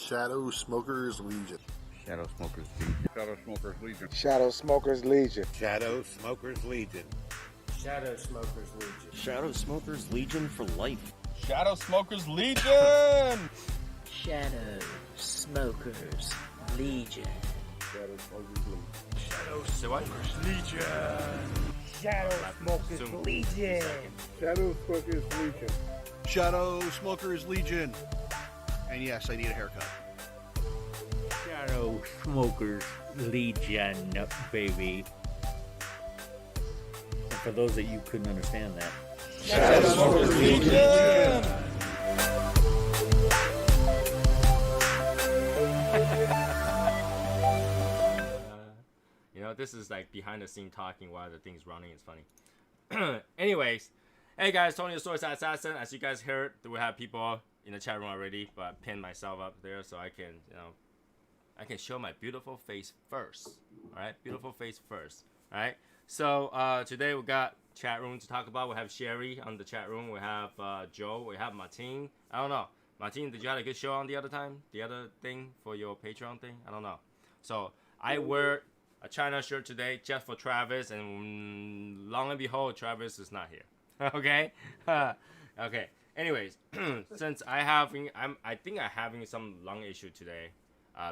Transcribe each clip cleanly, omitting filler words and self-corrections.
Shadow Smokers Legion. Shadow Smokers Legion. Shadow Smokers Legion. Shadow Smokers Legion. Shadow Smokers Legion. Shadow Smokers Legion. Shadow Smokers Legion for life. Shadow Smokers Legion! Shadow Smokers Legion. Shadow Smokers Legion. Shadow Smokers Legion. Shadow Smokers Legion. Shadow Smokers Legion. Shadow Smokers Legion. And yes, I need a haircut. Shadow Smokers Legion, baby. And for those that you couldn't understand that. Shadow Smokers Legion! You know, this is like behind the scene talking while the thing's running. It's funny. Anyways, hey guys, Tony the Source Assassin. As you guys heard, we have people in the chat room already, but I pinned myself up there so I can, I can show my beautiful face first. All right, beautiful face first. All right. So today we got chat room to talk about. We have Sherry on the chat room. We have Joe. We have Martin. I don't know. Martin, did you have a good show on the other time? The other thing for your Patreon thing? I don't know. So I wear a China shirt today just for Travis, and long and behold, Travis is not here. Okay. Okay. Anyways, since I think I'm having some lung issue today,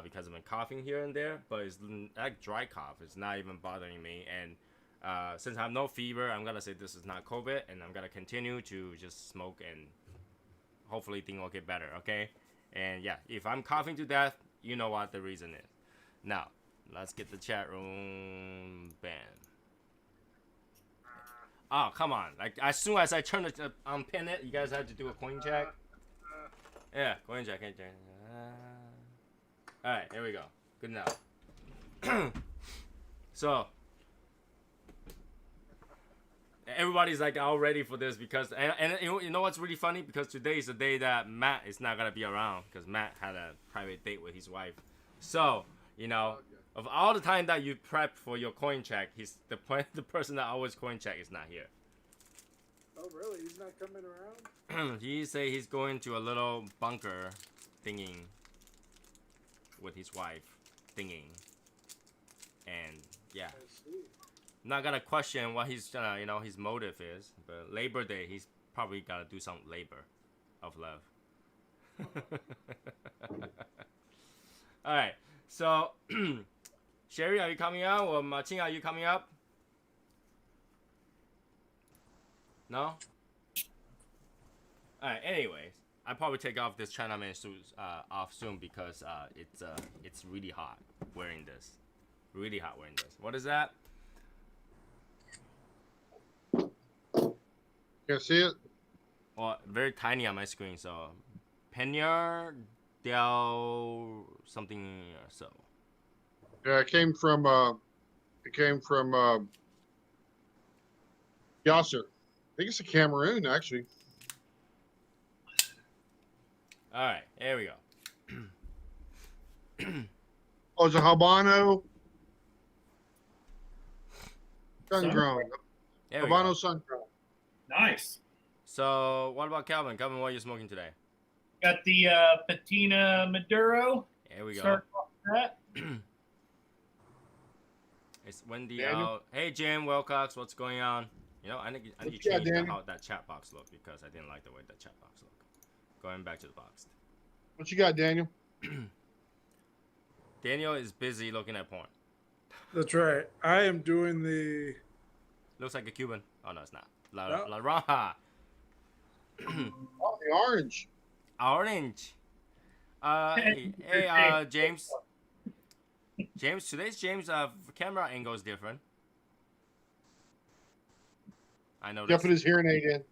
because I've been coughing here and there, but it's like dry cough. It's not even bothering me, and since I have no fever, I'm gonna say this is not COVID, and I'm gonna continue to just smoke, and hopefully things will get better. Okay. And yeah, if I'm coughing to death, you know what the reason is. Now, let's get the chat room banned. Oh, come on. Like, as soon as I turn it, unpin it, you guys have to do a coin check. Yeah, coin check. Alright, here we go. Good enough. So, everybody's like all ready for this because, and you know what's really funny? Because today is the day that Matt is not going to be around because Matt had a private date with his wife. So, you know, of all the time that you prep for your coin check, the person that always coin check is not here. Oh, really? He's not coming around? He say he's going to a little bunker thingy with his wife thingy. And yeah. I'm not gonna question what his his motive is, but Labor Day he's probably gotta do some labor of love. Alright, so Sherry, are you coming out? Or Martin, are you coming up? No? Alright, anyways. I'll probably take off this Chinaman suit off soon because it's really hot wearing this. Really hot wearing this. What is that? Can't see it? Well, very tiny on my screen, so Pena del something so. Yeah, it came from Yasser. I think it's a Cameroon, actually. All right, here we go. Oh, it's a Habano sun-grown. Habano sun-grown. Nice. So, what about Calvin? Calvin, what are you smoking today? Got the Patina Maduro. Here we go. Start off that. It's Wendy out. Hey, Jim Wilcox, what's going on? You know, I need to change how that chat box looked because I didn't like the way that chat box looked. Going back to the box. What you got, Daniel? Daniel is busy looking at porn. That's right. I am doing the... Looks like a Cuban. Oh, no, it's not. La Raja. Oh, the orange. Orange. Hey, James. Today's James' camera angle is different. I know. Yeah, put his hearing aid in.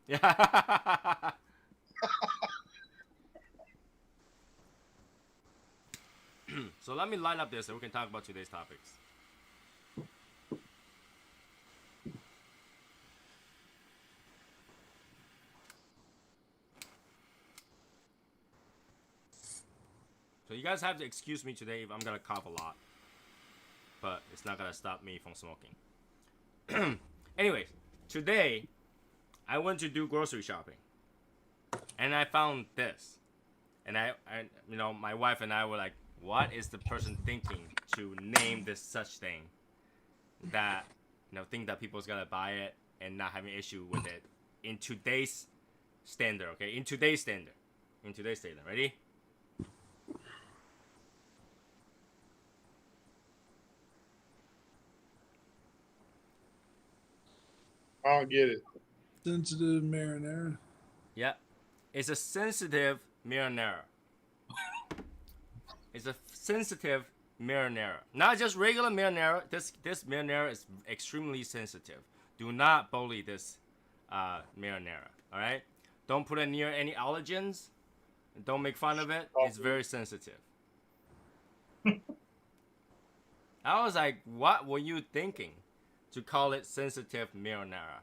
Yeah. So let me line up this so we can talk about today's topics. So you guys have to excuse me today if I'm gonna cough a lot, but it's not gonna stop me from smoking. Anyways, today I went to do grocery shopping and I found this. And my wife and I were like, what is the person thinking to name this such thing that, think that people's gonna buy it and not having issue with it in today's standard, okay? In today's standard. Ready? I don't get it. Sensitive marinara. Yeah. It's a sensitive marinara. It's a sensitive marinara. Not just regular marinara. This marinara is extremely sensitive. Do not bully this marinara. Alright? Don't put it near any allergens. Don't make fun of it. It's very sensitive. I was like, what were you thinking to call it sensitive marinara?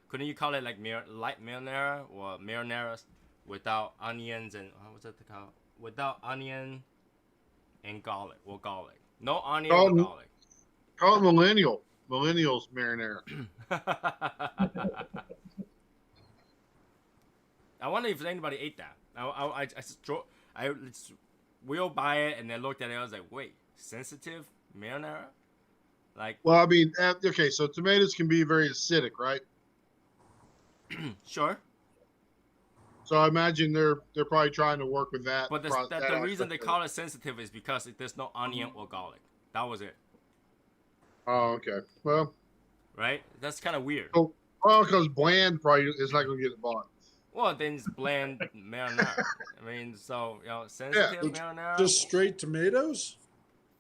Couldn't you call it like light marinara or marinaras without onions and what's that called? Without onion and garlic or garlic. No onion or garlic. Call it millennials marinara. I wonder if anybody ate that. I wheeled by it and then looked at it. I was like, wait, sensitive marinara? Like, Well, I mean, okay, so tomatoes can be very acidic, right? sure. So I imagine they're probably trying to work with that. But the reason they call it sensitive is because there's no onion or garlic. That was it. Oh, okay. Well, Right? That's kind of weird. well, because bland probably is not going to get it bought. Well, then it's bland marinara. I mean, so, sensitive marinara. Just straight tomatoes?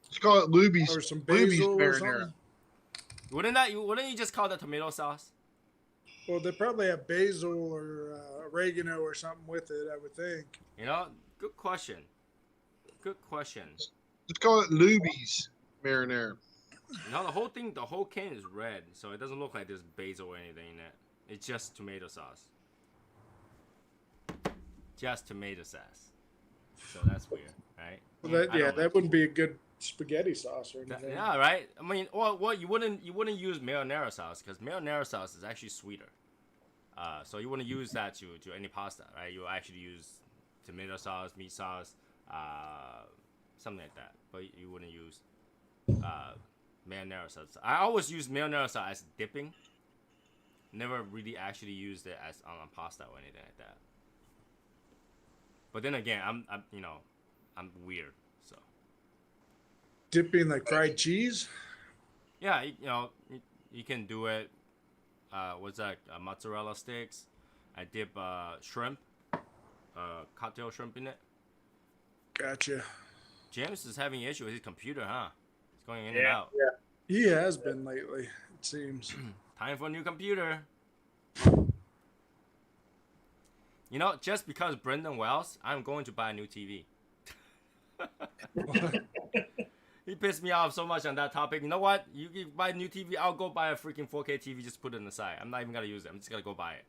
Let's call it Luby's. Or some Luby's basil or marinara. something? Wouldn't you just call that tomato sauce? Well, they probably have basil or oregano or something with it, I would think. Good question. Let's call it Luby's marinara. The whole can is red, so it doesn't look like there's basil or anything in it. It's just tomato sauce. Just tomato sauce. So that's weird, right? Well, that wouldn't be a good spaghetti sauce or anything. Yeah, right. I mean, well, you wouldn't use marinara sauce because marinara sauce is actually sweeter. So you wouldn't use that to any pasta, right? You actually use tomato sauce, meat sauce, something like that. But you wouldn't use marinara sauce. I always use marinara sauce as dipping. Never really actually used it as on pasta or anything like that. But then again, I'm weird, so. Dipping like fried cheese? Yeah, you can do it. What's that? Mozzarella sticks. I dip shrimp, cocktail shrimp in it. Gotcha. James is having an issue with his computer, huh? It's going in and out. Yeah. He has been lately, it seems. Time for a new computer. Just because Brendan Wells, I'm going to buy a new TV. He pissed me off so much on that topic. You know what? You buy a new TV, I'll go buy a freaking 4K TV, just put it on the side. I'm not even going to use it. I'm just going to go buy it.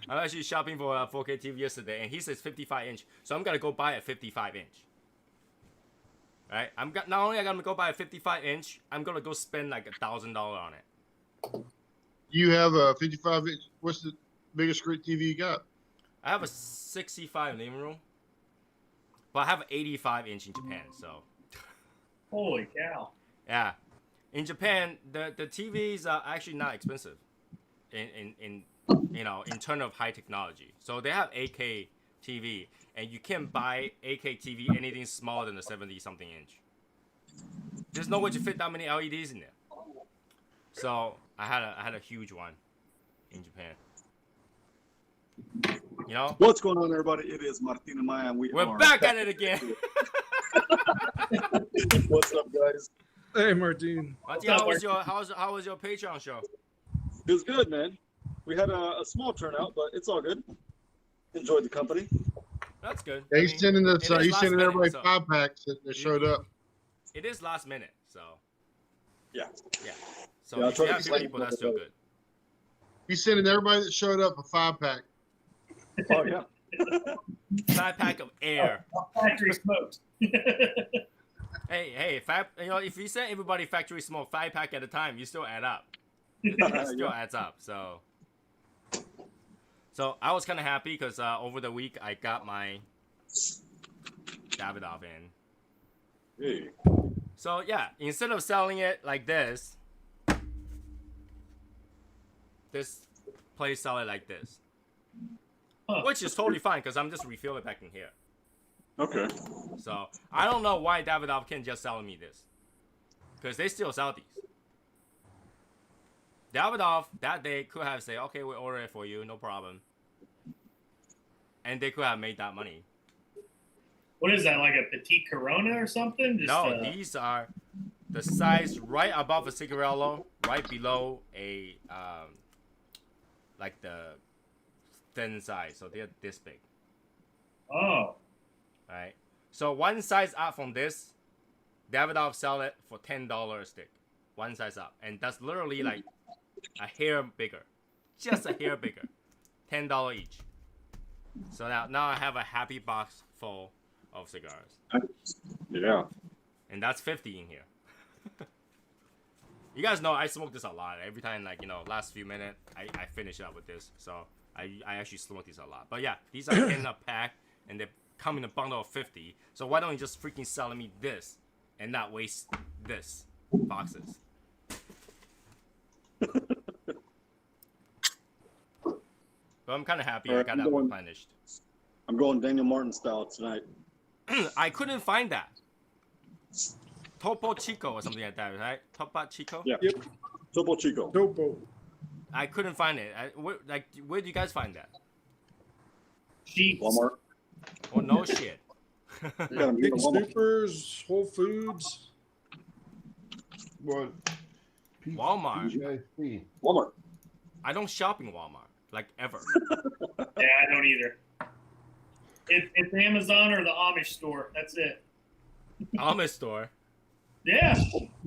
I'm actually shopping for a 4K TV yesterday, and he says 55-inch. So I'm going to go buy a 55-inch. Right? Not only I'm going to go buy a 55-inch, I'm going to go spend like $1,000 on it. You have a 55-inch. What's the biggest screen TV you got? I have a 65 living room. But I have an 85-inch in Japan, so. Holy cow. Yeah. In Japan, the TVs are actually not expensive in terms of high technology. So they have 8K TV, and you can buy 8K TV anything smaller than a 70-something inch. There's no way to fit that many LEDs in there. So I had a huge one in Japan. What's going on, everybody? It is Martina Maya, and we're back at it again. What's up, guys? Hey, Martin. Martin, how was your Patreon show? It was good, man. We had a small turnout, but it's all good. Enjoyed the company. That's good. Yeah, he's sending everybody so 5-packs that showed up. It is last minute, so. Yeah. So yeah, if you have 2 people, that's still good. He's sending everybody that showed up a 5-pack. Oh yeah. 5-pack of air. Factory smoked. Hey, if you send everybody factory smoke 5-pack at a time, you still add up. It still adds up. So So I was kind of happy because over the week I got my Davidoff in. Hey. So yeah, instead of selling it like this place sell it like this. Which is totally fine because I'm just refill it back in here. Okay. So I don't know why Davidoff can't just sell me this. Because they still sell these. Davidoff that day could have said, okay, we'll order it for you, no problem. And they could have made that money. What is that, like a petite Corona or something? Just, No, these are the size right above a cigarello, right below a like the thin size, so they're this big. Oh. Right. So one size up from this, Davidoff sell it for $10 a stick. One size up, and that's literally like a hair bigger, just a hair bigger, $10 each. So now I have a happy box full of cigars. Yeah. And that's 50 in here. You guys know I smoke this a lot. Every time, like, you know, last few minutes, I finish up with this. So I actually smoke these a lot. But yeah, these are in a pack, and they come in a bundle of 50. So why don't you just freaking sell me this and not waste this boxes? But I'm kind of happy I got that replenished. I'm going Daniel Martin style tonight. I couldn't find that. Topo Chico or something like that, right? Topo Chico? Yeah. Yep. Topo Chico. Topo. I couldn't find it. Where do you guys find that? Sheets. Walmart. Oh, no shit. You gotta meet Big at Walmart. Supers, Whole Foods. What? Walmart. Walmart. I don't shop in Walmart, like ever. Yeah, I don't either. It's Amazon or the Amish store. That's it. Amish store. Yeah,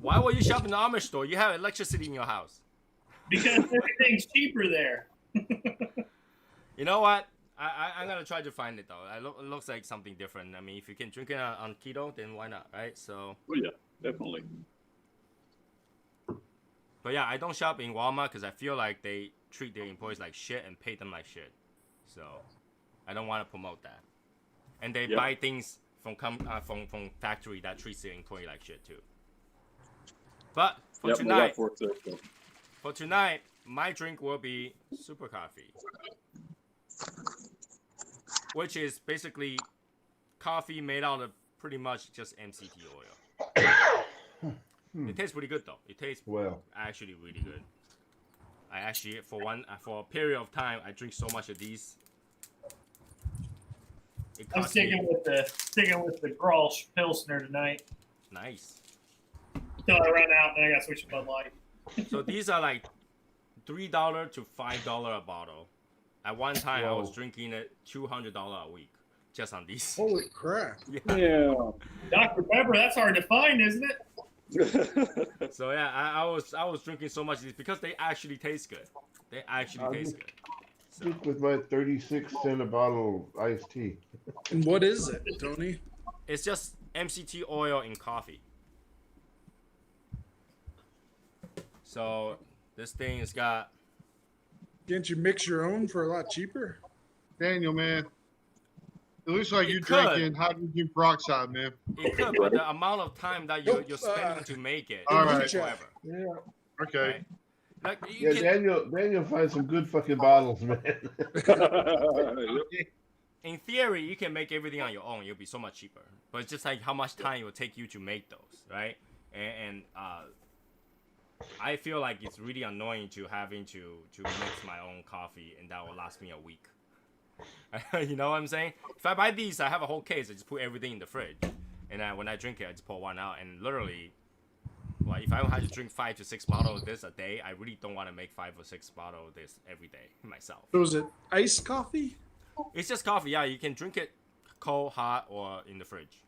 Why will you shop in the Amish store? You have electricity in your house. because everything's cheaper there. You know what? I'm gonna try to find it though. It looks like something different. I mean, if you can drink it on keto, then why not, right? So. Oh yeah, definitely. But yeah, I don't shop in Walmart because I feel like they treat their employees like shit and pay them like shit. So I don't want to promote that. And they buy things from factory that treats their employee like shit too. But for tonight, my drink will be super coffee, which is basically coffee made out of pretty much just MCT oil. It tastes pretty good though. It tastes actually really good. I actually for a period of time I drink so much of these. I'm sticking with the Grolsch Pilsner tonight. Nice. Until I run out, then I gotta switch to Bud Light. So these are like $3 to $5 a bottle. At one time I was drinking it $200 a week just on these. Holy crap. Yeah. Dr. Pepper, that's hard to find, isn't it? So yeah, I was drinking so much of these because they actually taste good. They actually taste good. So. With my 36-cent a bottle iced tea. And what is it, Tony? It's just MCT oil in coffee. So this thing has got. Can't you mix your own for a lot cheaper? Daniel, man. It looks like you're drinking hydrogen peroxide, man. It could, but the amount of time that you're spending to make it All right. is forever. Yeah. Okay. Right? Like, Daniel finds some good fucking bottles, man. In theory, you can make everything on your own. It'll be so much cheaper. But it's just like how much time it will take you to make those, right? And I feel like it's really annoying to having to mix my own coffee, and that will last me a week. You know what I'm saying? If I buy these, I have a whole case. I just put everything in the fridge, and when I drink it, I just pour one out. And literally, well, if I have to drink 5 to 6 bottles of this a day, I really don't want to make 5 or 6 bottles of this every day myself. So is it iced coffee? It's just coffee. Yeah, you can drink it cold, hot, or in the fridge.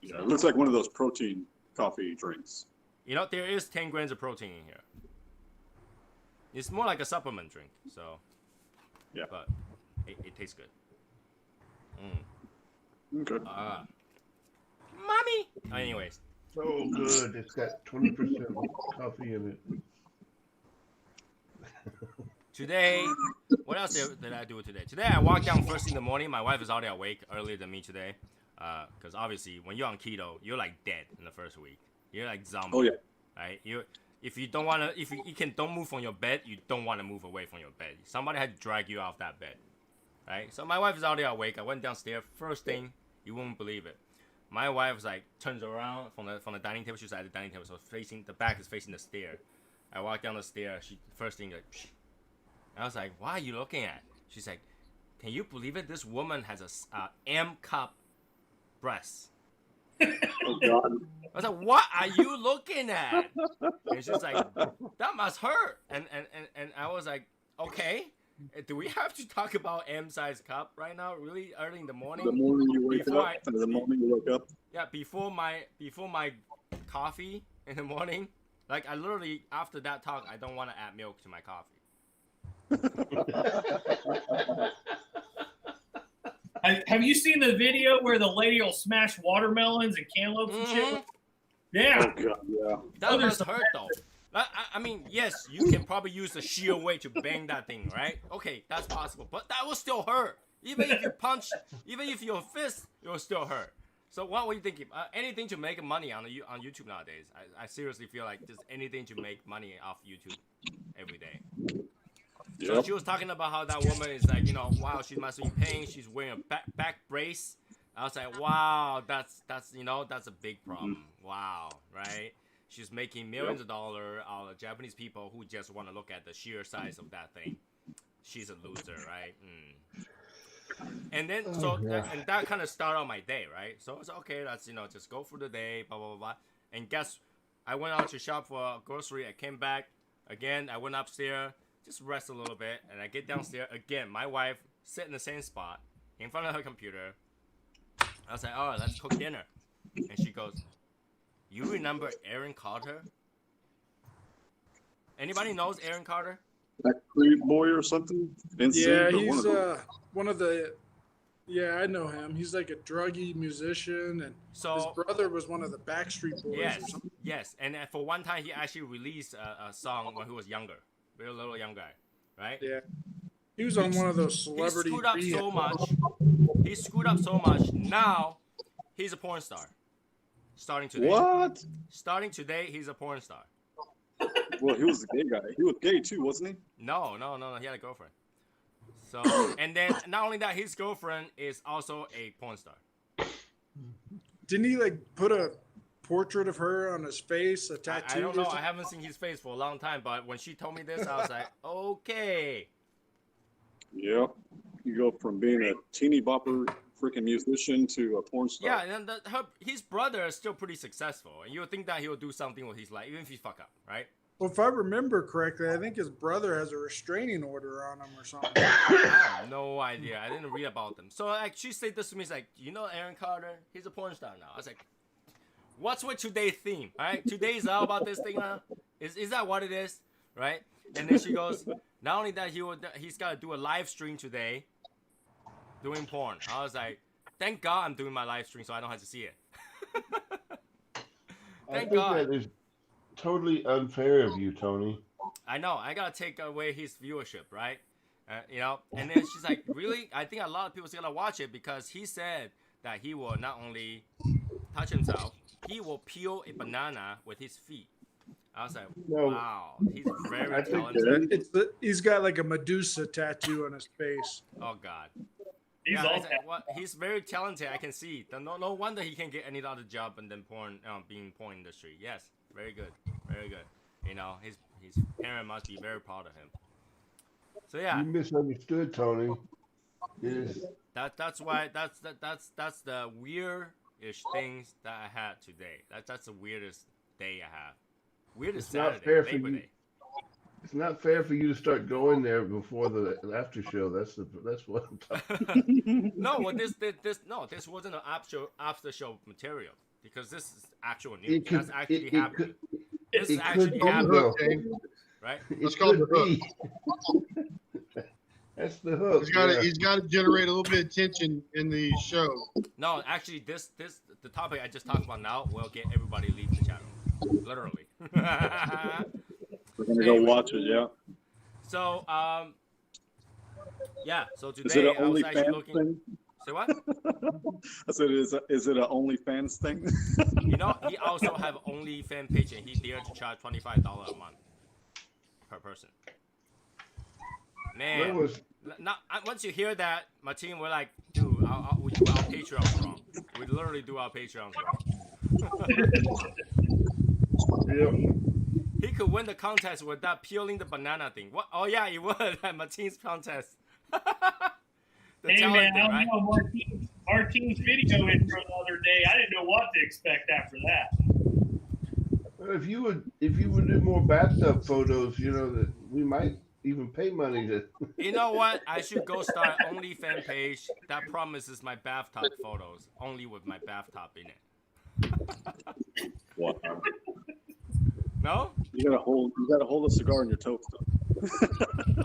Yeah, it looks like one of those protein coffee drinks. You know, there is 10 grams of protein in here. It's more like a supplement drink, so. Yeah. But it tastes good. Okay. Mommy! Anyways. So good. It's got 20% coffee in it. Today, what else did I do today? Today I walked down first in the morning. My wife is already awake earlier than me today, because obviously when you're on keto, you're like dead in the first week. You're like zombie. Oh yeah. Right? If you don't wanna, if you don't move from your bed, you don't want to move away from your bed. Somebody had to drag you off that bed, right? So my wife is already awake. I went downstairs. First thing, you won't believe it. My wife was like turns around from the dining table. She's at the dining table, so the back is facing the stair. I walked down the stair. She first thing like, psh. I was like, "What are you looking at?" She's like, "Can you believe it? This woman has a M cup breast." Oh God. I was like, "What are you looking at?" And she's like, "That must hurt." And I was like, "Okay, do we have to talk about M-size cup right now? Really early in the morning?" The morning you wake Before up. The morning you wake up. Yeah, before my coffee in the morning. Like I literally after that talk, I don't want to add milk to my coffee. Have you seen the video where the lady will smash watermelons and cantaloupes and shit? Yeah. Oh God, yeah. That must hurt though. I mean, yes, you can probably use the sheer weight to bang that thing, right? Okay, that's possible, but that will still hurt. Even if you punch, even if your fist, it will still hurt. So what were you thinking? Anything to make money on YouTube nowadays. I seriously feel like there's anything to make money off YouTube every day. So she was talking about how that woman is like, wow, she must be in pain. She's wearing a back brace. I was like, wow, that's a big problem. Wow, right? She's making millions of dollars out of Japanese people who just want to look at the sheer size of that thing. She's a loser, right? And then and that kind of started on my day, right? So it's okay. That's just go for the day, blah blah blah blah. And guess I went out to shop for grocery. I came back again. I went upstairs, just rest a little bit, and I get downstairs again. My wife sit in the same spot in front of her computer. I was like, "Oh, let's cook dinner," and she goes, "You remember Aaron Carter? Anybody knows Aaron Carter? That Creed boy or something? Yeah, he's one of the. Yeah, I know him. He's like a druggy musician, and his brother was one of the Backstreet Boys. Yes, or something. yes. And for one time, he actually released a song when he was younger, very little young guy, right? Yeah, he was on one of those celebrity. He screwed up so much. He screwed up so much. Now he's a porn star. Starting today. What? Starting today, he's a porn star. Well, he was a gay guy. He was gay too, wasn't he? No. He had a girlfriend. So, and then not only that, his girlfriend is also a porn star. Didn't he like put a portrait of her on his face, a tattoo? I don't know. I haven't seen his face for a long time, but when she told me this, I was like, okay. Yep. You go from being a teeny bopper freaking musician to a porn star. Yeah, and his brother is still pretty successful, and you would think that he will do something with his life, even if he fuck up, right? Well, if I remember correctly, I think his brother has a restraining order on him or something. I have no idea. I didn't read about them. So like, she said this to me. It's like, you know Aaron Carter? He's a porn star now. I was like, what's with today's theme? All right, today is all about this thing now. Is that what it is? Right? And then she goes, not only that, he's got to do a live stream today doing porn. I was like, thank God I'm doing my live stream so I don't have to see it. Thank God. That is totally unfair of you, Tony. I know. I gotta take away his viewership, right? And then she's like, really? I think a lot of people are gonna watch it because he said that he will not only touch himself, he will peel a banana with his feet. I was like, wow, he's very talented. He's got like a Medusa tattoo on his face. Oh God. He's he's very talented. I can see. No wonder he can get any other job and then being porn industry. Yes, very good, very good. His parent must be very proud of him. So yeah. You misunderstood, Tony. Yes. That's why that's the weird-ish things that I had today. That's the weirdest day I have. Weirdest Saturday, Labor Day. It's not fair for you to start going there before the after show. That's what I'm talking. No, well, this wasn't an after show material because this is actual news. That's actually happening. This is actually happening, right? Let's call it the hook. That's the hook. He's got to generate a little bit of tension in the show. No, actually, the topic I just talked about now will get everybody leave the channel, literally. We're gonna go watch it, yeah. So yeah. So Is it today an I was actually OnlyFans looking. thing? Say what? I said, is it an OnlyFans thing? You know, he also have OnlyFans page, and he dared to charge $25 a month per person. Man, once you hear that, my team were like, dude, we do our Patreons wrong. We literally do our Patreons wrong. Yep. He could win the contest without peeling the banana thing. What? Oh yeah, he would at Martine's contest. Hey man, I don't know Martine's video intro the other day. I didn't know what to expect after that. Well, if you would do more bathtub photos, that we might even pay money to. You know what? I should go start OnlyFans page that promises my bathtub photos only with my bathtub in it. Wow. No? You gotta hold a cigar in your toast.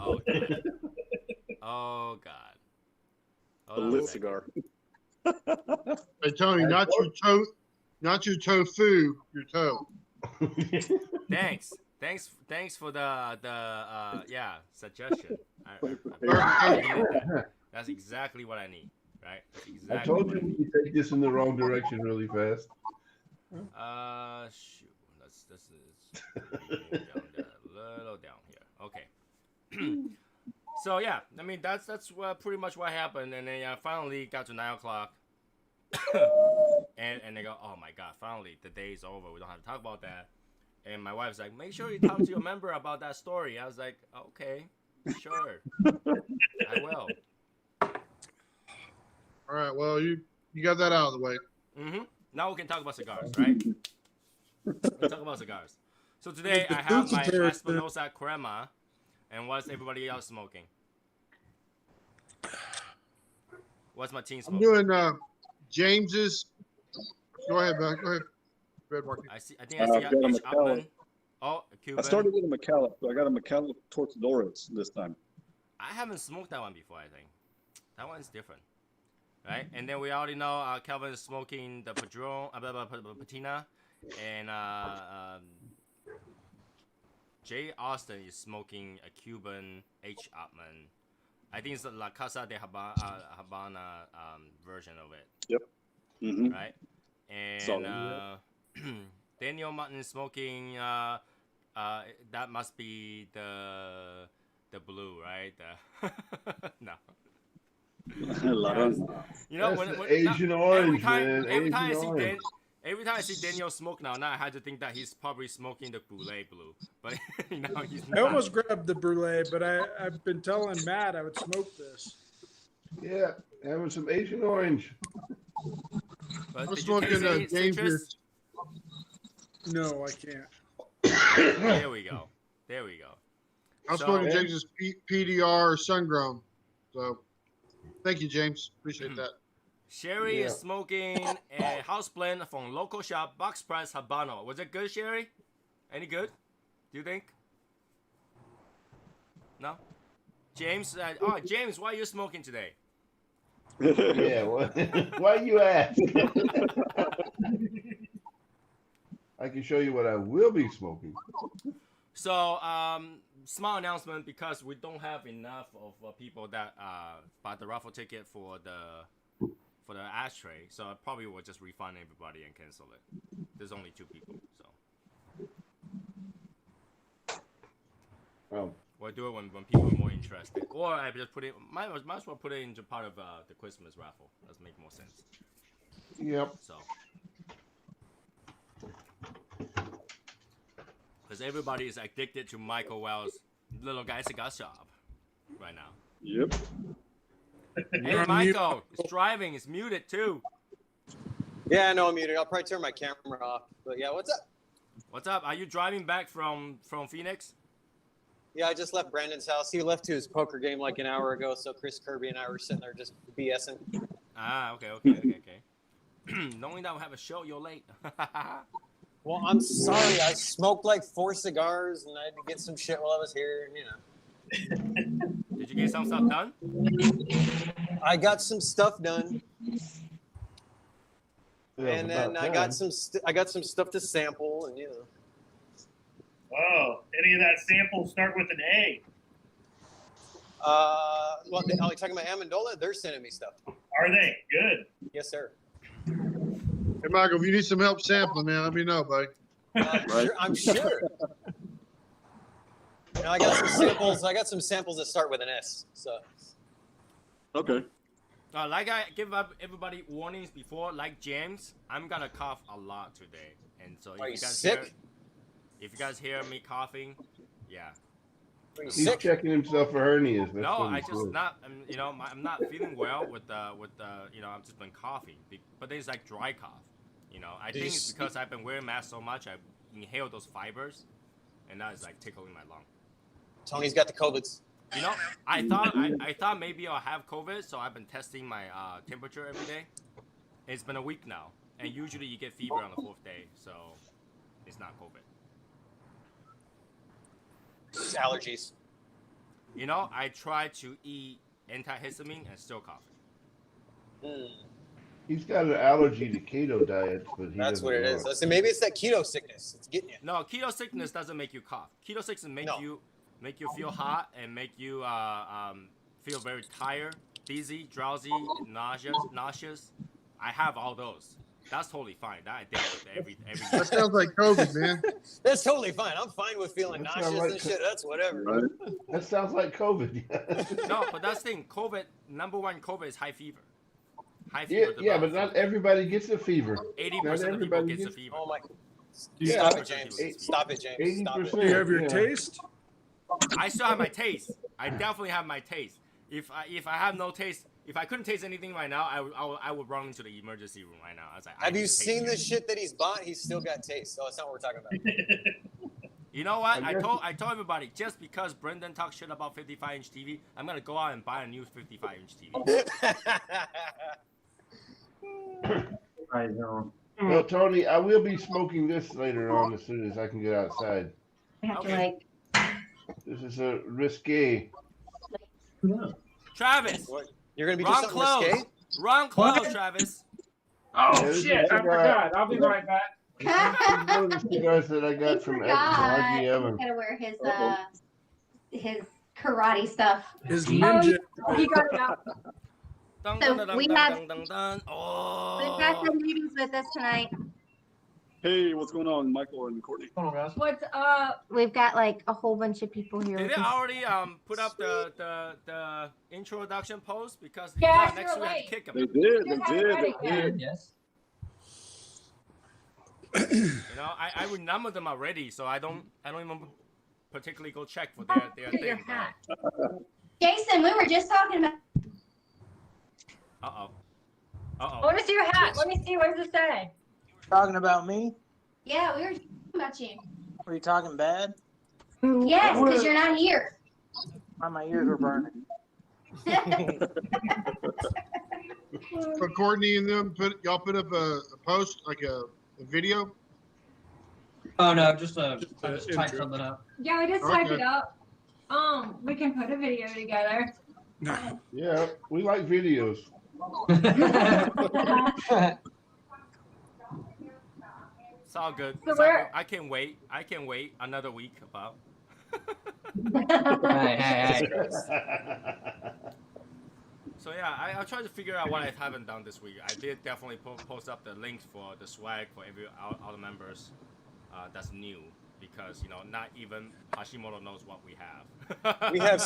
Oh god. Oh god. The lit cigar. Hey Tony, not your tofu, your toe. Thanks for the suggestion. That's exactly what I need, right? Exactly I told you you take this in the wrong direction really fast. Shoot. This is down there, a little down here. Okay. So yeah, I mean that's pretty much what happened, and then finally got to 9 o'clock, and they go, oh my god, finally the day is over. We don't have to talk about that. And my wife's like, make sure you talk to your member about that story. I was like, okay, sure, I will. All right, well you got that out of the way. Mm-hmm. Now we can talk about cigars, right? Let's talk about cigars. So today I have my Espinosa Crema, and what's everybody else smoking? What's my team smoking? I'm doing James's. Go ahead, Buck. Go ahead. Go ahead, Marky. I think I see I've got a H. Macallan. Upman. Oh, a Cuban. I started with a Macallan, so I got a Macallan Tortadores this time. I haven't smoked that one before, I think. That one's different. Right? And then we already know Calvin is smoking the Padron, Patina, and Jay Austin is smoking a Cuban H. Upman. I think it's the La Casa de Habana version of it. Yep. Mm-hmm. Right? And Daniel Martin is smoking, that must be the blue, right? No. You know, when Asian orange, man. Every time I see Daniel smoke now I had to think that he's probably smoking the Brulee blue, but he's not. I almost grabbed the Brulee, but I've been telling Matt I would smoke this. Yeah, having some Asian orange. But I'm smoking James's. No, I can't. There we go. I'm smoking James's PDR Sungrown. So, thank you, James. Appreciate that. Sherry is smoking a house blend from local shop Box Press Habano. Was it good, Sherry? Any good? Do you think? No? James? James, why are you smoking today? Yeah, why you ask? I can show you what I will be smoking. So, small announcement, because we don't have enough of people that bought the raffle ticket for the ashtray, so I probably will just refund everybody and cancel it. There's only 2 people, so. Oh. We'll do it when people are more interested, or I just put it. Might as well put it into part of the Christmas raffle. That'll make more sense. Yep. So. Because everybody is addicted to Michael Wells' Little Guy Cigar Shop right now. Yep. Hey, Michael, it's driving. It's muted too. Yeah, I know I'm muted. I'll probably turn my camera off. But yeah, what's up? What's up? Are you driving back from Phoenix? Yeah, I just left Brandon's house. He left to his poker game like an hour ago, so Chris Kirby and I were sitting there just BSing. Ah, okay. Knowing that we'll have a show, you're late. Well, I'm sorry. I smoked like 4 cigars, and I had to get some shit while I was here, you know. Did you get some stuff done? I got some stuff done. Yeah, and then I got some stuff to sample, and you know. Oh, any of that sample start with an A? Well, are you talking about Amendola? They're sending me stuff. Are they? Good. Yes, sir. Hey, Michael, if you need some help sampling, man, let me know, buddy. I'm sure. You know, I got some samples. I got some samples that start with an S. So. Okay. Like I give up everybody warnings before, like James, I'm gonna cough a lot today, and so Are you sick? If you guys hear me coughing, yeah. He's checking himself for hernias. That's No, what I he's just doing. not. You know, I'm not feeling well with you know, I've just been coughing, but then it's like dry cough. You know, I think it's because I've been wearing masks so much, I inhale those fibers, and now it's like tickling my lung. Tony's got the COVIDs. You know, I thought maybe I'll have COVID, so I've been testing my temperature every day. It's been a week now, and usually you get fever on the 4th day, so it's not COVID. It's allergies. You know, I try to eat antihistamine and still coughing. He's got an allergy to keto diets, but That's what it is. I said, maybe it's that keto sickness. It's getting you. No, keto sickness doesn't make you cough. Keto sickness make you feel hot and make you feel very tired, dizzy, drowsy, nauseous. I have all those. That's totally fine. That I deal with every That sounds like COVID, man. That's totally fine. I'm fine with feeling That nauseous sounds and shit. That's whatever. Right? That sounds like COVID. No, but that's the thing. COVID, number one COVID is high fever. High Yeah, fever. yeah, but not everybody gets a fever. 80% of people gets a fever. Oh my. Yeah. Stop it, James. Stop it, James. Stop it. Do you have your taste? I still have my taste. I definitely have my taste. If I have no taste, if I couldn't taste anything right now, I would run into the emergency room right now. I was like, Have you seen the shit that he's bought? He's still got taste. So that's not what we're talking about. You know what? I told everybody, just because Brendan talks shit about 55-inch TV, I'm gonna go out and buy a new 55-inch TV. I know. Well, Tony, I will be smoking this later on as soon as I can get outside. Okay. This is a risque. Travis, What? You're gonna be wrong doing something risque? Wrong clothes, Travis. Oh Yeah, shit! I forgot. I'll be right back. These are the cigars that I got from RG Evans. He's gotta wear his karate stuff. His ninja. He got it out. Dun, So dun, dun, we dun, have- dun, dun, dun. Oh. We've got some meetings with us tonight. Hey, what's going on, Michael and Courtney? What's up? We've got like a whole bunch of people here. Did with they us. already put up the introduction post? Because Yes, next you're week I have late. to kick them. They did. Yes. You know, I remember them already, so I don't even particularly go check for their Your thing. hat. Jason, we were just talking about. Uh oh. Let me see your hat. Let me see. What does it say? Talking about me? Yeah, we were talking about you. Were you talking bad? Yes, because you're not here. My ears are burning. For Courtney and them, y'all put up a post, like a video? Oh no, just type something up. Yeah, we just typed it up. We can put a video together. Yeah, we like videos. It's all good. So It's all good. I can wait. Another week about. Hey. So yeah, I'll try to figure out what I haven't done this week. I did definitely post up the links for the swag for all the members. That's new because not even Hashimoto knows what we have. We have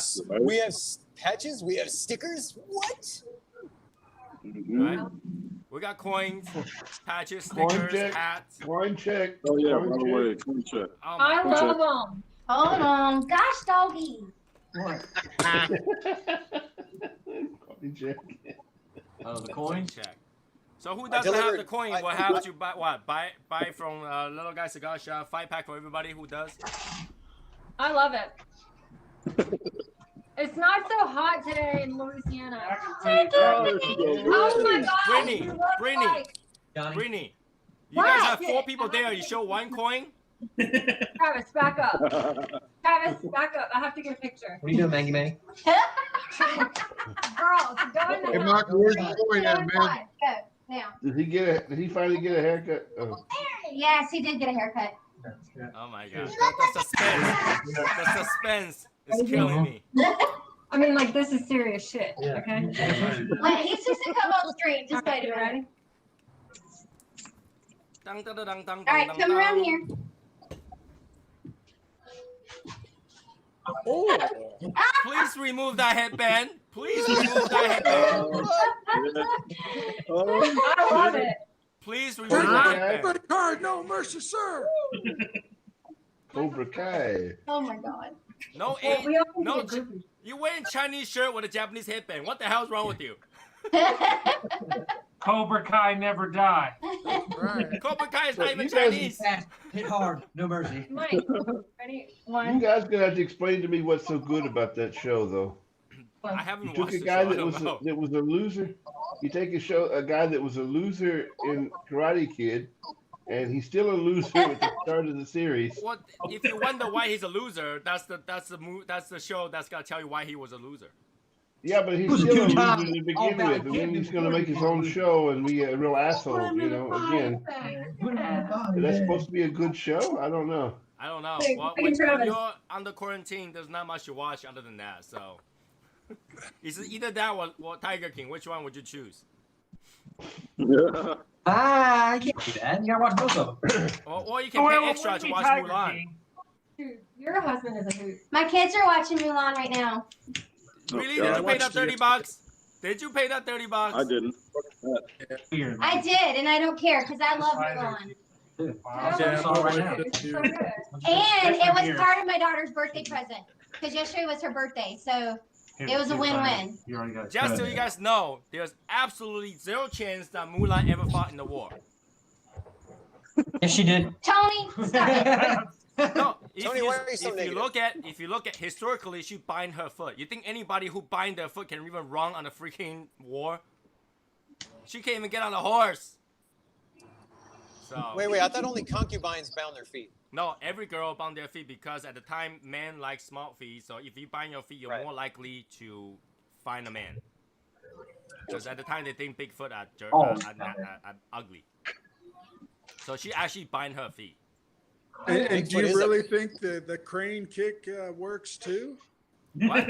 patches. We have stickers. What? Right? We got coins, patches, stickers, hats. Coin check. Oh yeah, Coin by the check. way, coin check. Oh I my love them. Hold on. Gosh, doggy. Coin check. Oh, the coin. check. So who doesn't have the coin will have to buy what? Buy from Little Guy Cigar Shop 5-pack for everybody who does. I love it. It's not so hot today in Louisiana. Oh my God! Brittany, you guys have 4 people there. You show 1 coin. Travis, back up. Travis, back up. I have to get a picture. What are you doing, Maggie May? Girls, go in Hey, there. Michael, where's the coin at, man? Go now. Did he finally get a haircut? Oh. Yes, he did get a haircut. Oh my God, the suspense is killing me. I mean, like, this is serious shit, okay? Wait, he's just a come on stream. Just wait a minute. Ready? All right, come around here. Oh. Please remove that headband. Please remove that headband. I love it. Please remove that headband. Red card, no mercy, sir. Cobra Kai. Oh my God. No, no. You wearing Chinese shirt with a Japanese headband. What the hell's wrong with you? Cobra Kai never die. Right. Cobra Kai is not even you guys- Chinese. Hit hard, no mercy. Mike, ready? You One. guys gonna have to explain to me what's so good about that show, though. I haven't You took watched a the guy show. I that don't was know. a loser. You take a guy that was a loser in Karate Kid, and he's still a loser at the start of the series. What if you wonder why he's a loser? That's the show that's gonna tell you why he was a loser. Yeah, but he's still a loser to begin with, and then he's gonna make his own show and be a real asshole. You know, again. Is that supposed to be a good show? I don't know. I don't know. Hey, Well, hey, when Travis. you're under quarantine, there's not much to watch other than that. So it's either that or Tiger King. Which one would you choose? I can't do that. You gotta watch both of them. Or you can pay extra to watch Mulan. Dude, your husband is a hoot. My kids are watching Mulan right now. Really? Yeah, Did I you pay that watched it. $30? Did you pay that $30? I didn't. I did, and I don't care because I love Mulan. Yeah, right now. It's so good. And it was part of my daughter's birthday present because yesterday was her birthday, so it was a win-win. Just so you guys know, there's absolutely zero chance that Mulan ever fought in the war. Yes, she did. Tony, stop it. No, if Tony, you, why are you so negative? if you look at historically, she bind her foot. You think anybody who bind their foot can even run on a freaking war? She can't even get on a horse. So Wait, I thought only concubines bound their feet. no, every girl bound their feet because at the time men like small feet. So if you bind your feet, you're more likely to find a man. Because at the time they think big foot are ugly. So she actually bind her feet. And do you really think the crane kick works too? What?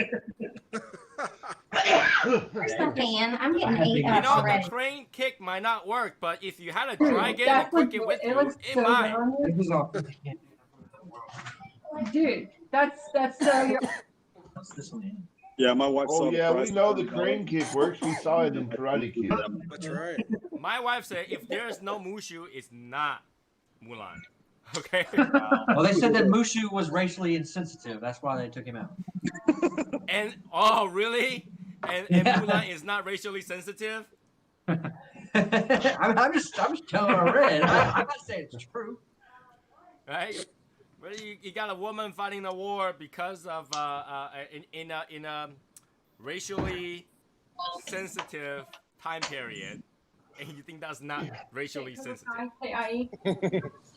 Where's the fan? I'm getting ate up The already. crane kick might not work, but if you had a dragon and quick it with you, it might. Dude, that's so. Yeah, my wife saw Oh the yeah, we price. know the crane kick works. We saw it in Karate Kid. That's right. My wife said if there is no Mushu, it's not Mulan. Okay. Well, they said that Mushu was racially insensitive. That's why they took him out. And oh really? And Mulan is not racially sensitive? I'm just telling what I read. I'm not saying it's true. Right? Really, you got a woman fighting a war because of in a racially sensitive time period, and you think that's not racially sensitive? K-I-E.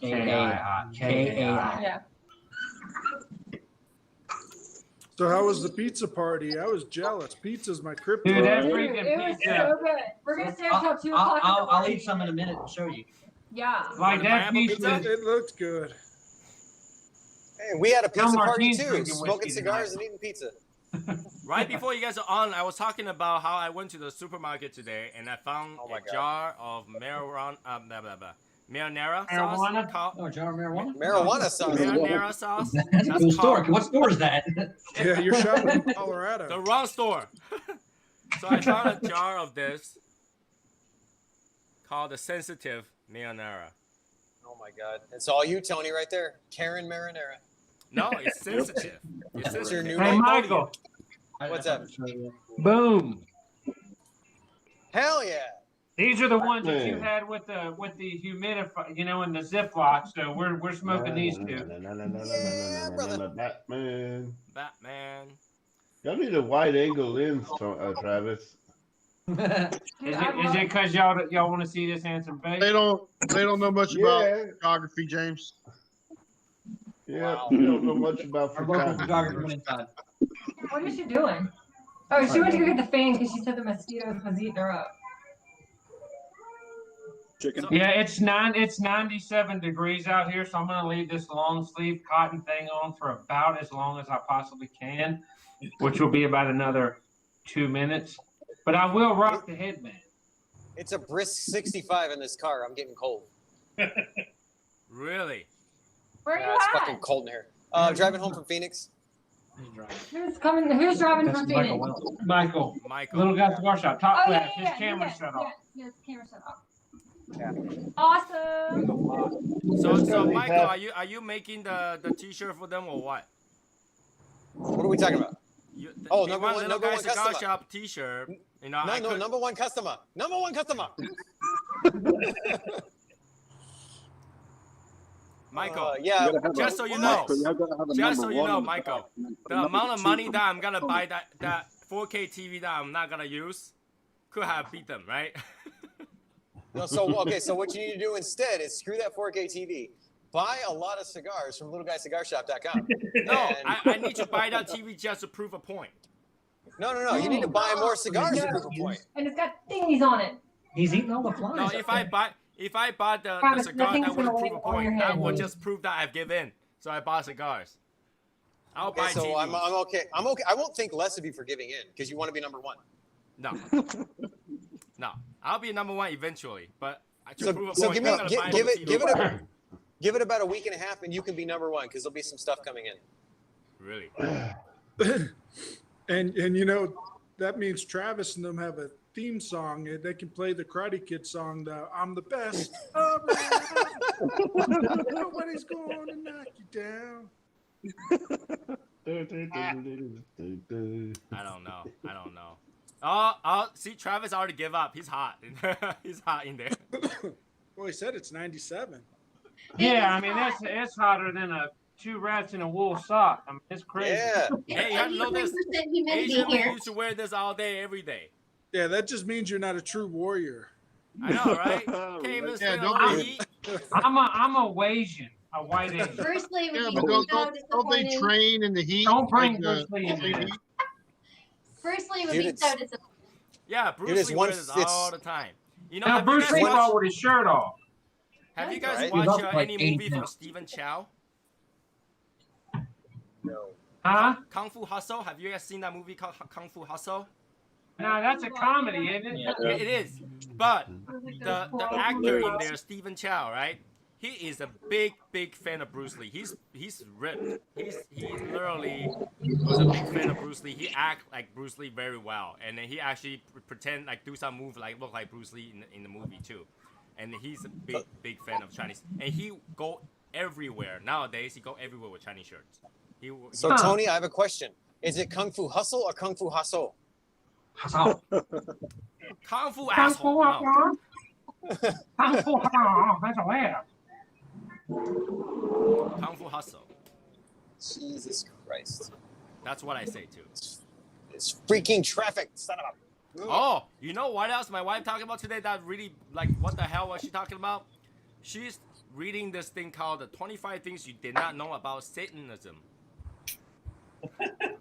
K-A-I. Yeah. So how was the pizza party? I was jealous. Pizza's my kryptonite. Dude, that Dude, freaking it was pizza. so good. We're gonna stay until 2 o'clock. in the I'll morning. eat some in a minute and show you. Yeah. Like that Pineapple pizza. pizza? It looked good. Hey, we had a pizza party Martine's too, drinking smoking whiskey cigars tonight. and eating pizza. Right before you guys are on, I was talking about how I went to the supermarket today and I found Oh my a God. jar of marinara Marijuana? sauce. Called, Oh, jar of marijuana? Marijuana sauce. marinara sauce. That's a cool store. called What store is that? Yeah, you're shopping in the Colorado. wrong store. So I found a jar of this called the sensitive marinara. Oh my God. It's all you, Tony, right there. Karen Marinara. No, it's sensitive. It's What's your sensitive. new Hey, name? Michael. What's that? Boom. Hell yeah. These are the ones that you Man. had with the humidifier, in the Ziploc. So we're smoking these two. Yeah, brother. Batman. Batman. Y'all need a wide angle lens, Travis. Is it because y'all want to see this handsome face? They don't know much about Yeah. photography, James. Yeah, Wow. we don't know much about Our local photography. photographer went inside. What is she doing? Oh, she went to go get the fan because she said the mosquitoes was eating her up. Chicken. Yeah, it's 97 degrees out here, so I'm gonna leave this long sleeve cotton thing on for about as long as I possibly can, which will be about another 2 minutes. But I will rock the headband. It's a brisk 65 in this car. I'm getting cold. Really? Where are you It's at? fucking cold in here. Driving home from Phoenix. Who's coming? Who's driving from Phoenix? Michael. Michael. Little guy cigar shop. Top Oh, flash. yeah, His camera shut off. Yes, camera shut off. Yeah. Awesome. So Michael, are you making the T-shirt for them or what? What are we talking about? Number one cigar customer. shop T-shirt. You know, number one customer. Number one customer. Michael, yeah. Just so you know, Michael, the amount of money that I'm gonna buy that 4K TV that I'm not gonna use could have beat them, right? No, so what you need to do instead is screw that 4K TV. Buy a lot of cigars from littleguyscigarshop.com. No, I need to buy that TV just to prove a point. No. You need to buy more cigars to prove a point. And it's got thingies on it. He's eating all the flies. No, if I bought the cigar that would prove a point, that would just prove that I've given. So I bought cigars. I'll buy so TVs. I'm okay. I'm okay. I won't think less of you for giving in because you want to be number one. No. No. I'll be number one eventually, but so give it about a week and a half, and you can be number one because there'll be some stuff coming in. Really? and you know that means Travis and them have a theme song, and they can play the Karate Kid song. I'm the best. Nobody's going to knock you down. I don't know. Oh, see, Travis already gave up. He's hot. He's hot in there. Well, he said it's 97. Yeah, I mean it's hotter than two rats in a wool sock. I mean it's crazy. Yeah. Hey, you have to know this. Asian men used to wear this all day, every day. Yeah, that just means you're not a true warrior. I know, right? I'm a Asian, a white Asian. Bruce Lee would but don't they train in the heat? Don't bring Bruce Lee in there. Bruce Lee would be so disappointed. Yeah, Bruce Lee wears this all the time. You know, Bruce Lee fought with his shirt off. Have you guys watched any movie from Stephen Chow? No. Huh? Kung Fu Hustle. Have you guys seen that movie called Kung Fu Hustle? No, that's a comedy, isn't it? Yeah, it is. But the actor in there, Stephen Chow, right? He is a big fan of Bruce Lee. He's ripped. He literally was a big fan of Bruce Lee. He acts like Bruce Lee very well, and then he actually pretend like do some move like look like Bruce Lee in the movie too. And he's a big fan of Chinese, and he go everywhere nowadays. He go everywhere with Chinese shirts. So Tony, I have a question. Is it Kung Fu Hustle or Kung Fu Hustle? Hustle. Kung Fu asshole. Kung Fu Hustle. That's a laugh. Kung Fu Hustle. Jesus Christ. That's what I say too. It's freaking traffic, son of a. Oh, you know what else my wife talking about today that really, like, what the hell was she talking about? She's reading this thing called the 25 Things You Did Not Know About Satanism.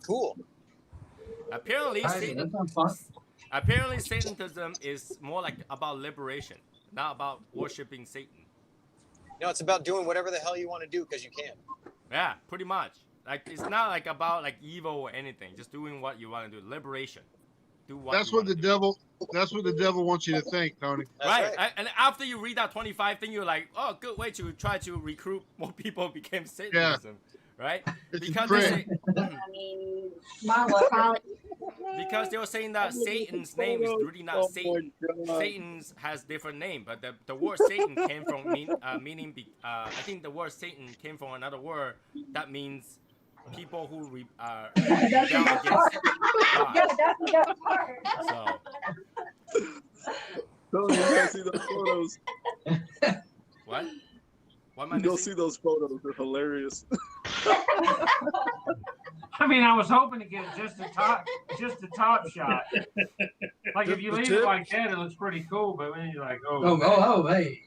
Cool. Apparently, Satanism is more like about liberation, not about worshiping Satan. No, it's about doing whatever the hell you want to do because you can. Yeah, pretty much. Like, it's not like about like evil or anything. Just doing what you want to do. Liberation. That's what the devil wants you to think, Tony. Right. And after you read that 25 thing, you're like, oh, good way to try to recruit more people became Satanism. Yeah. Right? Because because they were saying that Satan's name is really not Satan. Satan's has different name, but the word Satan came from meaning. I think the word Satan came from another word that means people who rebel against God. So. Tony, you gotta see those photos. What? What am I missing? Go see those photos. They're hilarious. I mean, I was hoping to get just a top shot. Like if you leave it like that, it looks pretty cool. But when you're like, hey.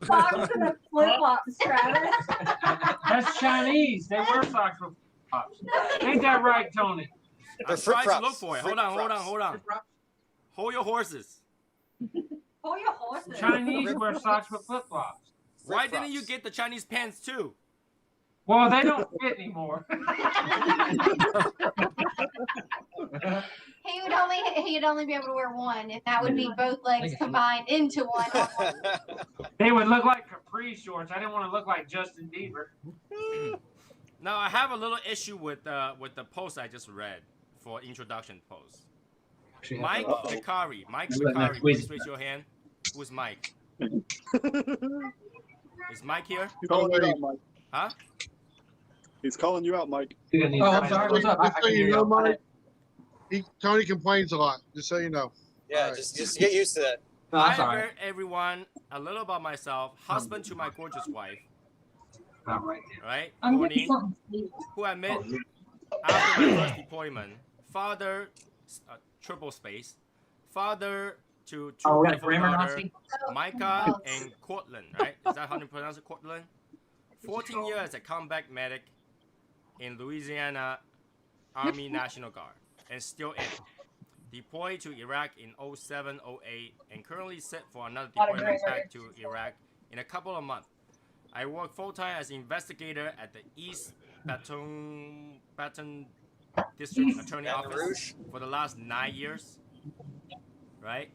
Socks and the flip-flops, Travis. That's Chinese. They wear socks with flip-flops. Ain't that right, Tony? I'm trying to look for it. Hold on. Hold your horses. Pull your horses. Chinese wear socks with flip flops. Why didn't you get the Chinese pants too? Well, they don't fit anymore. He'd only be able to wear one, and that would be both legs combined into one. They would look like capri shorts. I didn't want to look like Justin Bieber. Now I have a little issue with the post I just read for introduction post. Mike Vicari. Mike Vicari, please raise your hand. Who's Mike? Is Mike here? He's calling you out, Mike. Huh? He's calling you out, Mike. Oh, I'm sorry. What's up? Just so you know, Mike, Tony complains a lot. Just so you know. Yeah, right. just get used to that. Hi, everyone. A little about myself. Husband to my gorgeous wife. Right? Courtney, who I met after my first deployment. Father, triple space. Father to two beautiful daughters, Micah and Cortland, right? Is that how you pronounce it, Cortland? 14 years as a combat medic in Louisiana Army National Guard, and still in. Deployed to Iraq in 07, 08, and currently set for another deployment back to Iraq in a couple of months. I work full-time as investigator at the East Baton District Attorney Office for the last 9 years, right?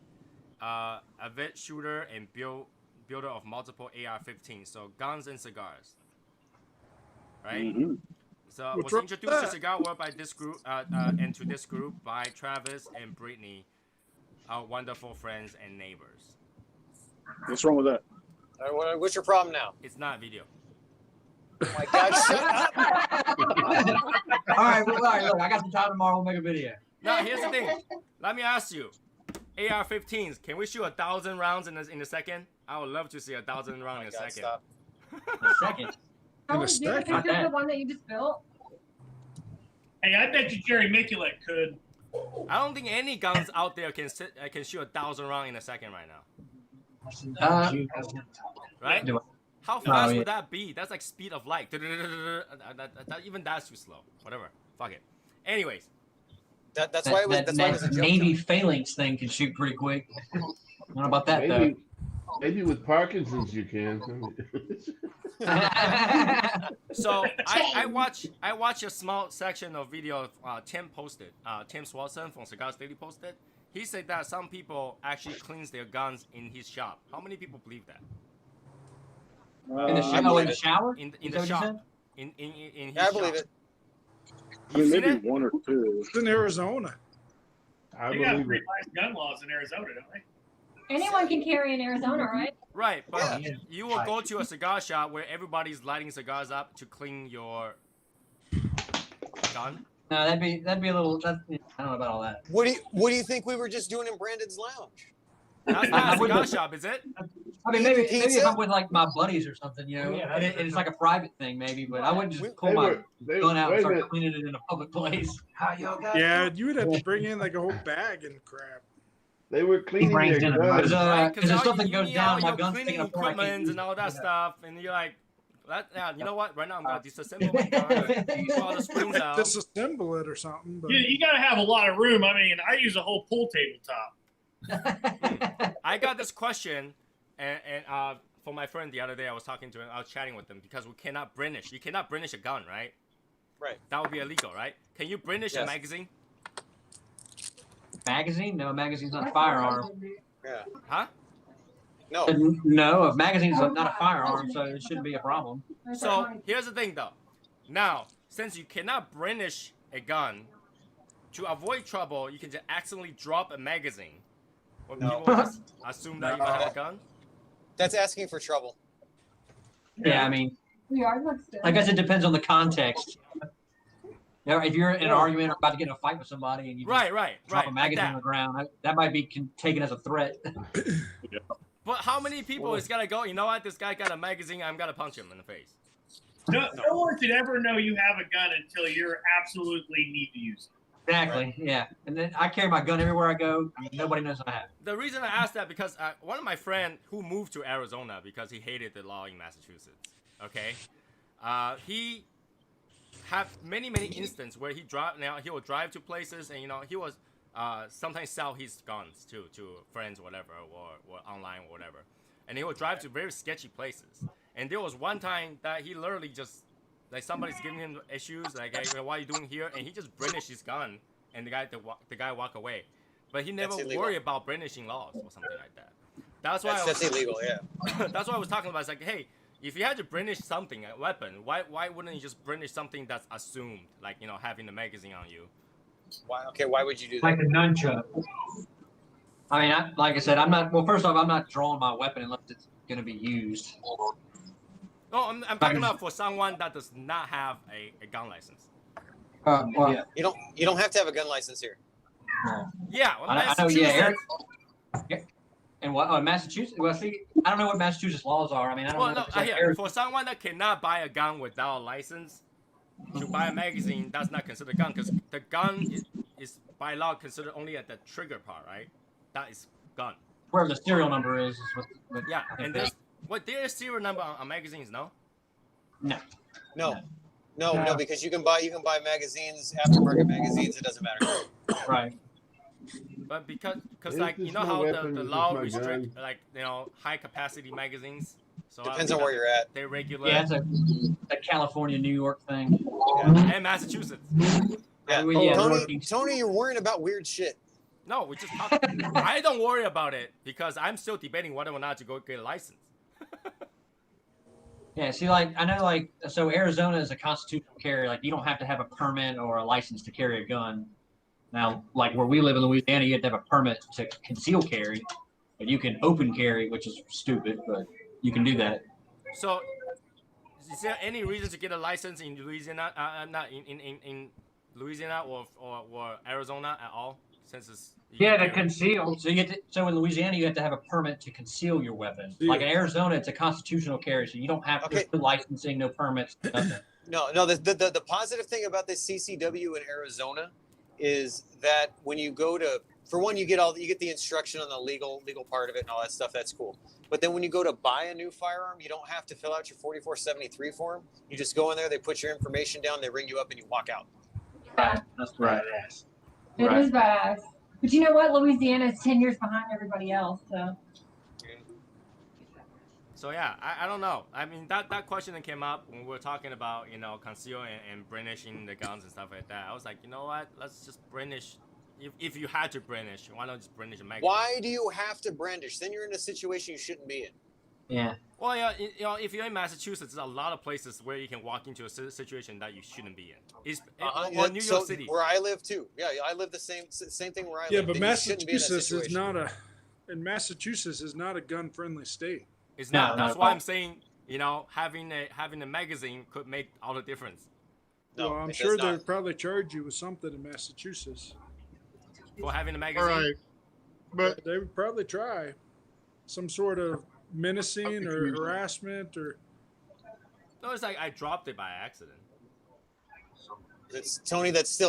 A vet shooter and builder of multiple AR-15, so guns and cigars, right? So was introduced to cigar work by this group and to this group by Travis and Brittany, our wonderful friends and neighbors. What's wrong with that? What's your problem now? It's not video. Oh my God, shut up. All right, look, I got some time tomorrow. We'll make a video. Now, here's the thing. Let me ask you. AR-15s, can we shoot 1,000 rounds in a second? I would love to see 1,000 rounds in a second. Stop. A second. How was your picture the one that you just built? Hey, I bet you Jerry Miculek could. I don't think any guns out there can shoot 1,000 rounds in a second right now. Right? How fast would that be? That's like speed of light. Even that's too slow. Whatever. Fuck it. Anyways. That's why it was. That's why it was a joke. Navy phalanx thing can shoot pretty quick. I don't know about that though. Maybe with Parkinson's you can. So I watch a small section of video Tim posted. Tim Swanson from Cigars Daily posted. He said that some people actually cleans their guns in his shop. How many people believe that? In the shower? In the shower? In the shop. In his I believe it. I mean, maybe one or two. It's in Arizona. They got pretty nice gun laws in Arizona, don't they? Anyone can carry in Arizona, right? Right, but you will go to a cigar shop where everybody's lighting cigars up to clean your gun. No, that'd be a little. I don't know about all that. What do you think we were just doing in Brandon's lounge? That's not a cigar shop, is it? I mean, maybe if I'm with like my buddies or something, you know, and it's like a private thing, maybe. But I wouldn't just pull my gun out and start cleaning it in a public place. Yeah, you would have to bring in like a whole bag and crap. They were cleaning their guns. Because there's stuff that goes down, my gun's cleaning taking apart. equipment and all that stuff, and you're like, you know what? Right now I'm gonna disassemble my gun, pull all the springs out. Disassemble it or something. But... You got to have a lot of room. I mean, I use a whole pool tabletop. I got this question, and for my friend the other day, I was talking to him. I was chatting with him because we cannot brandish. You cannot brandish a gun, right? Right. That would be illegal, right? Can you brandish a magazine? Magazine? No, a magazine's not a firearm. Yeah. Huh? No. No, a magazine's not a firearm, so it shouldn't be a problem. So here's the thing, though. Now, since you cannot brandish a gun, to avoid trouble, you can just accidentally drop a magazine. Or people just assume that you don't have a gun. That's asking for trouble. Yeah, I mean, I guess it depends on the context. You know, if you're in an argument or about to get in a fight with somebody and you just drop a magazine on the ground, that might be taken as a threat. But how many people is gonna go, you know what, this guy got a magazine, I'm gonna punch him in the face. No one should ever know you have a gun until you absolutely need to use it. Exactly, yeah. And then I carry my gun everywhere I go. Nobody knows I have it. The reason I asked that because one of my friends who moved to Arizona because he hated the law in Massachusetts, okay? He have many instances where he will drive to places and, you know, he was sometimes sell his guns to friends, whatever, or online, or whatever. And he would drive to very sketchy places. And there was one time that he literally just, like, somebody's giving him issues, like, hey, what are you doing here? And he just brandished his gun, and the guy walk away. But he never worry about brandishing laws or something like that. That's why that's illegal, yeah. That's what I was talking about. It's like, hey, if you had to brandish something, a weapon, why wouldn't you just brandish something that's assumed, like, you know, having the magazine on you? Why would you do that? Like a nunchuck. I mean, like I said, I'm not. Well, first off, I'm not drawing my weapon unless it's going to be used. No, I'm talking about for someone that does not have a gun license. Well, you don't have to have a gun license here. Yeah, well, I know. Yeah, Eric. And what? Massachusetts. Well, see, I don't know what Massachusetts laws are. I mean, I don't know. Like for someone that cannot buy a gun without a license, to buy a magazine, that's not considered a gun, because the gun is by law considered only at the trigger part, right? That is gun. Where the serial number is what yeah, and there's serial number on magazines, no? No, because you can buy magazines, aftermarket magazines. It doesn't matter. Right. But because like, you know how the law restrict, like, you know, high capacity magazines. So depends on where you're at. They regulate. Yeah, it's a California, New York thing. Yeah. And Massachusetts. Yeah. Tony, you're worrying about weird shit. No, we just talk. I don't worry about it because I'm still debating whether or not to go get a license. Yeah, see, like, I know, like, so Arizona is a constitutional carry. Like, you don't have to have a permit or a license to carry a gun. Now, like, where we live in Louisiana, you have to have a permit to conceal carry, but you can open carry, which is stupid, but you can do that. So, is there any reason to get a license in Louisiana, not in Louisiana or Arizona at all? Since it's to conceal. So in Louisiana, you have to have a permit to conceal your weapon. Like in Arizona, it's a constitutional carry, so you don't have to no licensing, no permits, nothing. No. The positive thing about this CCW in Arizona is that when you go to, for one, you get the instruction on the legal part of it and all that stuff. That's cool. But then when you go to buy a new firearm, you don't have to fill out your 4473 form. You just go in there, they put your information down, they ring you up, and you walk out. Right. That's right. It is badass. But you know what? Louisiana is 10 years behind everybody else. So yeah, I don't know. I mean, that question that came up when we were talking about, you know, concealing and brandishing the guns and stuff like that. I was like, you know what? Let's just brandish. If you had to brandish, why not just brandish a magazine? Why do you have to brandish? Then you're in a situation you shouldn't be in. Yeah. Well, yeah, you know, if you're in Massachusetts, there's a lot of places where you can walk into a situation that you shouldn't be in. Or New York City, where I live too. Yeah, I live the same thing where I live. Yeah, but Massachusetts is not a gun-friendly state. It's not. That's why I'm saying, you know, having a magazine could make all the difference. No, well, I'm sure they'd probably charge you with something in Massachusetts for having a magazine. All right, but they would probably try some sort of menacing or harassment or. No, it's like I dropped it by accident. It's Tony. That's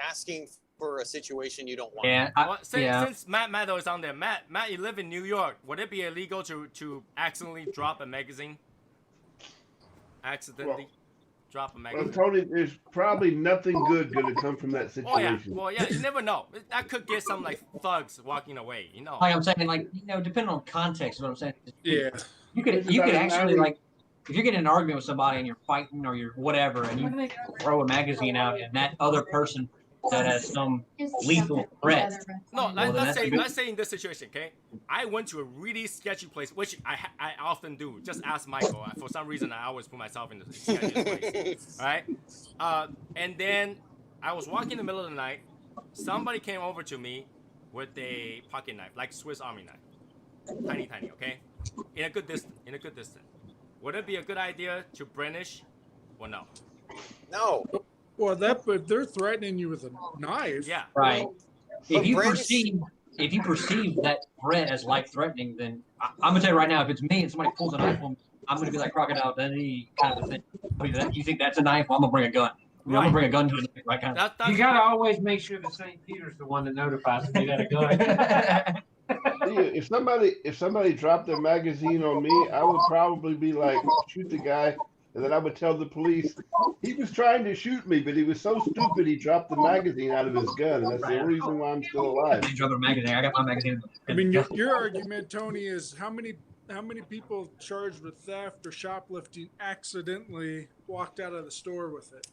asking for a situation you don't want. Yeah. Since Matt is on there, Matt, you live in New York. Would it be illegal to accidentally drop a magazine? Drop a magazine. Well, Tony, there's probably nothing good going to come from that situation. Well, yeah, you never know. That could get some like thugs walking away, you know. Like I'm saying, like, you know, depending on context, is what I'm saying. Yeah. You could actually, like, if you're getting in an argument with somebody and you're fighting or you're whatever, and you throw a magazine out, and that other person that has some lethal threat. No, let's say in this situation, okay? I went to a really sketchy place, which I often do. Just ask Michael. For some reason, I always put myself in the sketchy place, right? And then I was walking in the middle of the night. Somebody came over to me with a pocket knife, like Swiss Army knife, tiny, okay? In a good distance. Would it be a good idea to brandish or no? No. Well, but they're threatening you with a knife. Yeah. Right. If you perceive that threat as life-threatening, then I'm gonna tell you right now, if it's me and somebody pulls a knife on me, I'm gonna be like Crocodile Dundee kind of thing. You think that's a knife? Well, I'm gonna bring a gun. I'm gonna bring a gun to it, right? Kind of. You gotta always make sure that St. Peter's the one that notifies if you got a gun. If somebody dropped a magazine on me, I would probably be like, shoot the guy. And then I would tell the police he was trying to shoot me, but he was so stupid he dropped the magazine out of his gun, and that's the only reason why I'm still alive. He dropped the magazine. I got my magazine. I mean, your argument, Tony, is how many people charged with theft or shoplifting accidentally walked out of the store with it?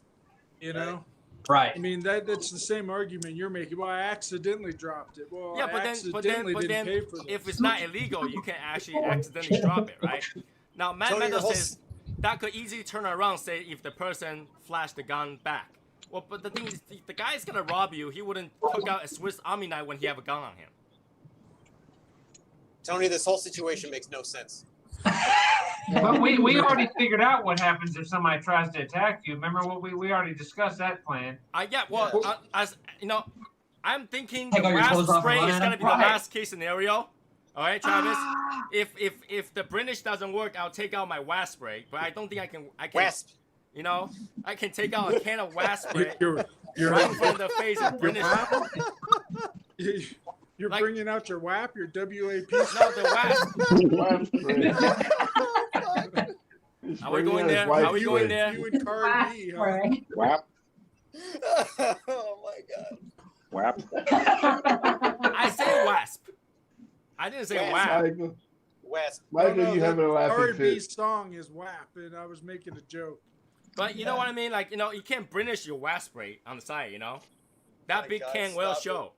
You know? Right. I mean, that's the same argument you're making. Well, I accidentally dropped it. Well, Yeah, I but then didn't pay for it. if it's not illegal, you can actually accidentally drop it, right? Now, Matt Mendel says that could easily turn around, say, if the person flashed the gun back. Well, but the thing is, the guy is gonna rob you. He wouldn't took out a Swiss Army knife when he have a gun on him. Tony, this whole situation makes no sense. But we already figured out what happens if somebody tries to attack you. Remember what we already discussed that plan. Yeah, well, as you know, I'm thinking Take the all your clothes wasp off spray and is run gonna it. be the Right. last case scenario. All right, Travis. If the British doesn't work, I'll take out my wasp spray. But I don't think I can. Wasp. You know, I can take out a can of wasp spray You're right in front of the face of British. You're Like- bringing out your WAP, your WAP. No, the wasp. Are we going there? Are we going there? You and Cardi B, huh? WAP. Oh my God. WAP. I say wasp. I didn't say Wasp. WAP. Michael, West. Michael, you having a laughing Cardi fit. B's song is WAP, and I was making a joke. But you know what I mean? Like, you know, you can't British your wasp spray on the side, you know? That My big God, can will stop show.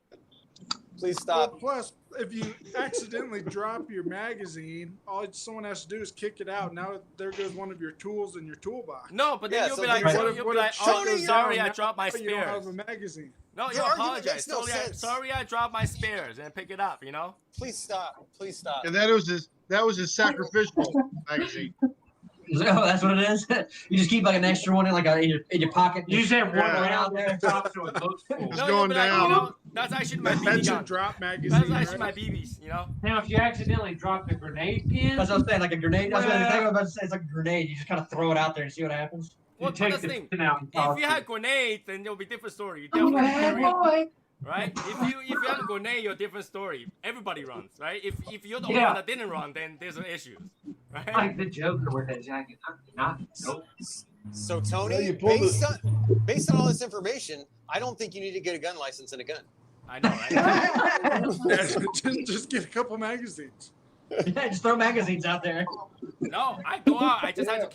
Please Well, stop. plus, if you accidentally drop your magazine, all someone has to do is kick it out. Now there goes one of your tools in your toolbox. No, but then Yeah, you'll so be like, what you'll if- be what like, if oh, shit goes sorry, down I now dropped my You don't have spares. a magazine. No, you Your argument apologize. makes no sense. Sorry, I dropped my spares and pick it up, you know? Please stop. Please stop. And that was his sacrificial magazine. Oh, that's what it is. You just keep like an extra one in like in your pocket. You just have one Yeah. out there top so it looks full. It's No, going you'll be like, down. you know, that's actually my BB That's a gun. drop magazine. That's actually right? my BBs, you know? Now, if you accidentally drop the grenade pin, That's what I'm saying, like a grenade. That's what Well- I was about to say. It's like a grenade. You just kind of throw it out there and see what happens. you Well, take that's the the thing. pin out and toss If you it. had grenades, then it'll be a different story. You definitely carry it, right? If you have a grenade, you're a different story. Everybody runs, right? If you're the only Yeah. one that didn't run, then there's an issue, right? Like the Joker with that jacket. Nope. So Yeah, Tony, you pulled based on all this information, I don't think you need to get a gun license and a gun. I know, right? just get a couple magazines. Yeah, just throw magazines out there. No, I go out. I just had to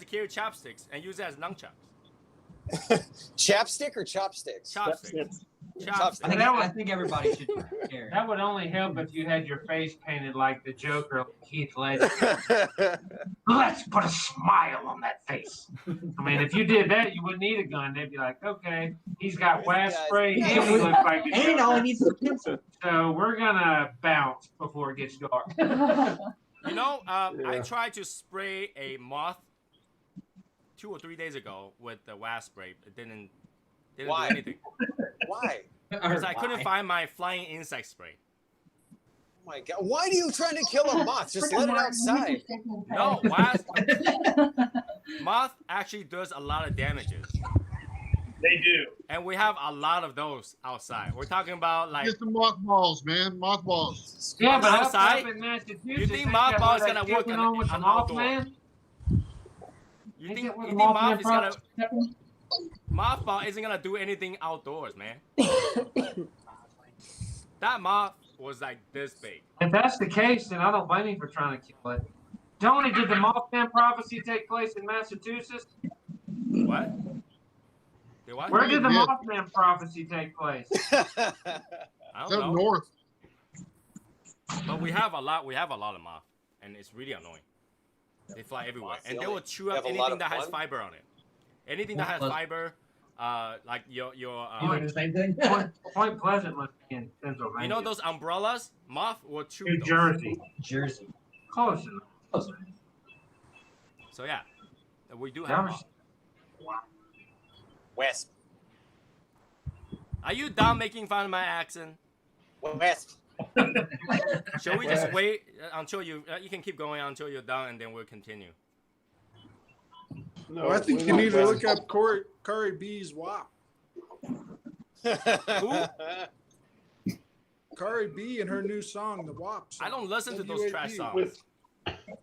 carry chopsticks and use it as nunchucks. Chapstick or chopsticks? Chopsticks. I Chopsticks. think everybody should care. That would only help if you had your face painted like the Joker, Heath Ledger. Let's put a smile on that face. I mean, if you did that, you wouldn't need a gun. They'd be like, okay, he's got wax spray and he looks like the And all he Joker. needs is a pencil. So we're gonna bounce before it gets dark. You know, I tried to spray a moth 2 or 3 days ago with the wasp spray. It didn't Why? do anything. Why? Because I couldn't find my flying insect spray. Oh my God! Why are you trying to kill a moth? Just let it outside. No, wasp. Moth actually does a lot of damages. They do. And we have a lot of those outside. We're talking about like Get some mothballs, man. Mothballs. Yeah, but outside. up in Massachusetts, You think ain't mothball that is where gonna they work kicking on with an some outdoor? Mothman? You Ain't think that where you the think Mothman moth is gonna happened? mothball isn't gonna do anything outdoors, man. That moth was like this big. If that's the case, then I don't blame you for trying to kill it. Tony, did the Mothman prophecy take place in Massachusetts? What? Did what? Where did the It did. Mothman prophecy take place? I It's don't up know. north. But we have a lot of moth, and it's really annoying. They fly everywhere, and they will chew up have a lot anything of that has fun? fiber on it. Anything that has fiber, like your You doing the same thing? Point Pleasant must be in Pennsylvania. you know those umbrellas? Moth will chew New those. Jersey. Jersey. Close enough. So yeah, we do That have was- moth. West. Are you done making fun of my accent? West. Shall we just wait until you can keep going until you're done, and then we'll continue. No, Well, I think we're you not need to done. look up Cardi B's WAP. Cardi B and her new song, The WAP. I don't listen to those trash songs.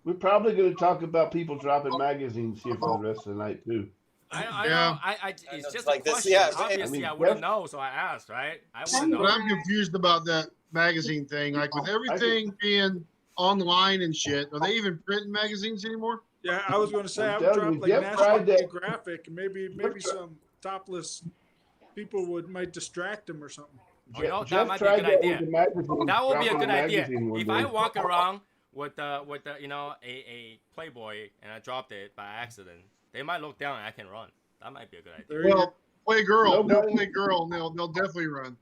We're probably going to talk about people dropping magazines here for the rest of the night too. It's just like a this, question. yeah, Obviously, I Jeff- wouldn't know, so I asked, right? I wouldn't know. But I'm confused about that magazine thing. Like with everything being online and shit, are they even printing magazines anymore? Yeah, I was going to say I I'm would telling drop you, like Jeff National tried that. Geographic, and maybe some topless people might distract them or something. Oh, you know, that Jeff might be a tried good that idea. with the magazine, That would be a dropping good idea. magazine one If day. I walk around with the you know a Playboy and I dropped it by accident, they might look down and I can run. That might be a good idea. Well, play girl. They'll Nobody- play girl, and they'll definitely run.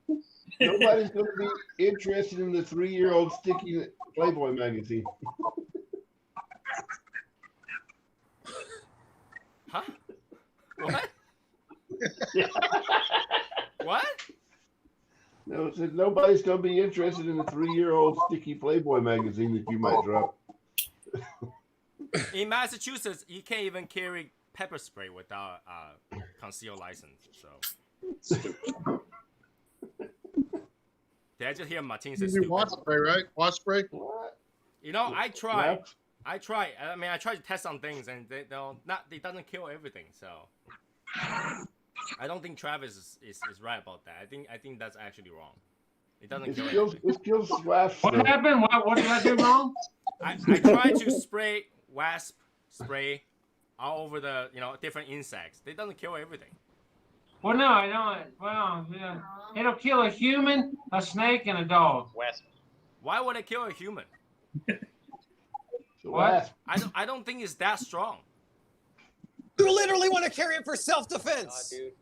Nobody's going to be interested in the 3-year-old sticky Playboy magazine. Huh? What? What? No, it said nobody's going to be interested in the 3-year-old sticky Playboy magazine that you might drop. In Massachusetts, you can't even carry pepper spray without concealed license. So. Did I just hear Martin say You do stupid? watch spray, right? Watch spray. You know, I tried. I tried. I mean, I tried to test some things, and it doesn't kill everything. So, I don't think Travis is right about that. I think that's actually wrong. It doesn't kill everything. It kills wasps. What happened? What did I do wrong? I tried to spray wasp spray all over the different insects. It doesn't kill everything. Well, no, I don't. Well, yeah. It'll kill a human, a snake, and a dog. Wasp. Why would it kill a human? What? I don't think it's that strong. You literally want to carry it for self-defense. Dude.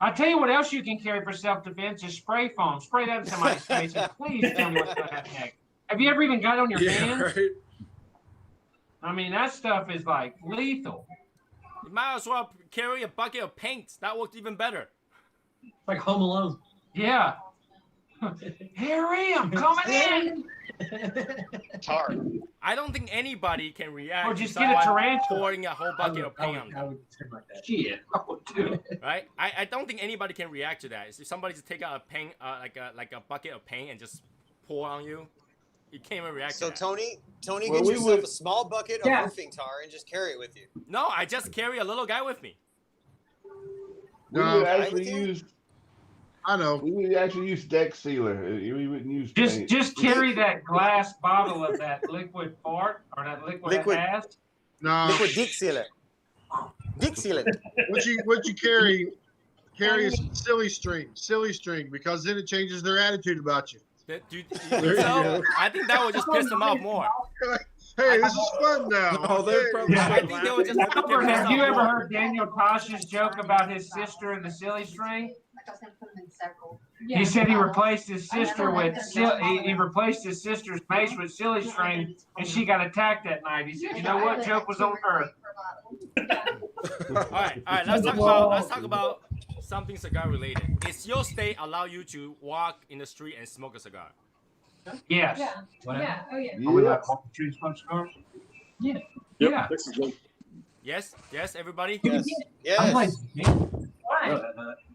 I tell you what else you can carry for self-defense is spray foam. Spray that in somebody's face. And please tell me what's going to happen next. Have you ever even got it on your hands? Right. I mean, that stuff is like lethal. You might as well carry a bucket of paint. That worked even better. Like Home Alone. Yeah. Harry, I'm coming in. Tar. I don't think anybody can react Or to just get a someone tarantula. pouring a whole bucket of paint on I them. would say like that. Shit. I would do it. Right? I don't think anybody can react to that. If somebody just take out a paint, like a bucket of paint and just pour on you, you can't even react So to that. Tony, Well, get we yourself would- a small bucket of roofing tar and just carry it with you. No, I just carry a little guy with me. We No, would I actually would use. I know. We would actually use deck sealer. We wouldn't use paint. Just carry that glass bottle of that liquid fart or that liquid ass. No. Liquid dick sealer. Dick sealer. What you carry is silly string, because then it changes their attitude about you. Dude, There you go. I think that would just piss them off more. Hey, this is fun now. Oh, they're probably I think they would just get Albert, pissed have off you ever more. heard Daniel Tosh's joke about his sister and the silly string? He said he replaced his sister with he replaced his sister's mace with silly string, and she got attacked that night. He said, "You know what? Joke was on her." All right. Let's talk about something cigar related. Is your state allow you to walk in the street and smoke a cigar? Yes. Yeah. Yeah. Oh yeah. Are we allowed to walk the streets, smoke cigars? Yeah. Yep. Yeah. This is like, Yes. Yes. Everybody. Yes. I'm like, Yes. why?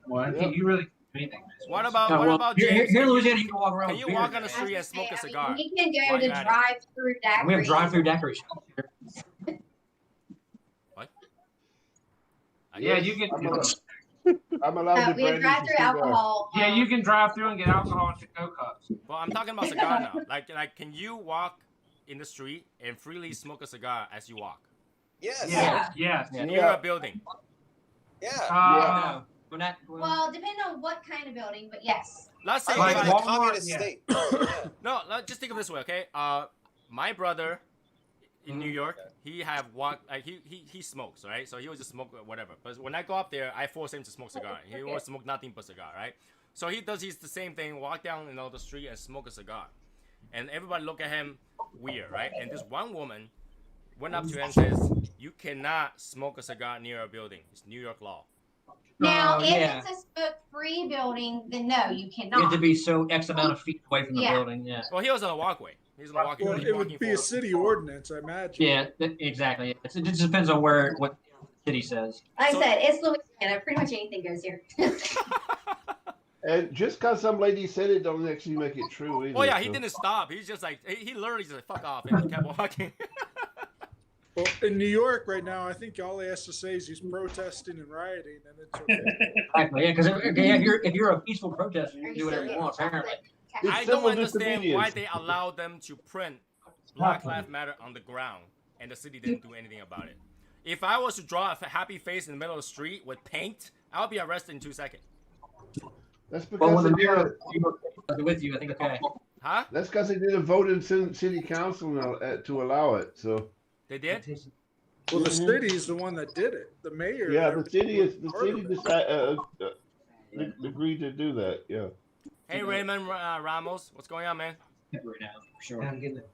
Well, I think you really anything. What about Here James? in Louisiana, you can walk around. Can with you beer walk in on the your street and smoke a cigar? We can go Why to not? drive-through hand. daiquiris. We have drive-through daiquiris. What? Yeah, you can. I'm allowed to We have brandish a drive-through cigar. alcohol. Yeah, you can drive through and get alcohol and to-go cups. Well, I'm talking about cigar now. Like, can you walk in the street and freely smoke a cigar as you walk Yes. Yes. Yes. near a building? Yeah. We're not. Well, depending on what kind of building, but yes. Let's say Like Like if I- a communist yeah. state. no. Just think of it this way, okay? My brother in New York, he have walked like he smokes, right? So he would just smoke whatever. But when I go up there, I force him to smoke cigar. He won't smoke nothing but cigar, right? So he's the same thing. Walk down the street and smoke a cigar, and everybody look at him weird, right? And this one woman went up to him and says, "You cannot smoke a cigar near a building. It's New York law." Now, Oh, if yeah. it's a smoke-free building, then no, you You have cannot. to be so X amount of feet away from the Yeah. building. Yeah. Well, he was on a walkway. He's on a walkway. Well, he's it walking would be a forward. city ordinance, I imagine. Yeah. Exactly. It just depends on what city says. Like So- I said, it's Louisiana. Pretty much anything goes here. And just because some lady said it, don't actually make it true either. Oh yeah, he didn't stop. He's just like he literally just like fuck off and he kept walking. Well, in New York right now, I think all he has to say is he's protesting and rioting, and it's okay. Exactly. Yeah, because if you're a peaceful protester, you can do whatever you want. Apparently. I don't understand why they allowed them to print Black Lives Matter on the ground and the city didn't do anything about it. If I was to draw a happy face in the middle of the street with paint, I'll be arrested in 2 seconds. That's because they did with you, I think okay. Huh? That's because they did a vote in city council to allow it. So they did. Well, the city's the one that did it. The mayor. Yeah, the city agreed to do that. Yeah. Hey Raymond Ramos, what's going on, man? Right now, for sure. I'm getting it.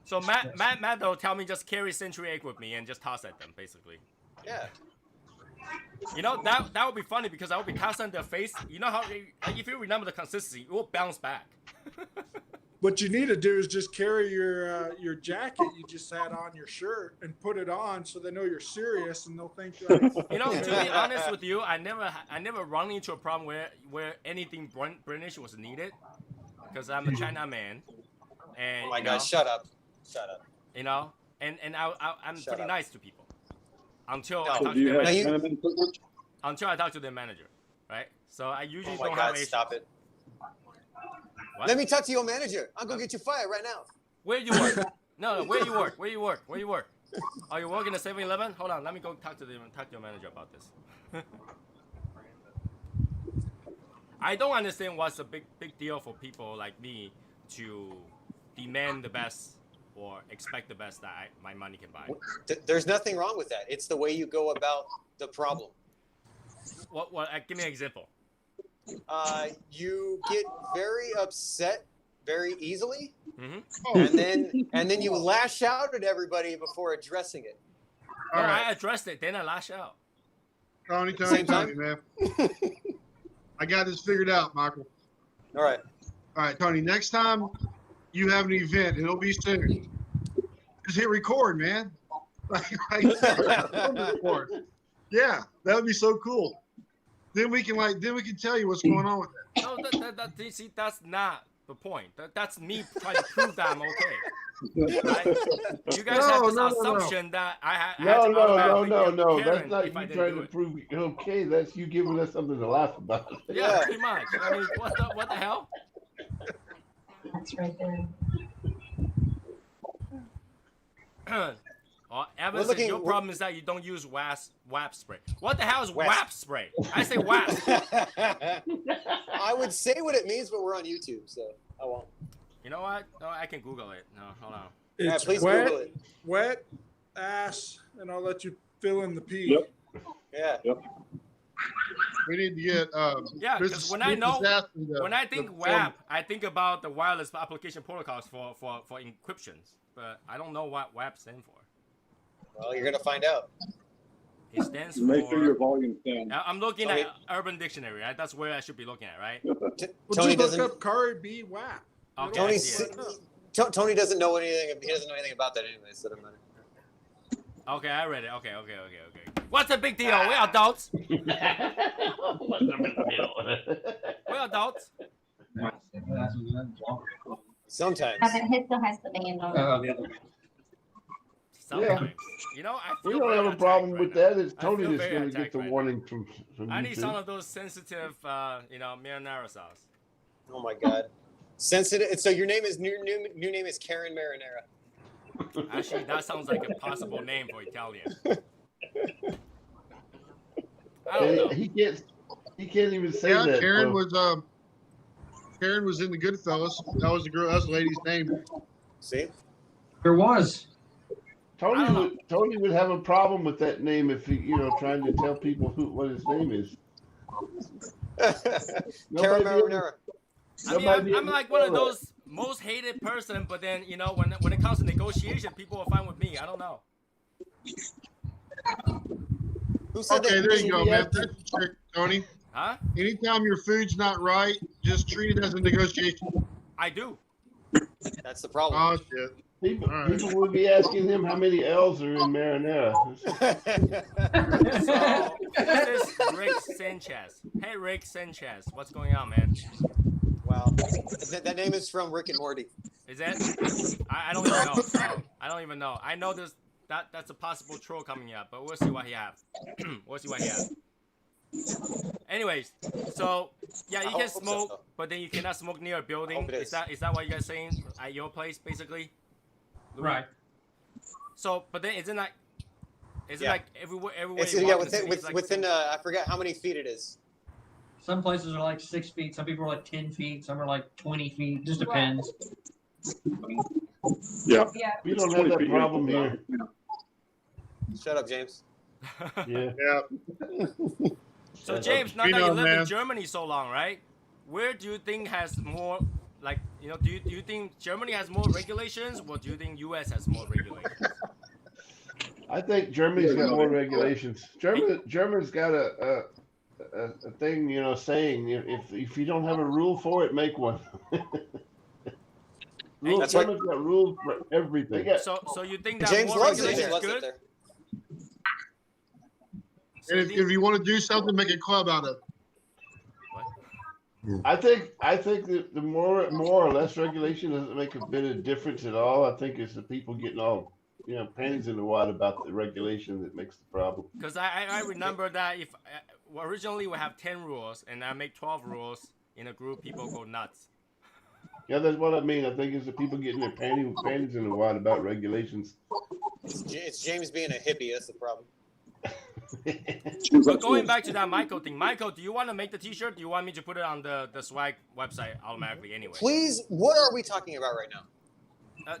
So Matt though, tell me just carry Century Egg with me and just toss at them, basically. Yeah. You know that would be funny because I would be tossing in their face. You know how if you remember the consistency, it will bounce back. What you need to do is just carry your jacket you just had on your shirt and put it on so they know you're serious and they'll think like, you know, to be honest with you, I never run into a problem where anything British was needed because I'm a China man. And oh my God, shut up. You know, and I'm Shut pretty up. nice to people until So I talk do you to have their manager. Chinaman privilege? Until I talk to their manager, right? So I usually Oh my don't God, have issues. stop it. What? Let me talk to your manager. I'm gonna get you fired right now. Where you work? No, where you work? Where you work? Where you work? Are you working at 7-Eleven? Hold on, let me go talk to your manager about this. I don't understand what's a big deal for people like me to demand the best or expect the best that my money can buy. There's nothing wrong with that. It's the way you go about the problem. What? Give me an example. You get very upset very easily, Mm-hmm. and then you lash out at everybody before addressing it. No, I addressed it, then I lash out. Tony, Same time? man. I got this figured out, Michael. All right. All right, Tony. Next time you have an event, it'll be soon. Just hit record, man. Record. Yeah, that would be so cool. Then we can tell you what's going on with it. No, see, that's not the point. That's me trying to prove that I'm okay. Right? You guys have this assumption that I have. No. That's not you trying to prove you're okay. That's you giving us something to laugh about. Yeah, pretty much. I mean, what the hell? That's right there. Evans, your problem is that you don't use WAP spray. What the hell is WAP spray? I say WAP. I would say what it means, but we're on YouTube, so I won't. You know what? No, I can Google it. No, hold on. It's please wet, Google it. wet ass, and I'll let you fill in the pee. Yep. Yeah. Yep. We need to get yeah, because when I think WAP, I think about the wireless application protocols for encryptions, but I don't know what WAP stands for. Well, you're gonna find out. It stands for. Make sure your volume's down. I'm looking at Urban Dictionary, right? That's where I should be looking at, right? Well, Tony just doesn't. look up Kari B WAP. Okay, Tony doesn't know anything. He doesn't know anything about that anyway. So doesn't matter. Okay, I read it. Okay. What's the big deal? We're adults. What's the big deal? We're adults. Sometimes. He still has the band on. Sometimes. Yeah. You know, I We feel don't very have a problem attacked with right that. It's now. I Tony feel that's very going to get attacked the right warning from I need YouTube. some of those sensitive, marinara sauce. Oh my God. Sensitive. So your name is new name is Karen Marinara. Actually, that sounds like a possible name for Italian. I don't know. He can't even say Yeah, that. Karen was in the Goodfellas. That was the girl. That was the lady's name. See? There was. Tony would have a problem with that name if he, trying to tell people what his name is. Karen Marinara. I mean, I'm like one of those most hated person, but then when it comes to negotiation, people are fine with me. I don't know. Who said Okay, that? there you go, man. That's the trick, Tony. Huh? Anytime your food's not right, just treat it as a negotiation. I do. That's the problem. Oh shit. People would be asking him how many L's are in marinara. So this is Rick Sanchez. Hey, Rick Sanchez, what's going on, man? Wow, that name is from Rick and Morty. Is it? I don't even know. So I don't even know. I know there's that's a possible troll coming up, but we'll see what he have. We'll see what he have. Anyways, so yeah, you can smoke, but then you cannot smoke near a building. Is that what you guys saying at your place, basically? Right. So, but then isn't like everywhere? It's, yeah, within I forgot how many feet it is. Some places are like 6 feet. Some people are like 10 feet. Some are like 20 feet. Just depends. Yeah. We don't have that problem here. Shut up, James. Yeah. So James, now that you live in Germany so long, right? Where do you think has more, like, do you think Germany has more regulations, or do you think U.S. has more regulations? I think Germany's got more regulations. Germany's got a thing, saying if you don't have a rule for it, make one. Germany's got rules for everything. So you think that James more regulations is good? And if you want to do something, make a club out of it. I think that the more or less regulation doesn't make a bit of difference at all. I think it's the people getting all panties in the wad about the regulation that makes the problem. Because I remember that if originally we have 10 rules and I make 12 rules in a group, people go nuts. Yeah, that's what I mean. I think it's the people getting their panties in the wad about regulations. It's James being a hippie. That's the problem. But going back to that Michael thing, Michael, do you want to make the T-shirt? Do you want me to put it on the swag website automatically anyway? Please, what are we talking about right now?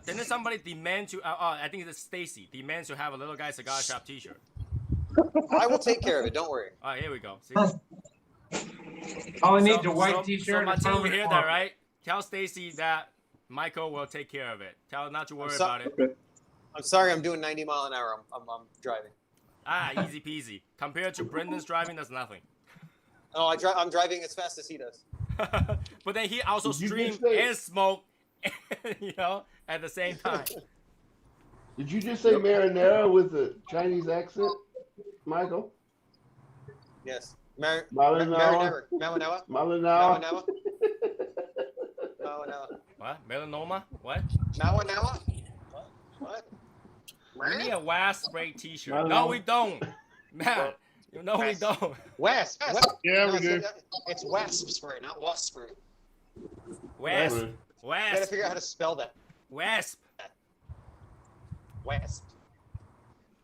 Didn't somebody demand to? I think it's Stacy demands to have a little guy cigar shop T-shirt. I will take care of it. Don't worry. All right, here we go. See? All I need is a white T-shirt. So Martin, you hear that, right? Tell Stacy that Michael will take care of it. Tell her not to worry about it. Okay. I'm sorry, I'm doing 90 mile an hour. I'm driving. Easy peasy. Compared to Brendan's driving, that's nothing. Oh, I'm driving as fast as he does. But then he also streams and smoke, at the same time. Did you just say marinara with a Chinese accent, Michael? Yes. Marinara. Marinara. What? Melanoma? What? Marinara. What? We need a Wasp spray T-shirt. No, we don't. Man, we don't. Wasp. Yeah, we do. It's wasp spray, not wasp spray. Wasp. You gotta figure out how to spell that. Wasp. Wasp.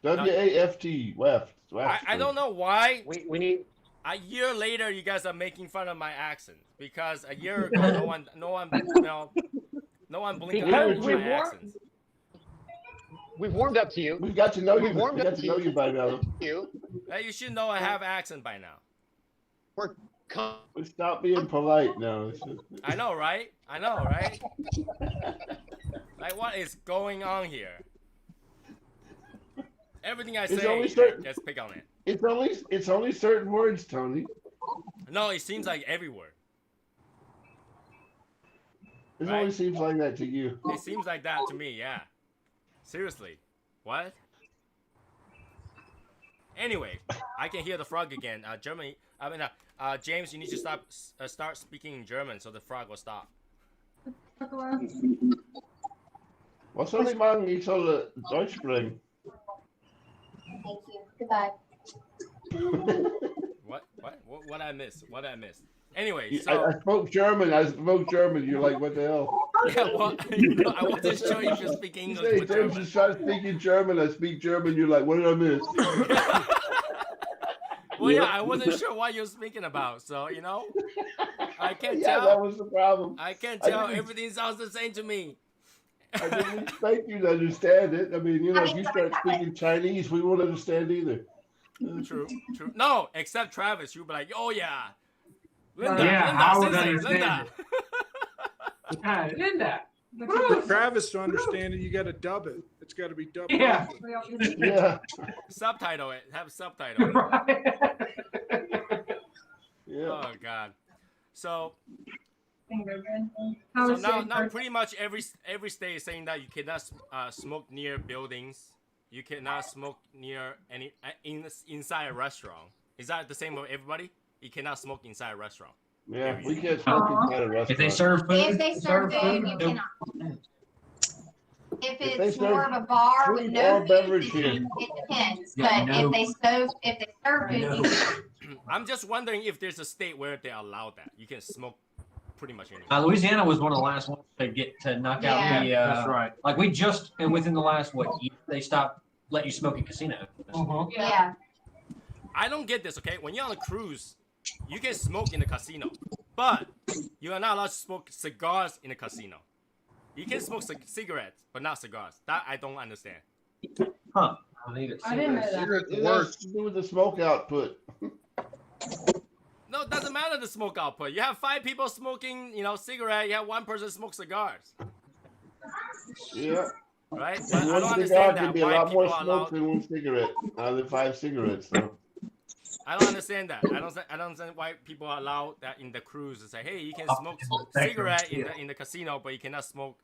W-A-F-T. Wasp. I don't know why. We need. A year later, you guys are making fun of my accent because a year ago, no one blinked at my accents. We've warmed up to you. We've got to know you. We've got to know you by now. You should know I have accent by now. Stop being polite now. I know, right? Like, what is going on here? Everything I say, just pick on it. It's only certain words, Tony. No, it seems like every word. It only seems like that to you. It seems like that to me, yeah. Seriously. What? Anyway, I can hear the frog again. James, you need to start speaking in German so the frog will stop. Was soll ich machen? Ich soll Deutsch sprechen. Thank you. Goodbye. What I miss? Anyway, I spoke German. You're like, what the hell? Yeah, well, I wasn't sure if you speak English. You say, James is trying to speak in German. I speak German. You're like, what did I miss? Well, yeah, I wasn't sure what you're speaking about. So, I can't tell. Yeah, that was the problem. I can't tell. Everything sounds the same to me. I didn't expect you to understand it. I mean, if you start speaking Chinese, we won't understand either. True. No, except Travis. You'll be like, oh, yeah. Linda, I would Linda. Linda. For Travis to understand it, you got to dub it. It's got to be dubbed. Yeah. Yeah. Subtitle it. Have a subtitle. Yeah. Oh God. So, So now pretty much every state is saying that you cannot smoke near buildings. You cannot smoke near any inside a restaurant. Is that the same for everybody? You cannot smoke inside a restaurant. Yeah, we can't smoke inside a restaurant. If they serve food, If they serve food, you cannot. If it's more of a bar with no food, beverage here. it depends. But if they serve food, you can. I'm just wondering if there's a state where they allow that. You can smoke pretty much anywhere. Louisiana was one of the last ones to knock out the. That's right. Like and within the last year, they stopped letting you smoke in casinos. Yeah. I don't get this. Okay, when you're on a cruise, you can smoke in the casino, but you are not allowed to smoke cigars in the casino. You can smoke cigarettes, but not cigars. That I don't understand. Huh. I didn't know that. It has to do with the smoke output. No, it doesn't matter the smoke output. You have 5 people smoking, cigarette. You have 1 person smoke cigars. Yeah. Right? And But I one don't cigar understand can that. be a Why lot people more are smoke allowed. than 1 cigarette out of the 5 cigarettes. So. I don't understand that. I don't understand why people allow that in the cruise to say, hey, you can smoke cigarette in the casino, but you cannot smoke.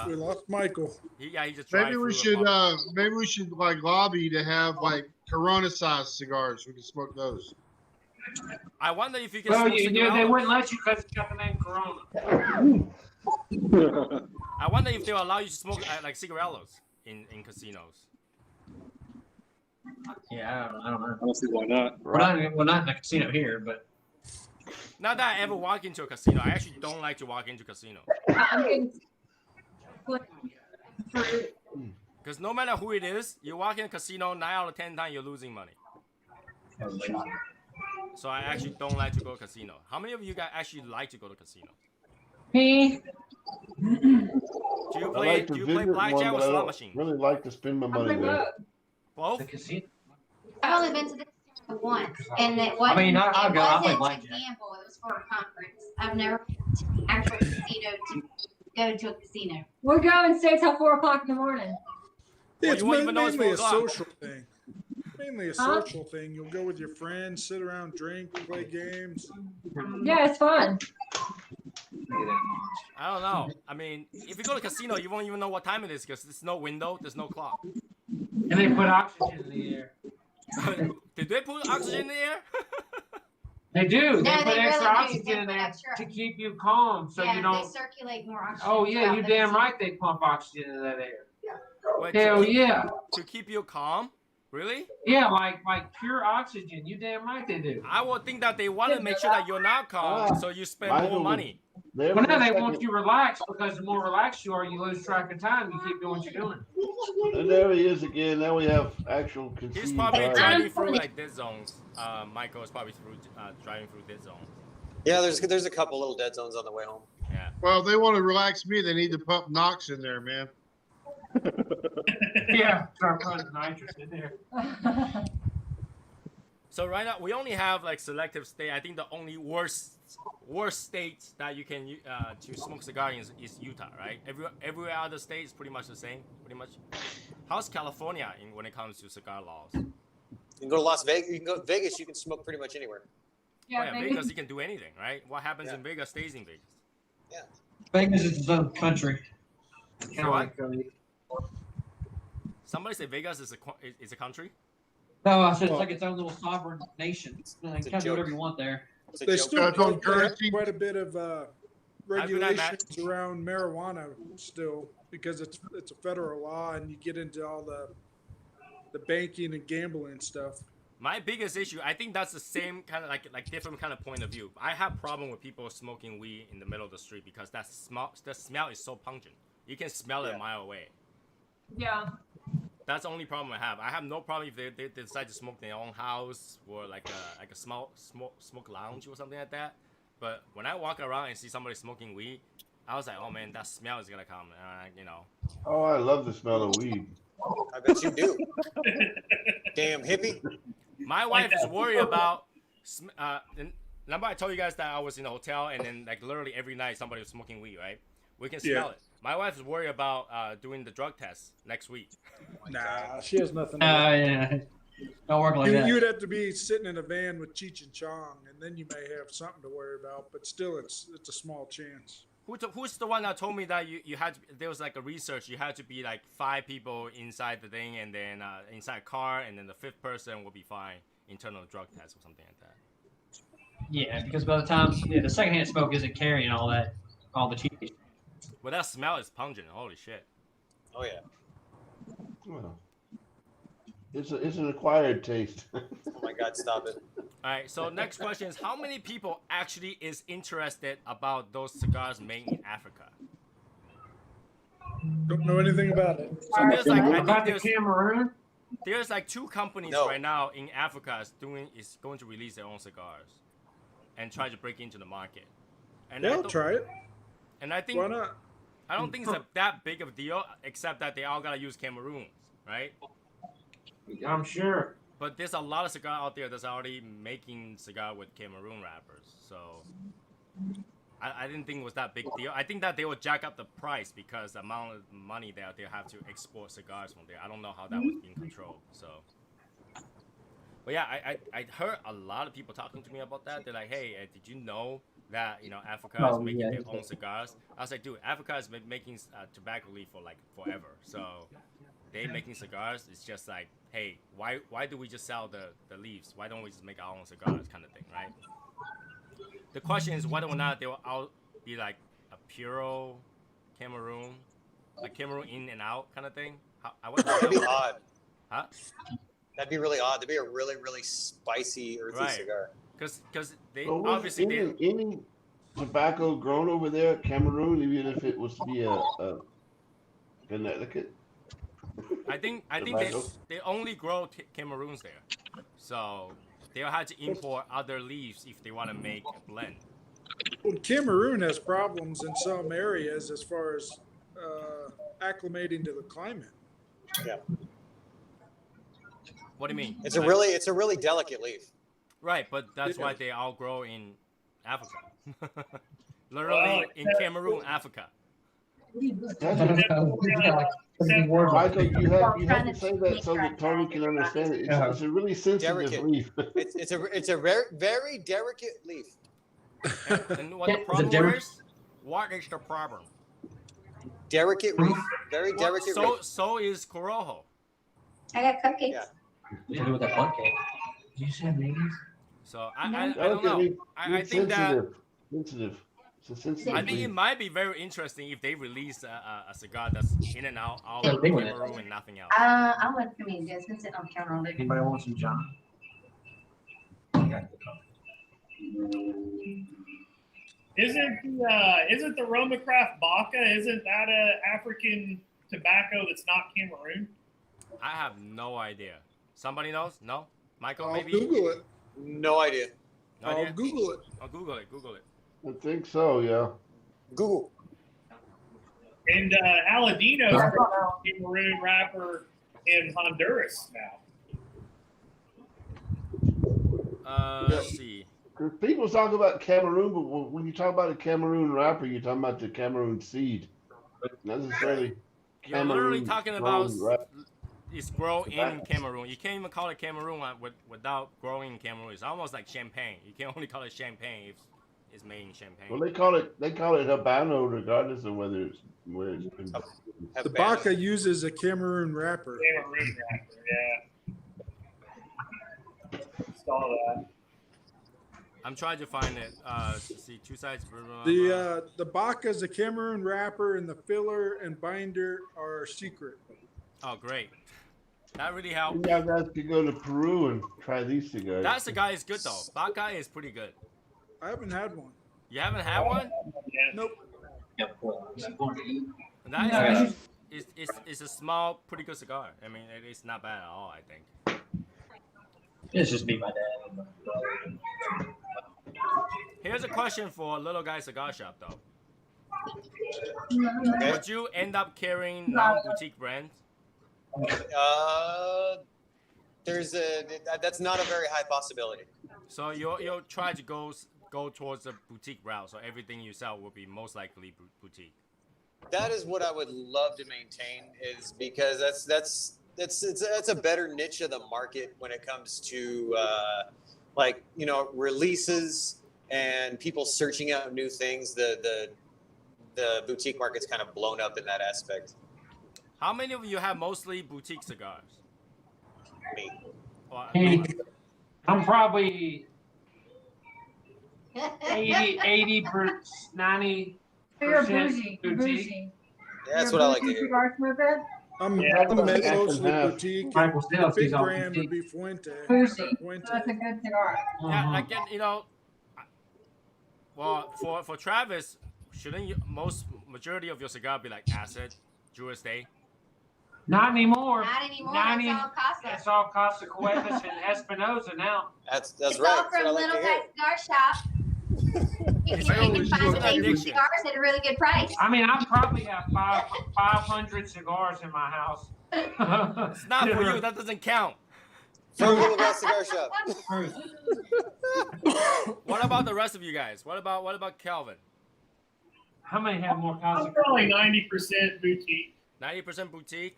We lost Michael. He just Maybe we should like lobby to have like Corona-sized cigars. We can smoke those. I wonder if you can. Well, smoke they cigarillos. wouldn't let you because it's got the name Corona. I wonder if they'll allow you to smoke like cigarillos in casinos. Yeah, I don't know. I don't see why not. We're not in a casino here, but. Not that I ever walk into a casino. I actually don't like to walk into casino. Because no matter who it is, you walk in a casino, 9 out of 10 times you're losing money. So I actually don't like to go to casino. How many of you guys actually like to go to casino? Me. Do you play blackjack or slot machine? Really like to spend my money there. Both? The casino. I've only been to the casino once, and it wasn't. I mean, I'll go. I'll play It wasn't to blackjack. gamble. It was for a conference. I've never been to an actual casino to go to a casino. We're going stay till 4 o'clock in the morning. It's you won't even know it's mainly a 4 o'clock. social thing. Mainly a Huh? social thing. You'll go with your friends, sit around, drink, play games. Yeah, it's fun. I don't know. I mean, if you go to casino, you won't even know what time it is because there's no window, there's no clock. And they put oxygen in the air. Did they put oxygen in the air? They do. No, They put they extra really do. oxygen They in put there extra- to keep you calm, so yeah, you don't. they circulate more oxygen. Oh yeah, throughout you the damn casino. right they pump oxygen in that air. Wait, Hell yeah. To keep you calm? Really? Yeah, like pure oxygen. You damn right they do. I would think that they want to make sure that you're not calm, so you spend more money. Well, now they want you relaxed because the more relaxed you are, you lose track of time. You keep doing what you're doing. And there he is again. Now we have actual He's conceived probably driving. driving through like dead zones. Michael is probably driving through dead zones. Yeah, there's a couple little dead zones on the way home. Yeah. Well, if they want to relax me, they need to pump NOx in there, man. Yeah, start putting nitrous in there. So right now we only have like selective state. I think the only worst states that you can to smoke cigar is Utah, right? Every other state is pretty much the same. Pretty much. How's California when it comes to cigar laws? You can go to Las Vegas. You can go to Vegas. You can smoke pretty much anywhere. Yeah, Vegas you can do anything, right? What happens in Vegas stays in Vegas. Yeah. Vegas is its own country. Kind of like somebody said Vegas is a country. No, I said it's like its own little sovereign nation. You can kind of do whatever you want there. They still That's on have currency. quite a bit of regulations around marijuana still because it's a federal law and you get into all the banking and gambling stuff. My biggest issue, I think that's the same kind of like different kind of point of view. I have problem with people smoking weed in the middle of the street because the smell is so pungent. You can smell it a mile away. Yeah. That's the only problem I have. I have no problem if they decide to smoke in their own house or like a smoke lounge or something like that. But when I walk around and see somebody smoking weed, I was like, oh man, that smell is gonna come. Oh, I love the smell of weed. I bet you do. Damn hippie. My wife is worried about. Remember I told you guys that I was in a hotel and then like literally every night somebody was smoking weed, right? We can smell it. My wife is worried about doing the drug test next week. Nah, she has nothing. Yeah. Don't work like that. You'd have to be sitting in a van with Cheech and Chong, and then you may have something to worry about. But still, it's a small chance. Who's the one that told me that you had to, there was like a research, you had to be like 5 people inside the thing, and then inside a car, and then the 5th person will be fine, internal drug test or something like that. Yeah, because by the time the secondhand smoke isn't carrying all the cheese. Well, that smell is pungent. Holy shit. Oh yeah. Well, it's an acquired taste. Oh my God, stop it. All right, so next question is, how many people actually is interested about those cigars made in Africa? Don't know anything about it. So there's like, I About think the Cameroon? there's like 2 companies right now in Africa is going to release their own cigars and try to break into the market. And They'll try it. And I think, why not? I don't think it's that big of a deal, except that they all gotta use Cameroons, right? I'm sure. But there's a lot of cigar out there that's already making cigar with Cameroon wrappers, so I didn't think it was that big deal. I think that they would jack up the price because the amount of money that they have to export cigars from there. I don't know how that was being controlled. So, but yeah, I heard a lot of people talking to me about that. They're like, "Hey, did you know that Africa is making their own cigars?" I was like, "Dude, Africa has been making tobacco leaf for like forever. So they making cigars. It's just like, hey, why do we just sell the leaves? Why don't we just make our own cigars, kind of thing, right?" The question is whether or not they will all be like a pure Cameroon, like Cameroon in and out kind of thing. That'd be odd. Huh? That'd be really odd. That'd be a really, really spicy, earthy cigar. Because they Well, obviously any tobacco grown over there, Cameroon, even if it was to be a Connecticut. I think they only grow Cameroons there, so they'll have to import other leaves if they want to make a blend. Well, Cameroon has problems in some areas as far as acclimating to the climate. Yeah. What do you mean? It's a really delicate leaf. Right, but that's why they all grow in Africa. Literally in Cameroon, Africa. Michael, you have to say that so that Tony can understand it. It's a really sensitive leaf. It's a very, very delicate leaf. And what the problem is? What is the problem? Delicate leaf. Very delicate leaf. So is Corojo. I got cupcakes. Yeah. You do with that plug cake. Did you say babies? So I don't know. I think that sensitive. It's a sensitive I think leaf. it might be very interesting if they release a cigar that's in and out all of Cameroon and nothing else. I want some of this. It's on counter all day. Anybody want some John? Isn't the Roma Craft Baca? Isn't that a African tobacco that's not Cameroon? I have no idea. Somebody knows? No? Michael, I'll maybe? Google it. No idea. No I'll idea? Google it. I'll Google it. Google it. I think so, yeah. Google. And Aladino's a Cameroon rapper in Honduras now. Let's see. People talk about Cameroon, but when you talk about a Cameroon wrapper, you're talking about the Cameroon seed. Not necessarily You're literally Cameroon talking about grown wrapper. it's grown in Cameroon. You can't even call it Cameroon without growing in Cameroon. It's almost like champagne. You can only call it champagne if it's made in Champagne. Well, they call it Habano, regardless of whether it's where it's been. The Baca uses a Cameroon wrapper. Cameroon rapper, yeah. Saw that. I'm trying to find it. See, 2 sides. The Baca is a Cameroon wrapper, and the filler and binder are secret. Oh, great! That really helped. You guys could go to Peru and try these cigars. That cigar is good though. Baca is pretty good. I haven't had one. You haven't had one? Nope. That is a small, pretty good cigar. I mean, it's not bad at all, I think. It's just me, my dad. Here's a question for Little Guy Cigar Shop, though. Okay. Would you end up carrying non-boutique brands? That's not a very high possibility. So you'll try to go towards the boutique route. So everything you sell will be most likely boutique. That is what I would love to maintain, is because that's that's a better niche of the market when it comes to like, you know, releases and people searching out new things. The boutique market's kind of blown up in that aspect. How many of you have mostly boutique cigars? Me. I'm probably 80 per 90%. You're bougie. boutique. Yeah, that's what I like to hear. Cigar smoker? I'm half mostly and half. boutique. Michael The Stiles, big he's all brand would boutique. be Fuente. Bougie. Fuente. That's a good cigar. Yeah, again, you know, well, for Travis, shouldn't you, majority of your cigar be like Acid, Juris Day? Not anymore. Not anymore. Not It's any- all Casa. It's all Casa Cuevas and Espinosa now. That's It's right. all That's from what I like Little to hear. Guy Cigar Shop. You It's can always find an tasty addiction. cigars at a really good price. I mean, I probably have 500 cigars in my house. It's not for you. That doesn't count. From Little Guy Cigar Shop. What about the rest of you guys? What about Calvin? How many have more Casa I'm probably 90% boutique. 90% boutique.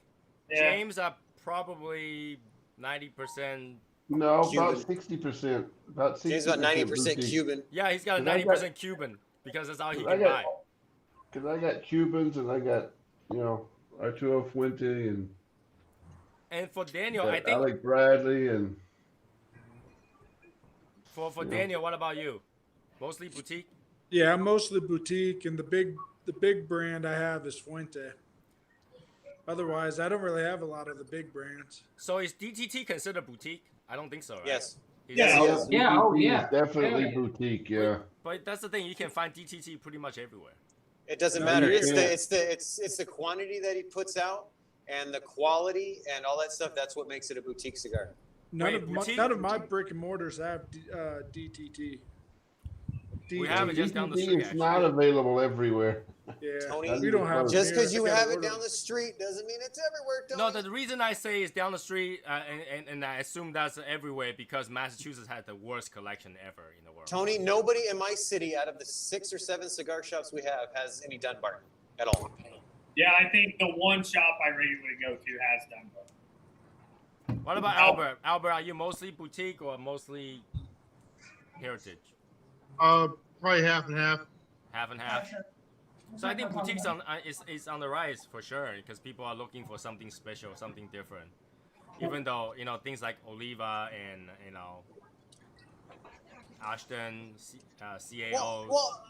Yeah. James are probably 90%. No, Cuban. about 60%. About 60%. James about 90% boutique. Cuban. Yeah, he's got a 'Cause I got- 90% Cuban because that's all he I can got- buy. Because I got Cubans and I got, you know, Arturo Fuente and And for Daniel, I think Alec Bradley and for Daniel, what about you? Mostly boutique. Yeah, I'm mostly boutique, and the big brand I have is Fuente. Otherwise, I don't really have a lot of the big brands. So is DTT considered boutique? I don't think so, right? Yes. Is Yeah. it- Yeah, oh, DTT yeah. is definitely Hell yeah. boutique, yeah. But that's the thing. You can find DTT pretty much everywhere. It doesn't No, matter. you It's can't. it's the quantity that he puts out and the quality and all that stuff. That's what makes it a boutique cigar. Wait, boutique? None of my brick and mortars have DTT. We have it just down the street. It's not available everywhere. Yeah, Tony, we don't have. Just because I you gotta have it order down the street doesn't mean it's everywhere. No, Tony. the reason I say is down the street, and I assume that's everywhere because Massachusetts had the worst collection ever in the world. Tony, nobody in my city out of the 6 or 7 cigar shops we have has any Dunbarton at all. Yeah, I think the one shop I regularly go to has Dunbar. What about Albert? Albert, are you mostly boutique or mostly heritage? Probably half and half. Half and half. So I think boutiques is on the rise for sure because people are looking for something special, something different. Even though things like Oliva and Ashton, CAO. Well,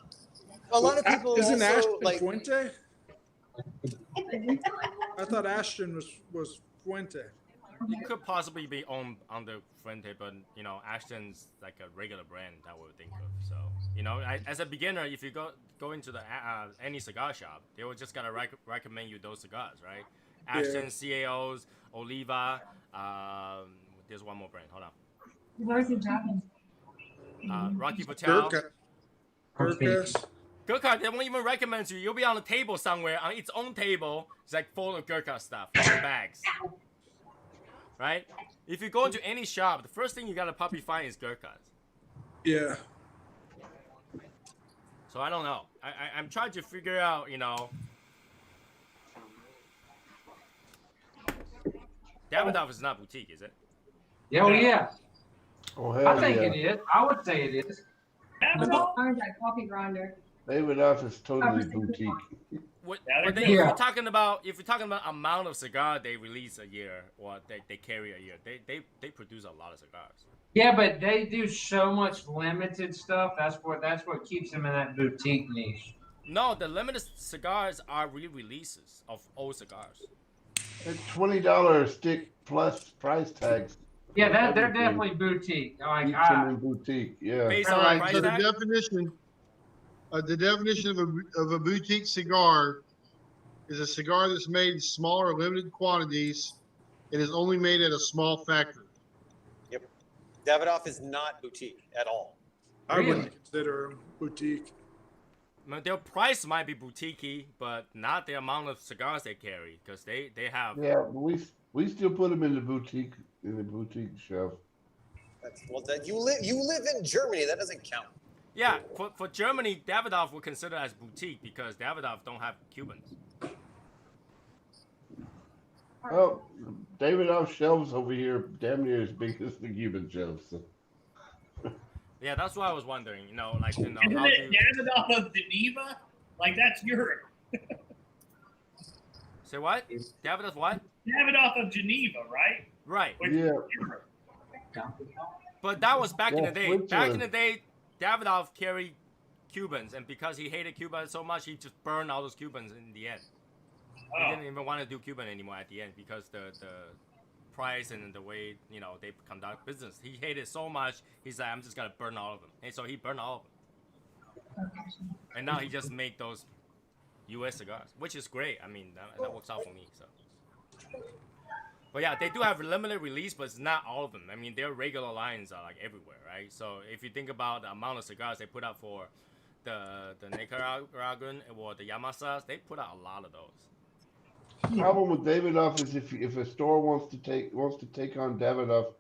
a lot of people Isn't also, Ashton like, Fuente? I thought Ashton was Fuente. It could possibly be owned under Fuente, but Ashton's like a regular brand that we would think of. So as a beginner, if you go into the any cigar shop, they will just gotta recommend you those cigars, right? Ashton, CAOs, Oliva. There's one more brand. Hold on. Where's the Japanese? Rocky Patel. Gurkhas. Gurkha, they won't even recommend you. You'll be on a table somewhere, on its own table. It's like full of Gurkha stuff, full of bags. Right? If you go into any shop, the first thing you gotta probably find is Gurkhas. Yeah. So I don't know. I'm trying to figure out, Davidoff is not boutique, is it? Yeah, well, yeah. Oh, hell I think yeah. it is. I would say it is. Orange that coffee grinder. Davidoff is totally boutique. But Yeah, then they're if good. you're talking about amount of cigar they release a year or they carry a year, they produce a lot of cigars. Yeah, but they do so much limited stuff. That's what keeps them in that boutique niche. No, the limited cigars are re-releases of old cigars. It's $20 a stick plus price tags. Yeah, they're Everything. definitely boutique. Like Keeps them in boutique, yeah. Based All on right. price So the tag? definition of a boutique cigar is a cigar that's made in smaller, limited quantities and is only made at a small factory. Yep. Davidoff is not boutique at all. I Really? wouldn't consider them boutique. I mean, their price might be boutique-y, but not the amount of cigars they carry because they have. Yeah, but we still put them in the boutique shelf. You live in Germany. That doesn't count. Yeah, for Germany, Davidoff would consider as boutique because Davidoff don't have Cubans. Oh, Davidoff shelves over here damn near as big as the Cuban shelves. So. Yeah, that's what I was wondering. You know, like Isn't how it Davidoff of Geneva? Like that's Europe. Say what? Davidoff what? Davidoff of Geneva, right? Right. Which Yeah. Europe. But that was back in the day. Back in Switzerland. the day, Davidoff carried Cubans, and because he hated Cuba so much, he just burned all those Cubans in the end. He didn't even want to do Cuban anymore at the end because the price and the way they conduct business. He hated so much. He's like, I'm just gonna burn all of them. And so he burned all of them. And now he just make those U.S. cigars, which is great. I mean, that works out for me. So. But yeah, they do have limited release, but it's not all of them. I mean, their regular lines are like everywhere, right? So if you think about the amount of cigars they put out for the Nicaraguan or the Yamasas, they put out a lot of those. The problem with Davidoff is if a store wants to take on Davidoff,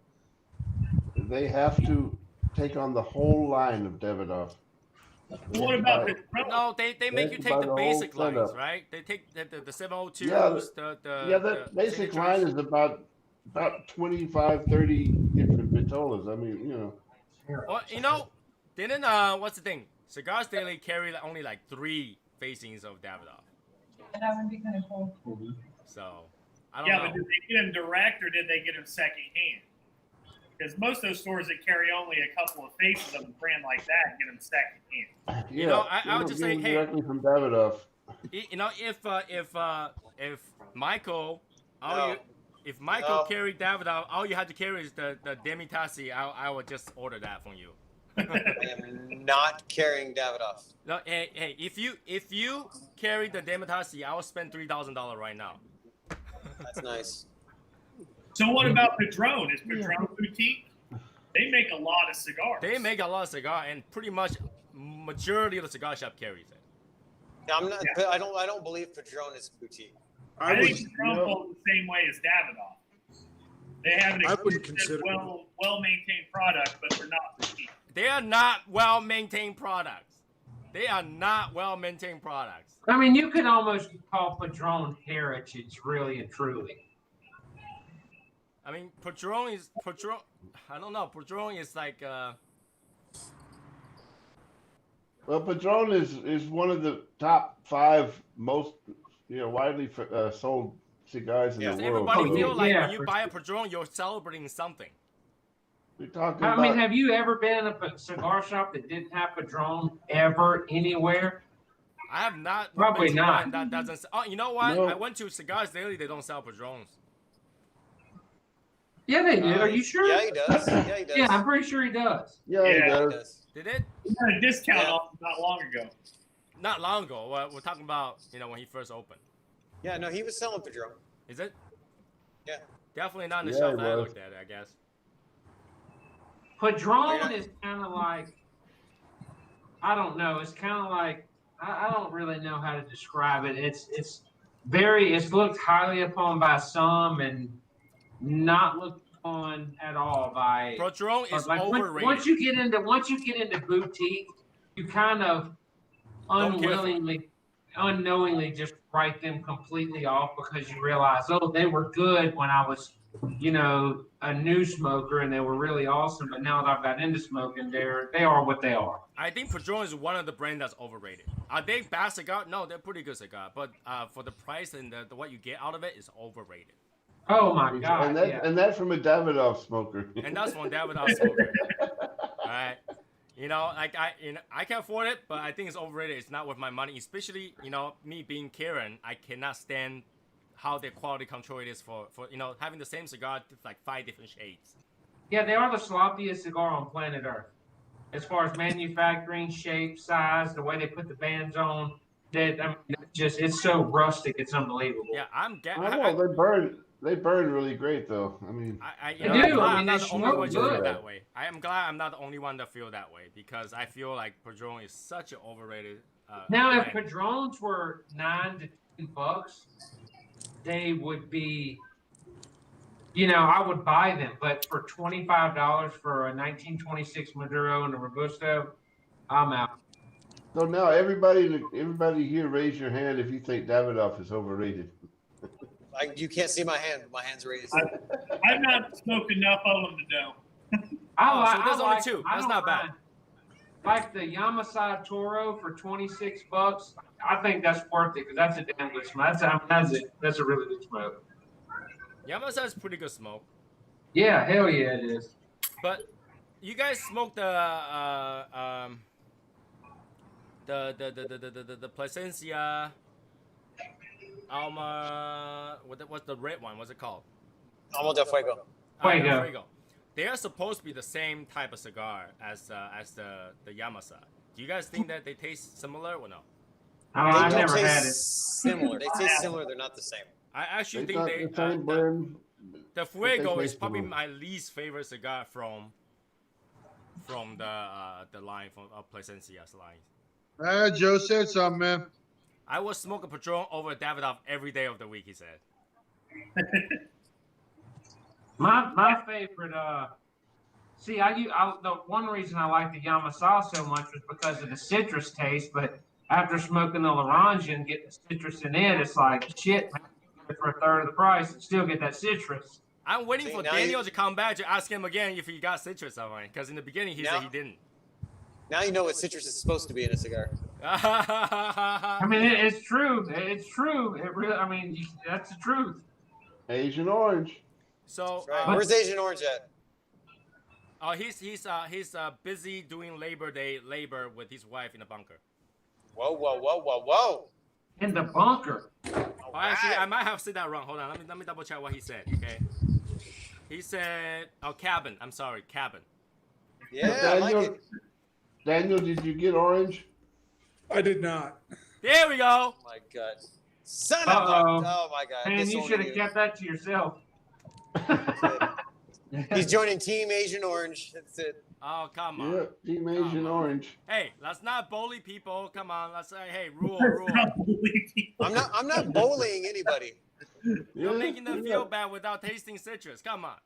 they have to take on the whole line of Davidoff. What about No, they make you take the basic lines, right? They take the 702s, the basic line is about 25, 30 different vitolas. I mean, Well, didn't what's the thing? Cigars Daily carry only like 3 facings of Davidoff. That would be kind of cool. So I don't know. But did they get him direct or did they get him second hand? Because most of those stores that carry only a couple of faces of a brand like that get them second hand. Yeah, I would just say, hey, directly from Davidoff. If Michael, if Michael No. carried Davidoff, all you had to carry is the Demitasi. I would just order that from you. I am not carrying Davidoff. No, hey, if you carry the Demitasi, I will spend $3,000 right now. That's nice. So what about Padron? Is Padron boutique? They make a lot of cigars. They make a lot of cigar, and pretty much majority of the cigar shop carries it. Yeah, I'm not. I don't believe Padron is boutique. I think Padron falls the same way as Davidoff. They have an expensive, well-maintained product, but they're not boutique. They are not well-maintained products. They are not well-maintained products. I mean, you could almost call Padron heritage, really and truly. I mean, Padron. I don't know. Padron is like. Well, Padron is one of the top 5 most widely sold cigars in the world. Everybody feel like when you buy a Padron, you're celebrating something. We're talking I mean, have you ever been in a cigar shop that didn't have Padron ever anywhere? I have not. Probably not. That doesn't. Oh, you know what? No. I went to Cigars Daily. They don't sell Padrons. Yeah, they do. Are you sure? Yeah, he does. Yeah, he does. Yeah, I'm pretty sure he does. Yeah, he does. Did it? He got a discount off not long ago. Not long ago. We're talking about when he first opened. Yeah, no, he was selling Padron. Is it? Yeah. Definitely not on the Yeah, shelf it that I was. looked at, I guess. Padron is kind of like, I don't know. It's kind of like, I don't really know how to describe it. It's looked highly upon by some and not looked upon at all by. Padron is like overrated. Once you get into boutique, you kind of unknowingly just write them completely off because you realize, oh, they were good when I was, a new smoker and they were really awesome. But now that I've got into smoking, they are what they are. I think Padron is one of the brands that's overrated. Are they bad cigar? No, they're pretty good cigar. But for the price and the what you get out of it is overrated. Oh my God! And that's from a Davidoff smoker. And that's from Davidoff smoker. All right. I can afford it, but I think it's overrated. It's not worth my money, especially, me being Karen, I cannot stand how their quality control it is for having the same cigar, like 5 different shades. Yeah, they are the sloppiest cigar on planet Earth. As far as manufacturing, shape, size, the way they put the bands on, it's so rustic, it's unbelievable. Yeah, They burn really great, though. I mean, I'm not the only one to feel that way. I am glad I'm not the only one to feel that way because I feel like Padron is such an overrated. Now, if brand. Padrons were $9 to $10, they would be. I would buy them, but for $25 for a 1926 Maduro and a Robusto, I'm out. so now everybody here, raise your hand if you think Davidoff is overrated. You can't see my hand, but my hand's raised. I've not smoked enough of them to know. So there's only two. That's not bad. Like the Yamasai Toro for $26, I think that's worth it because that's a damn good smoke. That's a really good smoke. Yamasai is pretty good smoke. Yeah, hell yeah, it is. But you guys smoked the Plasencia Alma. What's the red one? What's it called? Alma de Fuego. Fuego. They are supposed to be the same type of cigar as the Yamasai. Do you guys think that they taste similar or no? I never had it. Similar. They taste similar. They're not the same. I actually think they. The Fuego is probably my least favorite cigar from the line from Plasencia's line. Joe said something, man. I will smoke a Patron over Davidoff every day of the week, he said. My favorite, the one reason I like the Yamasai so much was because of the citrus taste, but after smoking the Laranja and getting the citrus in it, it's like, shit, man, for a third of the price and still get that citrus. I'm waiting for Daniel to come back to ask him again if he got citrus on it, because in the beginning he said he didn't. Now you know what citrus is supposed to be in a cigar. I mean, it's true. It's true. It really, that's the truth. Asian orange. So where's Asian Orange at? Oh, he's busy doing labor with his wife in the bunker. Whoa! In the bunker. Oh, actually, I might have said that wrong. Hold on, let me double check what he said. Okay, he said, cabin. I'm sorry, cabin. Yeah, Daniel, I like it. Daniel, did you get orange? I did not. There we go. Oh my God, son of a! Oh my God, Man, you should have kept that to yourself. He's joining Team Asian Orange. That's it. Oh, come on. Yeah, Team Asian Orange. Hey, let's not bully people. Come on, let's say, hey, rule. I'm not bullying anybody. You're making them feel bad without tasting citrus. Come on.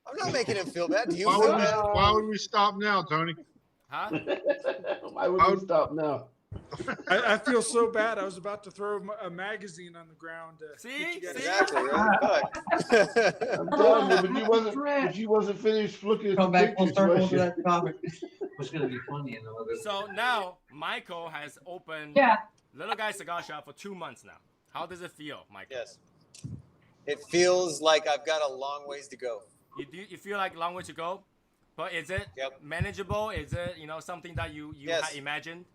I'm not making them feel bad. Do you Why feel bad? Why would we stop now, Tony? Huh? Why would we stop now? I feel so bad. I was about to throw a magazine on the ground. See? Exactly, right? I'm telling you, but you wasn't finished looking at Come the back full pictures, circle was to you? that topic. It's gonna be funny in a little bit. So now Michael has opened Little Guy Cigar Shop for 2 months now. How does it feel, Michael? Yes. It feels like I've got a long ways to go. You feel like a long way to go? But is it manageable? Is it something that you had imagined?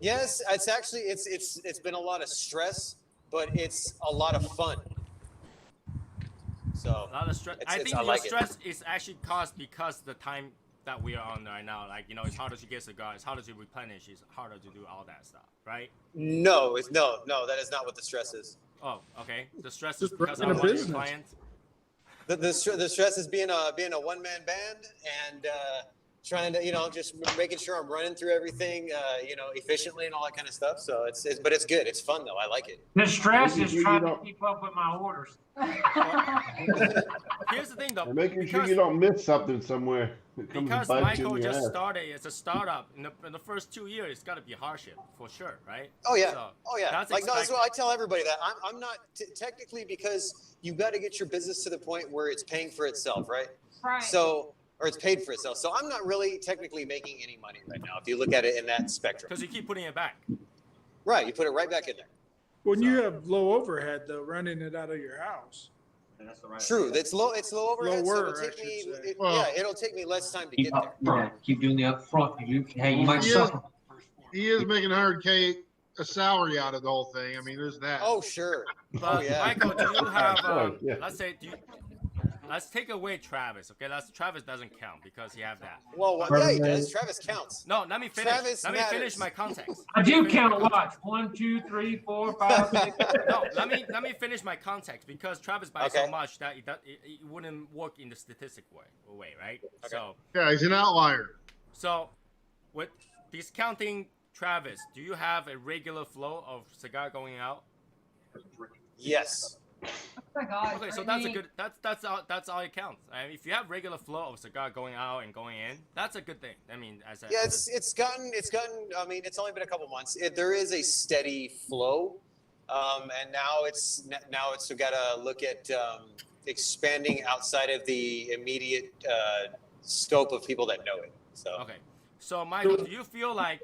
Yes, it's actually it's been a lot of stress, but it's a lot of fun. So a lot of stress. I think your stress is actually caused because the time that we are on right now. Like it's harder to get cigars, it's harder to replenish, it's harder to do all that stuff, right? No, that is not what the stress is. Oh, okay. The stress is because I'm one of your clients. The stress is being a one-man band and trying to just making sure I'm running through everything efficiently and all that kind of stuff. So but it's good. It's fun though. I like it. The stress is trying to keep up with my orders. Here's the thing though. Making sure you don't miss something somewhere. Because Michael just started, it's a startup. In the first 2 years, it's got to be hardship for sure, right? Oh yeah, so That's what I tell everybody that I'm not technically, because you got to get your business to the point where it's paying for itself, right? Right. So, or it's paid for itself. So I'm not really technically making any money right now if you look at it in that spectrum. Because you keep putting it back. Right, you put it right back in there. When you have low overhead though, running it out of your house. That's the right. True, it's low overhead. Lower, so it'll take me, well, it'll take me less time to get there. Keep doing the upfront. You might suffer. He is making $100K a salary out of the whole thing. I mean, there's that. Oh sure. But yeah. Michael, do you have? Yeah. Let's take away Travis. Okay, Travis doesn't count because he have that. Well, yeah, he does. Travis counts. No, let me finish. Travis let me matters. finish my context. I do count watch. 1, 2, 3, 4, 5, 6. No, let me finish my context because Travis buys so much that it wouldn't work in the statistic way, right? Okay. So Yeah, he's an outlier. So with discounting Travis, do you have a regular flow of cigar going out? Yes. Oh my God. Okay, so that's a good. That's all it counts. I mean, if you have regular flow of cigar going out and going in, that's a good thing. I mean, it's gotten. I mean, it's only been a couple months. There is a steady flow, And now it's we got to look at expanding outside of the immediate scope of people that know it. So okay. So Michael, do you feel like,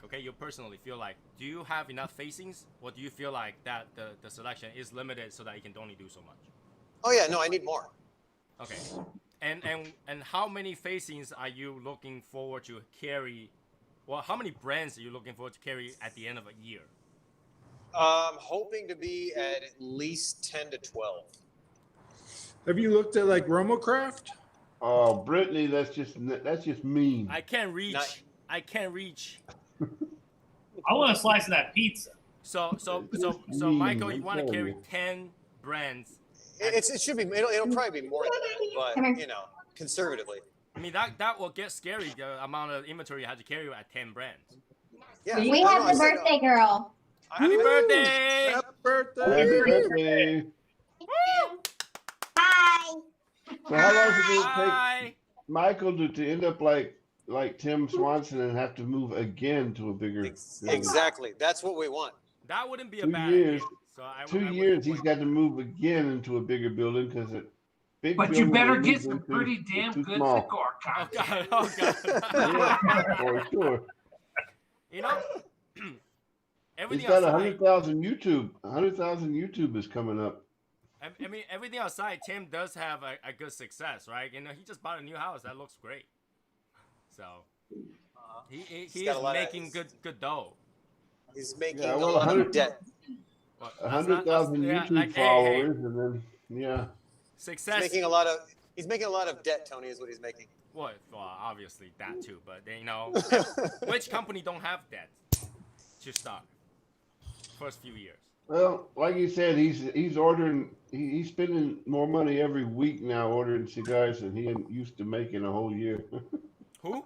okay, you personally feel like, do you have enough facings, or do you feel like that the selection is limited so that you can only do so much? Oh yeah, no, I need more. Okay. And how many facings are you looking forward to carry? Well, how many brands are you looking forward to carry at the end of a year? Hoping to be at least 10 to 12. Have you looked at like Romocraft? Oh, Brittany, that's just mean. I can't reach. I can't reach. I want a slice of that pizza. So Michael, you want to carry 10 brands? It should be. It'll probably be more than that, but you know, conservatively. I mean that will get scary. The amount of inventory you have to carry at 10 brands. Yeah. We have the birthday girl. Happy birthday! Happy birthday! Happy birthday! Hi. So how long did it Hi. take Michael to end up like Tim Swanson and have to move again to a bigger building? Exactly. That's what we want. That wouldn't be a 2 bad years. idea. So I 2 years he's got to move again into a bigger building because it. But you better get some pretty damn good cigar Oh content. God! Oh God! Yeah, for sure. You know, He's everything got outside. 100,000 YouTube. 100,000 YouTube is coming up. I mean, everything outside. Tim does have a good success, right? You know, he just bought a new house that looks great. So he He's is got a lot of- making good dough. He's making Yeah, a well, lot 100 of debt. 100,000 yeah, YouTube like, hey, followers, and then yeah. Success. He's making a lot of debt. Tony is what he's making. Well, obviously that too, but you know, which company don't have debt to start? First few years. Well, like you said, he's ordering. He's spending more money every week now ordering cigars than he used to make in a whole year. Who?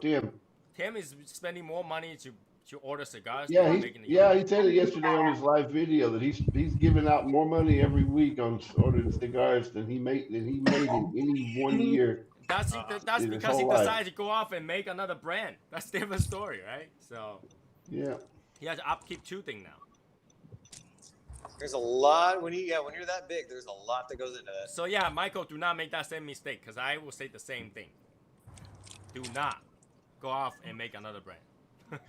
Tim. Tim is spending more money to order cigars. Yeah, than he making the said it yesterday on his live video that he's giving out more money every week on ordering cigars than he made in any 1 year. That's in his because he whole life. decided to go off and make another brand. That's a different story, right? So Yeah. he has to upkeep 2 things now. There's a lot when you're that big. There's a lot that goes into that. So yeah, Michael, do not make that same mistake, because I will say the same thing. Do not go off and make another brand.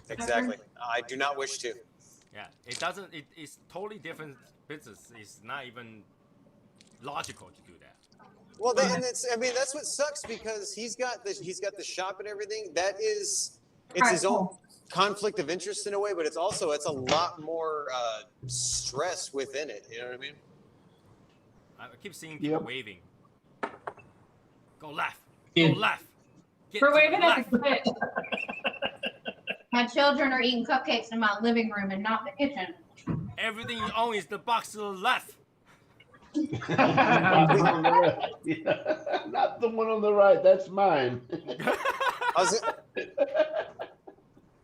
Exactly. I do not wish to. Yeah, it doesn't. It's totally different business. It's not even logical to do that. Well, that's what sucks because he's got the shop and everything. It's his own conflict of interest in a way, but it's a lot more stress within it. You know what I mean? I keep seeing people Yep. waving. Go left. Yeah. Go left. Get We're to waving the at left. the kids. My children are eating cupcakes in my living room and not the kitchen. Everything you own is the box to the left. Not the one on the right. Yeah. Not the one on the right. That's mine. I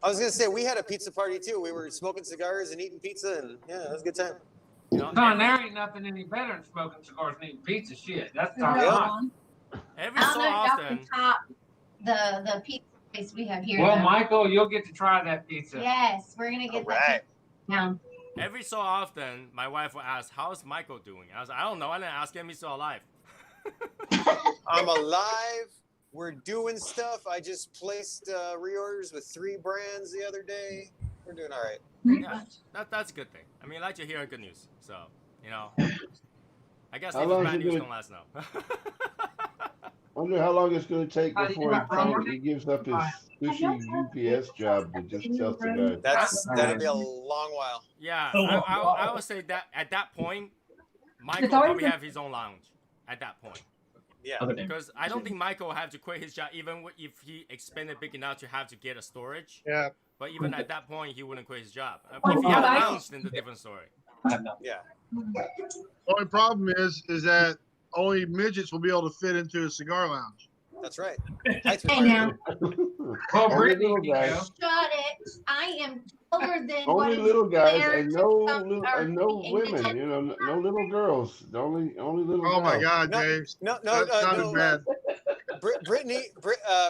was gonna say we had a pizza party too. We were smoking cigars and eating pizza, and yeah, it was a good time. Son, there ain't nothing any better than smoking cigars and eating pizza. Shit, that's top Yeah. notch. Every I don't so know if y'all often. can top the pizza place we have here. Well, though. Michael, you'll get to try that pizza. Yes, we're gonna get that down. Every so often, my wife will ask, "How's Michael doing?" I was like, "I don't know. I didn't ask him. He's still alive." I'm alive. We're doing stuff. I just placed reorders with 3 brands the other day. We're doing all right. Yeah, that's a good thing. I mean, I like to hear good news. So, you know, I guess How even long bad is it news gonna- don't last now. Wonder how long it's going to take How do you before do it? he gives up his cushy UPS job to just sell cigars. That'll be a long while. Yeah, Oh, I would say that at that point, Michael It's always probably been- have his own lounge at that point. Yeah. Because I don't think Michael have to quit his job even if he expanded big enough to have to get a storage. Yeah. But even at that point, he wouldn't quit his job. If Oh, he had a I- lounge, then it's a different story. Yeah. The only problem is that only midgets will be able to fit into a cigar lounge. That's right. Hey now, Well, Only Brittany, little you guys. know. shut it. I am taller than what Only is little guys fair and to no some little, are and no being women. midgets. You know, no little girls. Only little. Oh my girls. God, No, James. No, That sounded no. bad.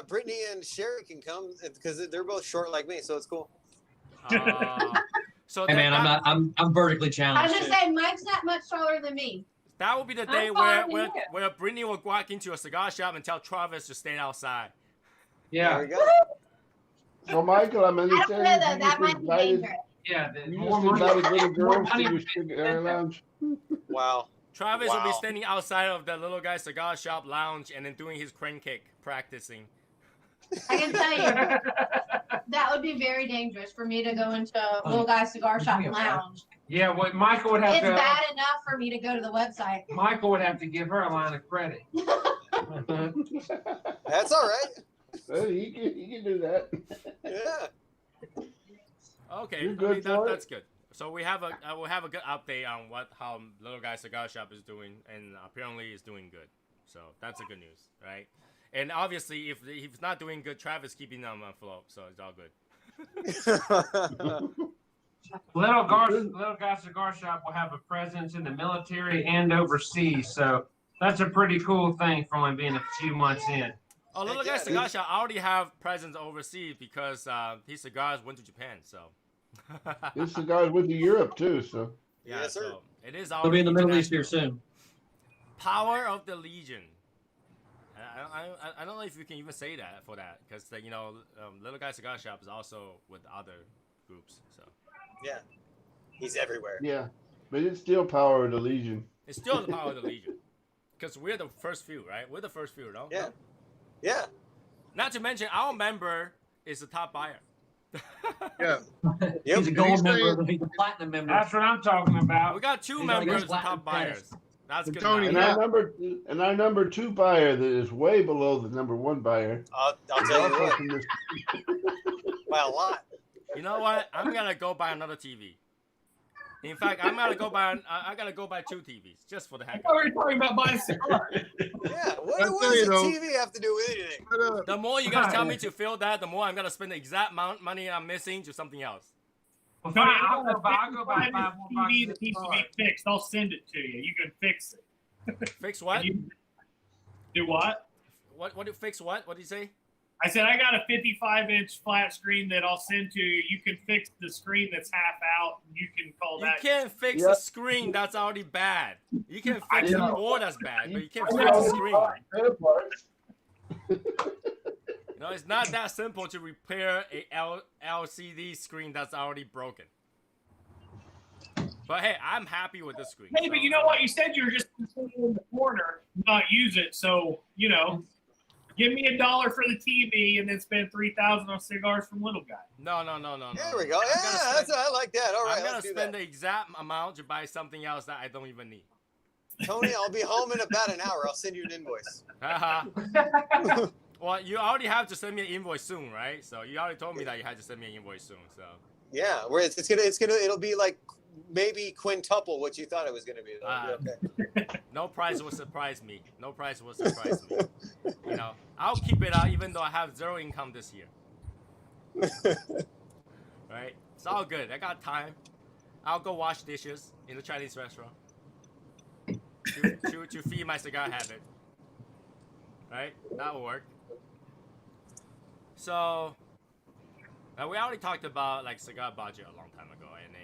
Brittany and Sherry can come because they're both short like me, so it's cool. So hey man, I'm vertically I was challenged. just saying, Mike's not much taller than me. That will be the day where Brittany will walk into a cigar shop and tell Travis to stand outside. Yeah. There we go. So, Michael, I'm I don't know understanding though. That might be dangerous. Yeah. you just invited little girls to your cigar lounge. Wow. Travis will be standing outside of the little guy cigar shop lounge and then doing his crane kick, practicing. I can tell you, that would be very dangerous for me to go into a little guy cigar shop lounge. Yeah, what Michael would have It's to. bad enough for me to go to the website. Michael would have to give her a line of credit. That's all right. He can do that. Yeah. Okay, You're good for that's good. So we'll have a good update on how Little Guy Cigar Shop is doing, and apparently it's doing good. So that's a good news, right? And obviously, if he's not doing good, Travis keeping them afloat, so it's all good. Little Guy Cigar Shop will have a presence in the military and overseas, so that's a pretty cool thing for only being a few months in. Oh, Little Guy Cigar Shop already have presence overseas because his cigars went to Japan, so. His cigars went to Europe too, so. Yeah, yes, sir. so it is They'll be in the Middle East here soon. Power of the Legion. I don't know if you can even say that for that, because Little Guy Cigar Shop is also with other groups, so. Yeah. He's everywhere. Yeah, but it's still Power of the Legion. It's still the Power of the Legion, because we're the first few, right? We're the first few, no? Yeah. Yeah. Not to mention, our member is the top buyer. Yeah. He's a gold member. He's a platinum member. That's what I'm talking about. We got two members, the top buyers. That's good. Tony, And our number 2 buyer that is way below the number 1 buyer. I'll tell you what. By a lot. You know what? I'm gonna go buy another TV. In fact, I gotta go buy 2 TVs just for the heck of it. We're talking about buying cigars. Yeah, what does a TV have to do with anything? The more you guys tell me to fill that, the more I'm gonna spend the exact amount of money I'm missing to something else. Well, fine, I'll go buy 5 more TV boxes that needs of to be cigars. fixed. I'll send it to you. You can fix it. Fix what? Do what? What do you fix what? What do you say? I said I got a 55-inch flat screen that I'll send to you. You can fix the screen that's half out. And you can call You that. can't fix a screen that's already bad. You can fix the board that's bad, but you can't fix the screen. It's not that simple to repair a LCD screen that's already broken. But hey, I'm happy with the screen. Hey, but you know what? You said you were just going to sit in the corner, not use it. So, give me $1 for the TV and then spend $3,000 on cigars from Little Guy. No. There we go. Yeah, I like that. All right, I'm gonna let's do spend that. the exact amount to buy something else that I don't even need. Tony, I'll be home in about an hour. I'll send you an invoice. Well, you already have to send me an invoice soon, right? So you already told me that you had to send me an invoice soon. So. Yeah, where it'll be like maybe quintuple what you thought it was gonna be. Okay. No price will surprise me. No price will surprise me. I'll keep it out even though I have 0 income this year. Right? It's all good. I got time. I'll go wash dishes in the Chinese restaurant to feed my cigar habit. Right? That will work. So, we already talked about cigar budget a long time ago, and then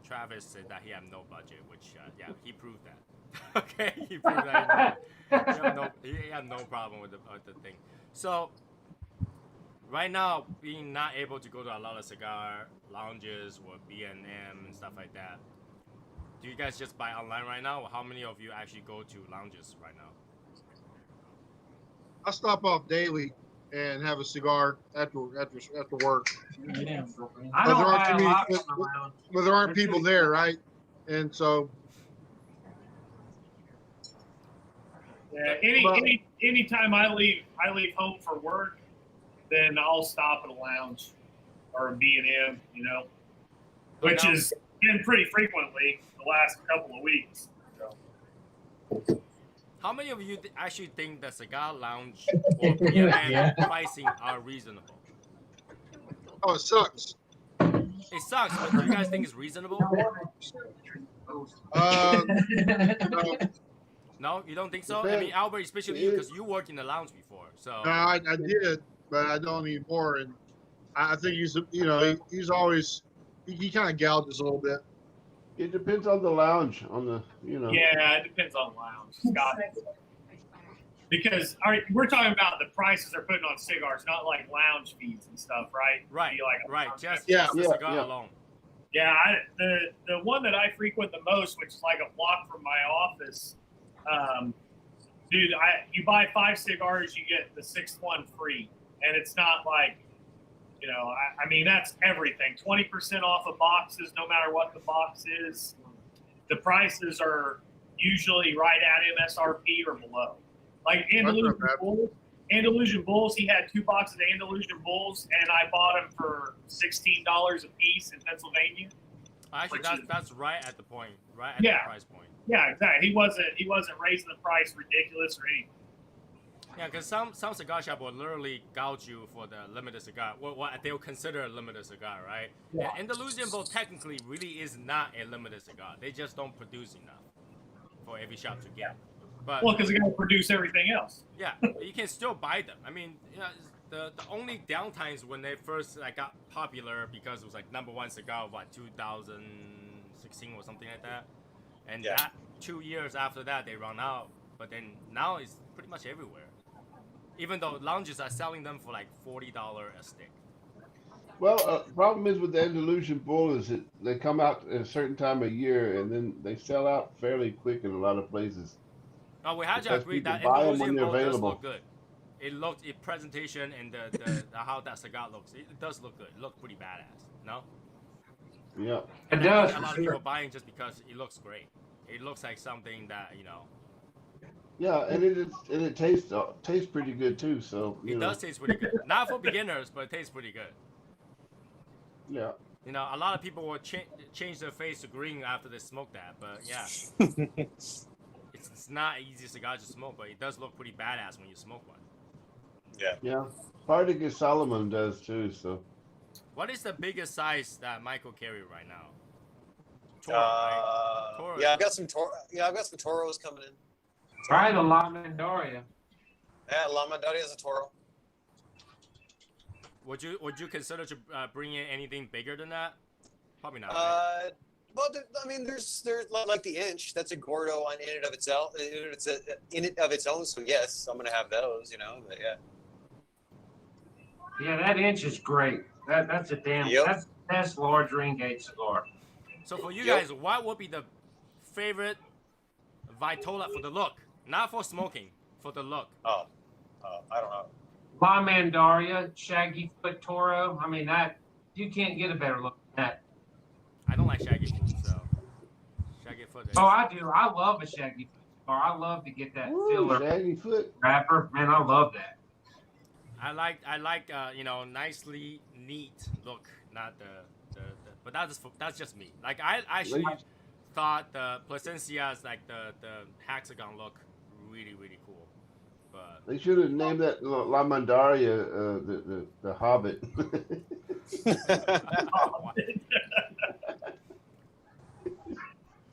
Travis said that he had no budget, which he proved that. Okay, he proved that he had no problem with the thing. So, right now, being not able to go to a lot of cigar lounges or B&M and stuff like that, do you guys just buy online right now, or how many of you actually go to lounges right now? I stop off daily and have a cigar after work. Yeah. But there aren't people there, right? And so. Yeah, anytime I leave home for work, then I'll stop at a lounge or a B&M, which has been pretty frequently the last couple of weeks. So. How many of you actually think that cigar lounge or B&M pricing are reasonable? Oh, it sucks. It sucks, but do you guys think it's reasonable? No. No, you don't think so? I mean, Albert, especially you, because you worked in the lounge before. So. No, I did, but I don't anymore. And I think he's always he kind of gouges a little bit. It depends on the lounge, on the, you know. Yeah, it depends on the lounge, Scott. Because we're talking about the prices they're putting on cigars, not like lounge fees and stuff, right? Right, like right. Just yeah, the cigar alone. Yeah, the one that I frequent the most, which is like a block from my office, dude, you buy 5 cigars, you get the 6th one free, and it's not like, you know, I mean that's everything. 20% off of boxes, no matter what the box is. The prices are usually right at MSRP or below. Like Andalusian Bulls, he had 2 boxes of Andalusian Bulls, and I bought them for $16 a piece in Pennsylvania. Actually, that's right at the point, right at the price point. Yeah, exactly. He wasn't raising the price ridiculous or anything. Yeah, because some cigar shop will literally gouge you for the limited cigar. What they'll consider a limited cigar, right? Yeah. And Andalusian Bull technically really is not a limited cigar. They just don't produce enough for every shop to get. But, well, because they're going to produce everything else. Yeah, you can still buy them. I mean, the only downtimes when they first got popular because it was like #1 cigar of 2016 or something like that, and that 2 years after that they run out. But then now it's pretty much everywhere. Even though lounges are selling them for like $40 a stick. Well, problem is with the Andalusian Bull is that they come out at a certain time of year and then they sell out fairly quick in a lot of places. Oh, we had to agree that Andalusian Bull does look good. It looked, presentation and the how that cigar looks, it does look good. It looks pretty badass, no? Yeah. It does. A lot of people buying just because it looks great. It looks like something that, you know. Yeah, and it tastes pretty good too. So it does taste pretty good. Not for beginners, but it tastes pretty good. Yeah. You know, a lot of people will change their face to green after they smoke that, but yeah. It's not an easy cigar to smoke, but it does look pretty badass when you smoke one. Yeah. Yeah. Partagas Solomon does too. So. What is the biggest size that Michael carry right now? Toro, right? Toro. Yeah, I've got some Toros coming in. Try the La Mandaria. Yeah, La Mandaria is a Toro. Would you consider to bring in anything bigger than that? Probably not. Right? Well, I mean, there's like the inch. That's a Gordo in it of itself. In it of its own. So yes, I'm gonna have those. You know, but yeah. Yeah, that inch is great. That's a damn. That's the best large ring gauge cigar. So for you guys, what would be the favorite Vitola for the look? Not for smoking, for the look. I don't know. La Mandaria, Shaggy Foot Toro. I mean, that you can't get a better look than that. I don't like Shaggy Foot, so Shaggy Foot. Oh, I do. I love a Shaggy Foot cigar. I love to get that filler Shaggy Foot wrapper. Man, I love that. I like you know, nicely neat look, not the but that's just me. Like I actually thought the Plasencia's like the hexagon look really cool. But they should have named that La Mandaria the Hobbit.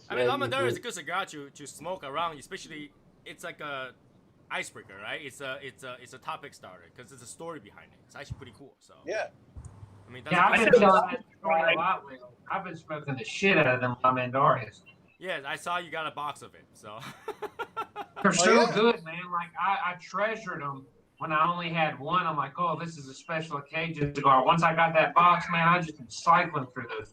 I mean, La Mandaria is a good cigar to smoke around, especially it's like a icebreaker, right? It's a topic starter because there's a story behind it. It's actually pretty cool. So yeah. I mean, I've been telling that story a lot lately. I've been smoking the shit out of them La Mandarias. Yeah, I saw you got a box of it, so. They're so good, man. Like I treasured them when I only had one. I'm like, oh, this is a special occasion cigar. Once I got that box, man, I just been cycling through those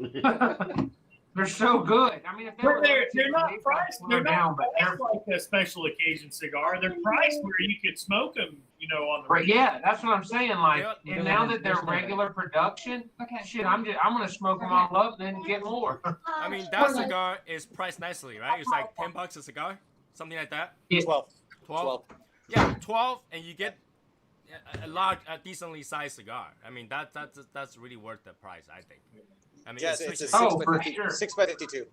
things. They're so good. I mean, if they're not priced. They're not priced like a special occasion cigar. They're priced where you could smoke them, you know, on the. Right, yeah, that's what I'm saying. Like, and now that they're regular production, shit, I'm gonna smoke them all up and then get more. I mean, that cigar is priced nicely, right? It's like $10 a cigar, something like that. Yeah. 12. Yeah, 12, and you get a decently sized cigar. I mean, that's really worth the price, I think. I mean, yeah, it's a 6 by 52.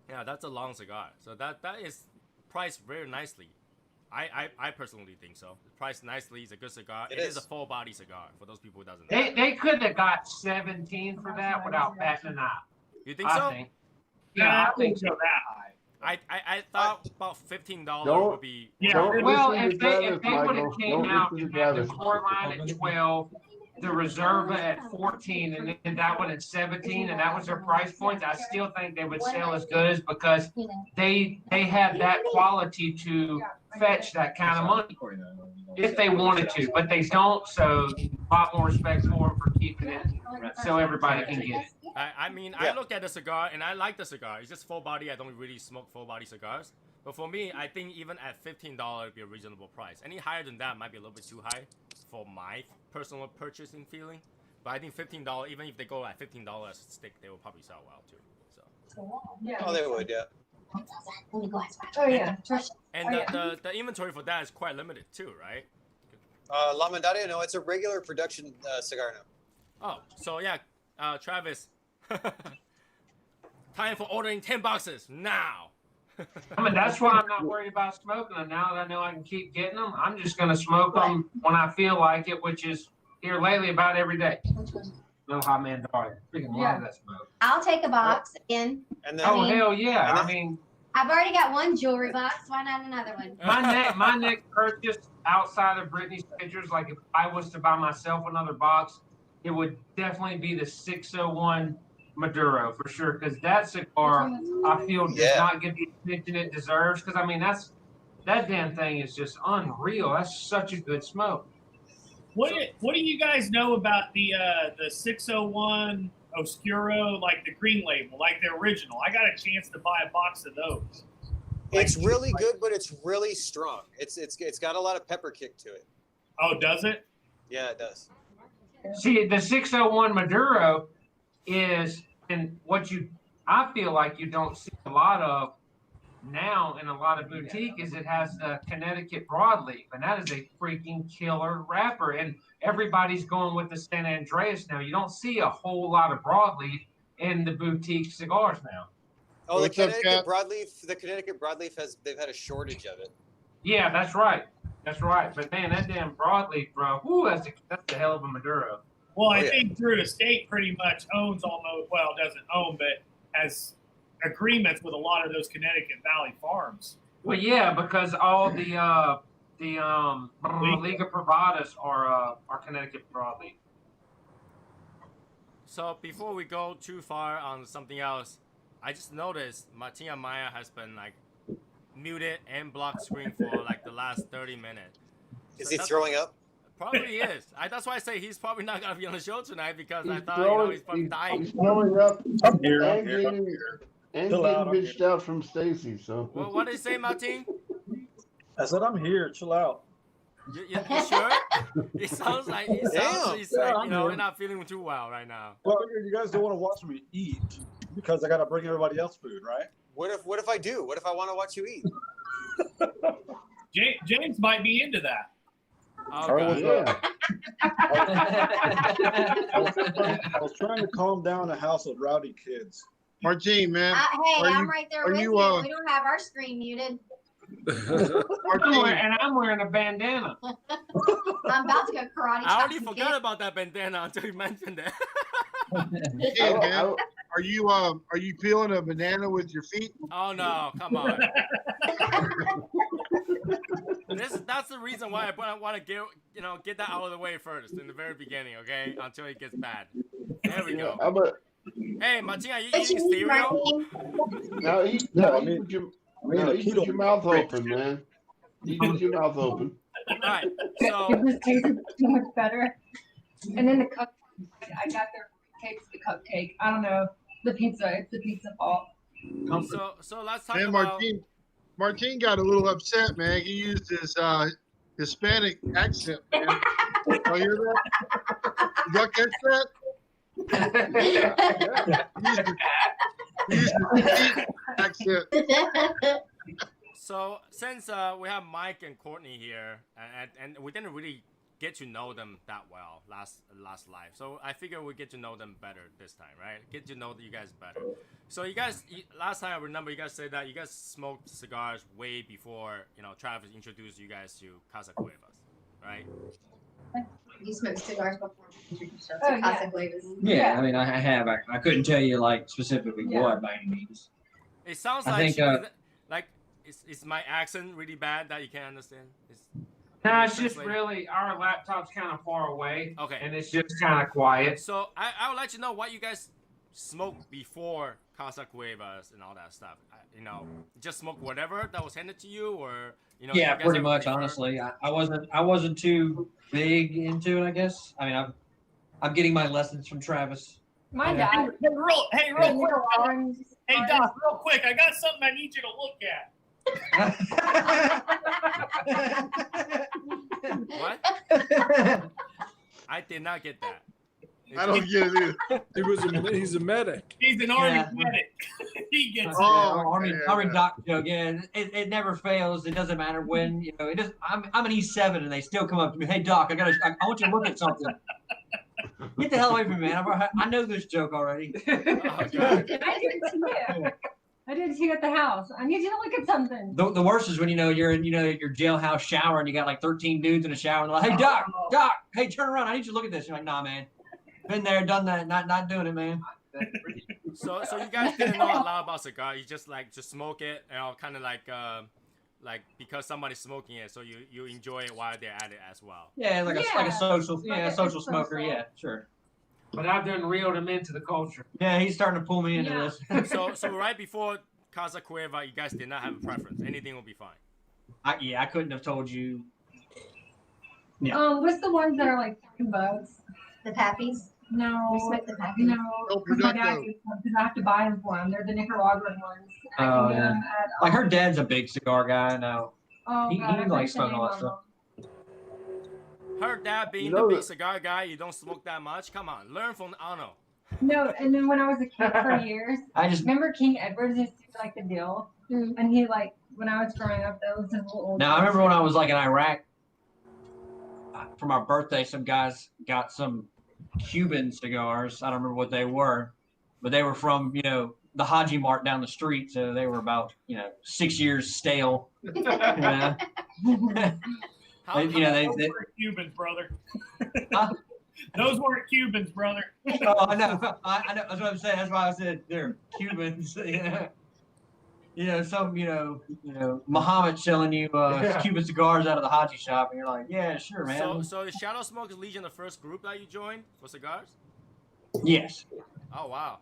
Yeah, that's a long cigar. So that is priced very nicely. I personally think so. It's priced nicely. It's a good cigar. It is a full body cigar for those people who doesn't know. They could have got 17 for that without batting an eye. You think so? Yeah, I think so. That high. I thought about $15 would be. Yeah. Well, if they would have came out and had the core line at 12. the Reserva at 14 and then that one at 17, and that was their price points, I still think they would sell as good as because they have that quality to fetch that kind of money if they wanted to, but they don't. So a lot more respect for them for keeping it so everybody can get it. I mean, I look at the cigar and I like the cigar. It's just full body. I don't really smoke full body cigars. But for me, I think even at $15 would be a reasonable price. Any higher than that might be a little bit too high for my personal purchasing feeling. But I think $15, even if they go at $15 a stick, they will probably sell well too. So. Oh, they would, yeah. Oh yeah. And the inventory for that is quite limited too, right? La Mandaria, no, it's a regular production cigar now. Oh, so yeah, Travis, time for ordering 10 boxes now. I mean, that's why I'm not worried about smoking them. Now that I know I can keep getting them, I'm just going to smoke them when I feel like it, which is here lately about every day. No hot man dog. Freaking love that smoke. I'll take a box again. And then, hell yeah. I mean, I've already got one jewelry box. Why not another one? my next purchase outside of Brittany's pictures, like if I was to buy myself another box, it would definitely be the 601 Maduro for sure, because that cigar I feel does not get the attention it deserves. Because I mean, that damn thing is just unreal. That's such a good smoke. What do you guys know about the 601 Oscuro, like the green label, like the original? I got a chance to buy a box of those. It's really good, but it's really strong. It's got a lot of pepper kick to it. Oh, does it? Yeah, it does. See, the 601 Maduro is, and I feel like you don't see a lot of now in a lot of boutique, is it has the Connecticut broadleaf, and that is a freaking killer wrapper. And everybody's going with the San Andreas now. You don't see a whole lot of broadleaf in the boutique cigars now. Oh, the Connecticut broadleaf they've had a shortage of it. Yeah, that's right. That's right. But man, that damn broadleaf, bro, whoo, that's a hell of a Maduro. Well, I think Drew Estate pretty much owns almost, well, doesn't own, but has agreements with a lot of those Connecticut Valley farms. Well, yeah, because all the Liga Privadas are Connecticut broadleaf. So before we go too far on something else, I just noticed Martina Maya has been like muted and blocked screen for like the last 30 minutes. Is he throwing up? Probably is. That's why I say he's probably not gonna be on the show tonight, because I thought he's probably dying. He's throwing up I'm here. and getting bitched out from Stacy. So. Well, what did you say, Martin? I said I'm here. Chill out. You sure? It sounds like he's like, we're not feeling too well right now. Well, you guys don't want to watch me eat because I gotta bring everybody else food, right? What if I do? What if I want to watch you eat? James might be into that. Oh, I was trying to calm down a house of rowdy kids. Martine, man. Hey, I'm right there with you. We don't have our screen muted. I'm wearing a bandana. I'm about to go karate. I already forgot about that bandana until you mentioned it. Hey, man. Are you peeling a banana with your feet? Oh no, come on. That's the reason why I want to get that out of the way first in the very beginning, okay? Until it gets bad. There we go. Hey, Martin, are you eating cereal? No, keep your mouth open, man. You keep your mouth open. All right, so it just tasted so much better. And then the cupcake, I got their cakes, the cupcake. I don't know, the pizza. It's the pizza fault. So let's talk man, about. Martin got a little upset, man. He used his Hispanic accent, man. You hear that? You got that? Accent. So since we have Mike and Courtney here, and we didn't really get to know them that well last live, so I figure we get to know them better this time, right? Get to know you guys better. So you guys, last time I remember you guys said that you guys smoked cigars way before Travis introduced you guys to Casa Cuevas, right? You smoked cigars before we introduced us Oh, to Casa Cuevas. Yeah, I mean, I have. I couldn't tell you like specifically what by any means. It sounds I like think, is my accent really bad that you can't understand? No, it's just really our laptop's kind of far away. Okay. And it's just kind of quiet. So I would like to know what you guys smoked before Casa Cuevas and all that stuff. You know, just smoke whatever that was handed to you, or you know. Yeah, you guys pretty ever much. prefer- Honestly, I wasn't too big into it. I guess. I mean, I'm getting my lessons from Travis. My Yeah. dad. Hey, real quick. Hey, Doc, real quick. I got something I need you to look at. What? I did not get that. I don't get it either. He's a medic. He's an army medic. He gets Army doc joke. Yeah, it never fails. It doesn't matter when, you know. It just I'm an E7 and they still come up to me. Hey Doc, I want you to look at something. Get the hell away from me, man. I know this joke already. I did too. I did too at the house. I need you to look at something. The worst is when you're in your jailhouse shower and you got like 13 dudes in a shower and they're like, hey Doc, hey, turn around. I need you to look at this. You're like, nah, man. Been there, done that. Not doing it, man. So you guys didn't know a lot about cigar. You just smoke it, you know, kind of like because somebody's smoking it, so you enjoy it while they're at it as well. Yeah, like a social smoker. Yeah, sure. But I've done reeled him into the culture. Yeah, he's starting to pull me into this. So right before Casa Cueva, you guys did not have a preference. Anything will be fine. I couldn't have told you. Yeah. What's the ones that are like $10? The Pappies? No. We smoke the Pappies. No. My dad gets them because I have to buy them for him. They're the Nicaraguan ones. I Oh can get yeah. them at, Like her dad's a big cigar guy. No. Oh, he God, I likes forget the smoking all name that of stuff. Her dad being You know the big that- cigar guy, you don't smoke that much. Come on, learn from Ano. No, and then when I was a kid for years, I just remember King Edward's used to like the deal, and he like when I was growing up, that was his little old. Now I remember when I was like in Iraq for my birthday, some guys got some Cuban cigars. I don't remember what they were, but they were from the Haji Mart down the street, so they were about 6 years stale. Yeah. Those weren't Cubans, brother. Those weren't Cubans, brother. Oh, I know. I know. That's what I'm saying. That's why I said they're Cubans. Some Muhammad selling you Cuban cigars out of the Haji shop, and you're like, yeah, sure, man. So is Shadow Smokers Legion the first group that you joined for cigars? Yes. Oh wow.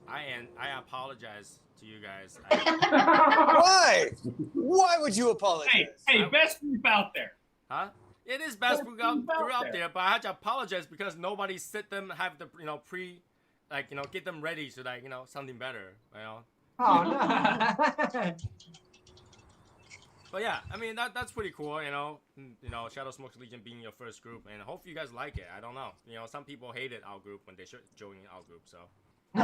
I apologize to you guys. Why? Why would you apologize? Hey, best group out there. Huh? It is best group out there, but I had to apologize because nobody sit them have the get them ready to something better, Oh no. But yeah, I mean that's pretty cool, Shadow Smokers Legion being your first group, and hope you guys like it. I don't know, some people hated our group when they joined our group, so. No,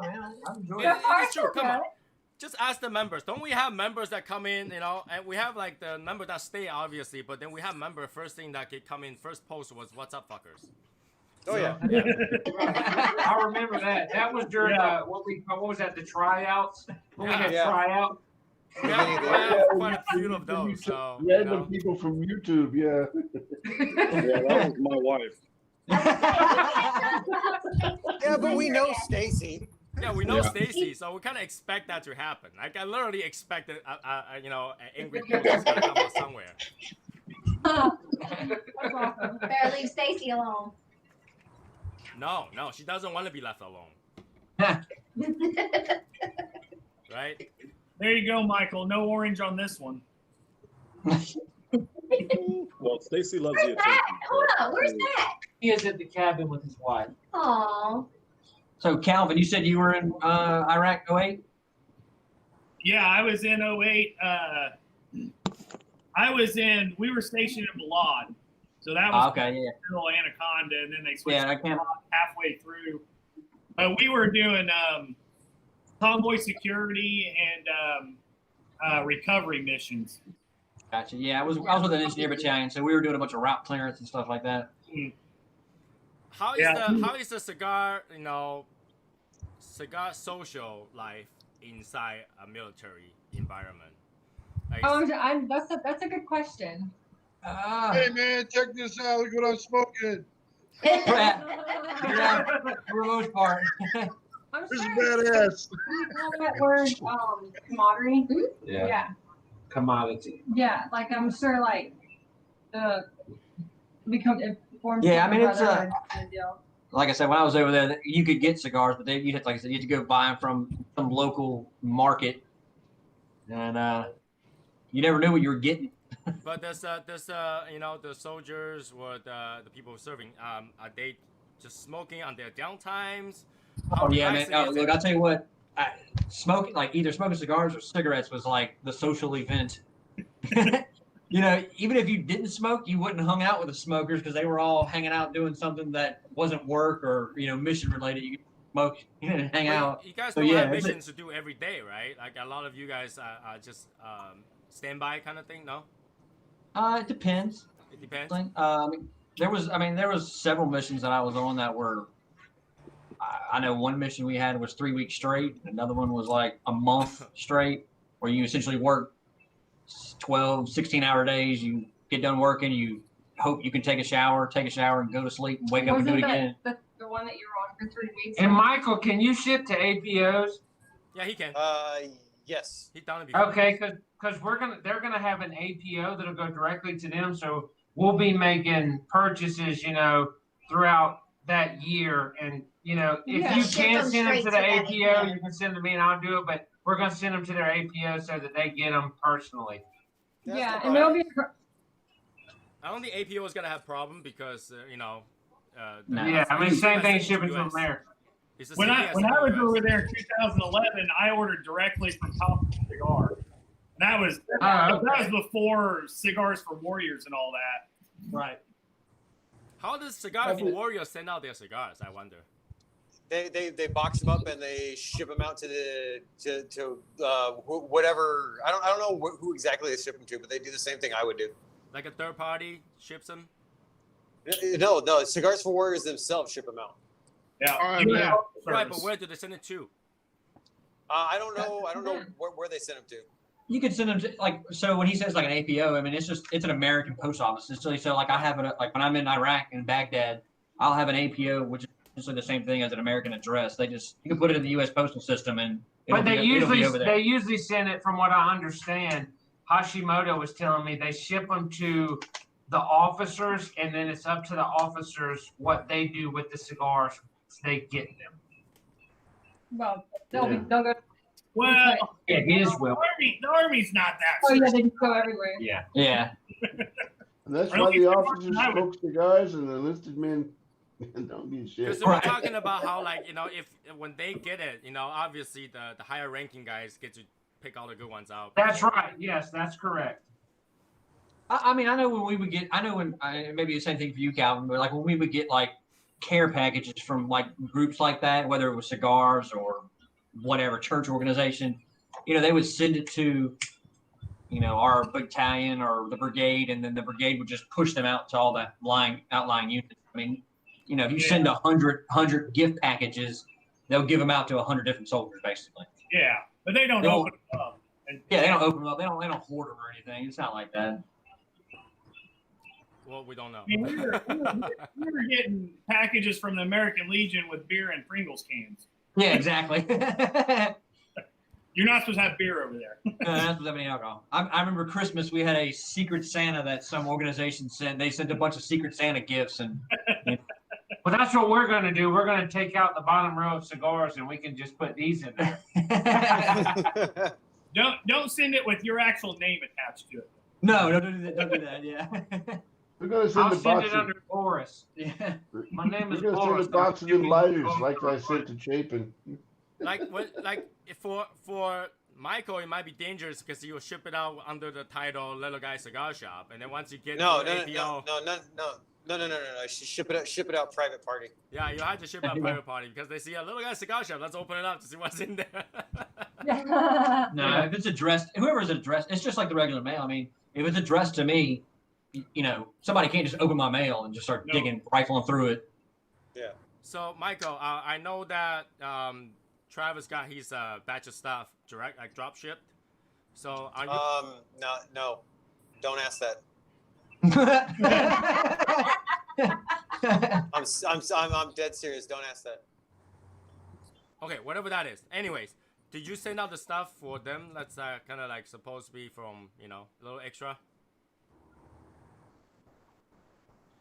man, I'm enjoying it. It's true. Come on, just ask the members. Don't we have members that come in, and we have like the members that stay, obviously, but then we have member first thing that could come in first post was "What's up, fuckers." Oh yeah. I remember that. That was during what was that? The tryouts. When we had tryout. We have quite a few of those. So Random people from YouTube, yeah. Yeah, that was my wife. Yeah, but we know Stacy. Yeah, we know Stacy, so we kind of expect that to happen. Like I literally expected, an angry post is gonna come out somewhere. That's awesome. Better leave Stacy alone. No, she doesn't want to be left alone. Right? There you go, Michael. No orange on this one. Well, Stacy loves Where's you. that? Hold on, where's that? He is at the cabin with his wife. Aw. So Calvin, you said you were in Iraq 08? Yeah, I was in 08. We were stationed in Balad. So that was Little Anaconda, and then they switched to Balad halfway through. But we were doing convoy security and recovery missions. Gotcha. Yeah, I was with an engineer battalion, so we were doing a bunch of route clearance and stuff like that. How is the cigar social life inside a military environment? That's a good question. Hey man, check this out. Look what I'm smoking. Yeah, for the most part. This is badass. That word, camaraderie. Yeah. commodity. Yeah, like I'm sure, like become informed. Yeah, I mean it's kind of deal. like I said, when I was over there, you could get cigars, but you had, like I said, you had to go buy them from some local market, and you never knew what you were getting. But there's you know, the soldiers or the people serving, are they just smoking on their downtimes? Oh yeah, man. Look, I'll tell you what, smoking, like either smoking cigars or cigarettes, was like the social event. You know, even if you didn't smoke, you wouldn't hung out with the smokers because they were all hanging out doing something that wasn't work or, you know, mission related. You could smoke, you didn't hang out. You guys So, don't yeah, have missions to do every day, right? Like a lot of you guys are just standby kind of thing, no? It depends. It depends. There was several missions that I was on that were. I know one mission we had was 3 weeks straight. Another one was like a month straight, where you essentially work 12, 16-hour days. You get done working, you hope you can take a shower, and go to sleep, and wake up and do it again. The one that you were on for 3 weeks. And Michael, can you ship to APOs? Yeah, he can. Yes. He's done it before. Okay, because they're gonna have an APO that'll go directly to them, so we'll be making purchases, you know, throughout that year. And you know, if you can't send them to the APO, you can send them to me and I'll do it. But we're gonna send them to their APO so that they get them personally. Yeah, and there'll be. I don't think APO is gonna have problem because you know. Yeah, I mean, same thing shipping from America. When I was over there in 2011, I ordered directly from Campo Cigar. That was before Cigars for Warriors and all that. Right. How does Cigar for Warriors send out their cigars? I wonder. They box them up and they ship them out to whatever. I don't know who exactly they ship them to, but they do the same thing I would do. Like a third party ships them. No, Cigars for Warriors themselves ship them out. Yeah. Right, but where do they send it to? I don't know where they send them to. You could send them to, like, so when he says like an APO, I mean, it's an American post office. So like I have it, like when I'm in Iraq and Baghdad, I'll have an APO, which is essentially the same thing as an American address. You can put it in the U.S. postal system and they usually send it, from what I understand. Hashimoto was telling me they ship them to the officers, and then it's up to the officers what they do with the cigars they get them. Well, they'll go. Well, it is well. The army's not that. Oh yeah, they just go everywhere. Yeah. Yeah. And that's why the officers smoke cigars and the enlisted men don't get shit. Because we're talking about how, like, you know, when they get it, you know, obviously the higher ranking guys get to pick all the good ones out. That's right. Yes, that's correct. I mean, I know when maybe the same thing for you, Calvin, but like when we would get like care packages from like groups like that, whether it was cigars or whatever church organization, you know, they would send it to, you know, our battalion or the brigade, and then the brigade would just push them out to all that outlying units. I mean, you know, if you send 100 gift packages, they'll give them out to 100 different soldiers, basically. Yeah, but they don't open them up. Yeah, they don't open them up. They don't hoard them or anything. It's not like that. Well, we don't know. I mean, we were getting packages from the American Legion with beer and Pringles cans. Yeah, exactly. You're not supposed to have beer over there. No, you're not supposed to have any alcohol. I remember Christmas, we had a Secret Santa that some organization sent. They sent a bunch of Secret Santa gifts. And Well, that's what we're going to do. We're going to take out the bottom row of cigars, and we can just put these in there. Don't send it with your actual name attached to it. No, don't do that. Yeah. We're gonna send I'll a send box it under Boris. Yeah. My name is We're gonna Boris. send a box of them lighters like I sent to Chapin. Like for Michael, it might be dangerous because you will ship it out under the title "Little Guy Cigar Shop," and then once you get No. Ship it out private party. Yeah, you have to ship out private party because they see a Little Guy Cigar Shop. Let's open it up to see what's in there. No, if it's addressed, whoever's addressed, it's just like the regular mail. I mean, if it's addressed to me, you know, somebody can't just open my mail and just start rifling through it. Yeah. So, Michael, I know that Travis got his batch of stuff drop shipped. So, are you? No, don't ask that. I'm dead serious. Don't ask that. Okay, whatever that is. Anyways, did you send out the stuff for them that's kind of like supposed to be from, you know, a little extra?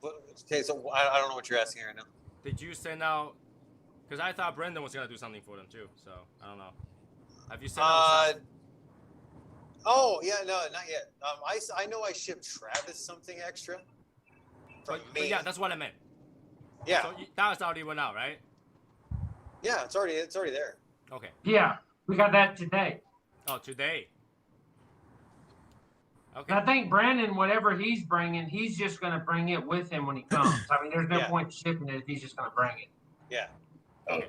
Okay, so I don't know what you're asking right now. Did you send out? Because I thought Brendan was gonna do something for them too. So I don't know. Have you sent out? Oh yeah, no, not yet. I know I shipped Travis something extra. But yeah, that's what I meant. Yeah. So that's already went out, right? Yeah, it's already there. Okay. Yeah, we got that today. Oh, today. Okay. And I think Brandon, whatever he's bringing, he's just going to bring it with him when he comes. I mean, there's no point shipping it if he's just going to bring it. Yeah. Okay.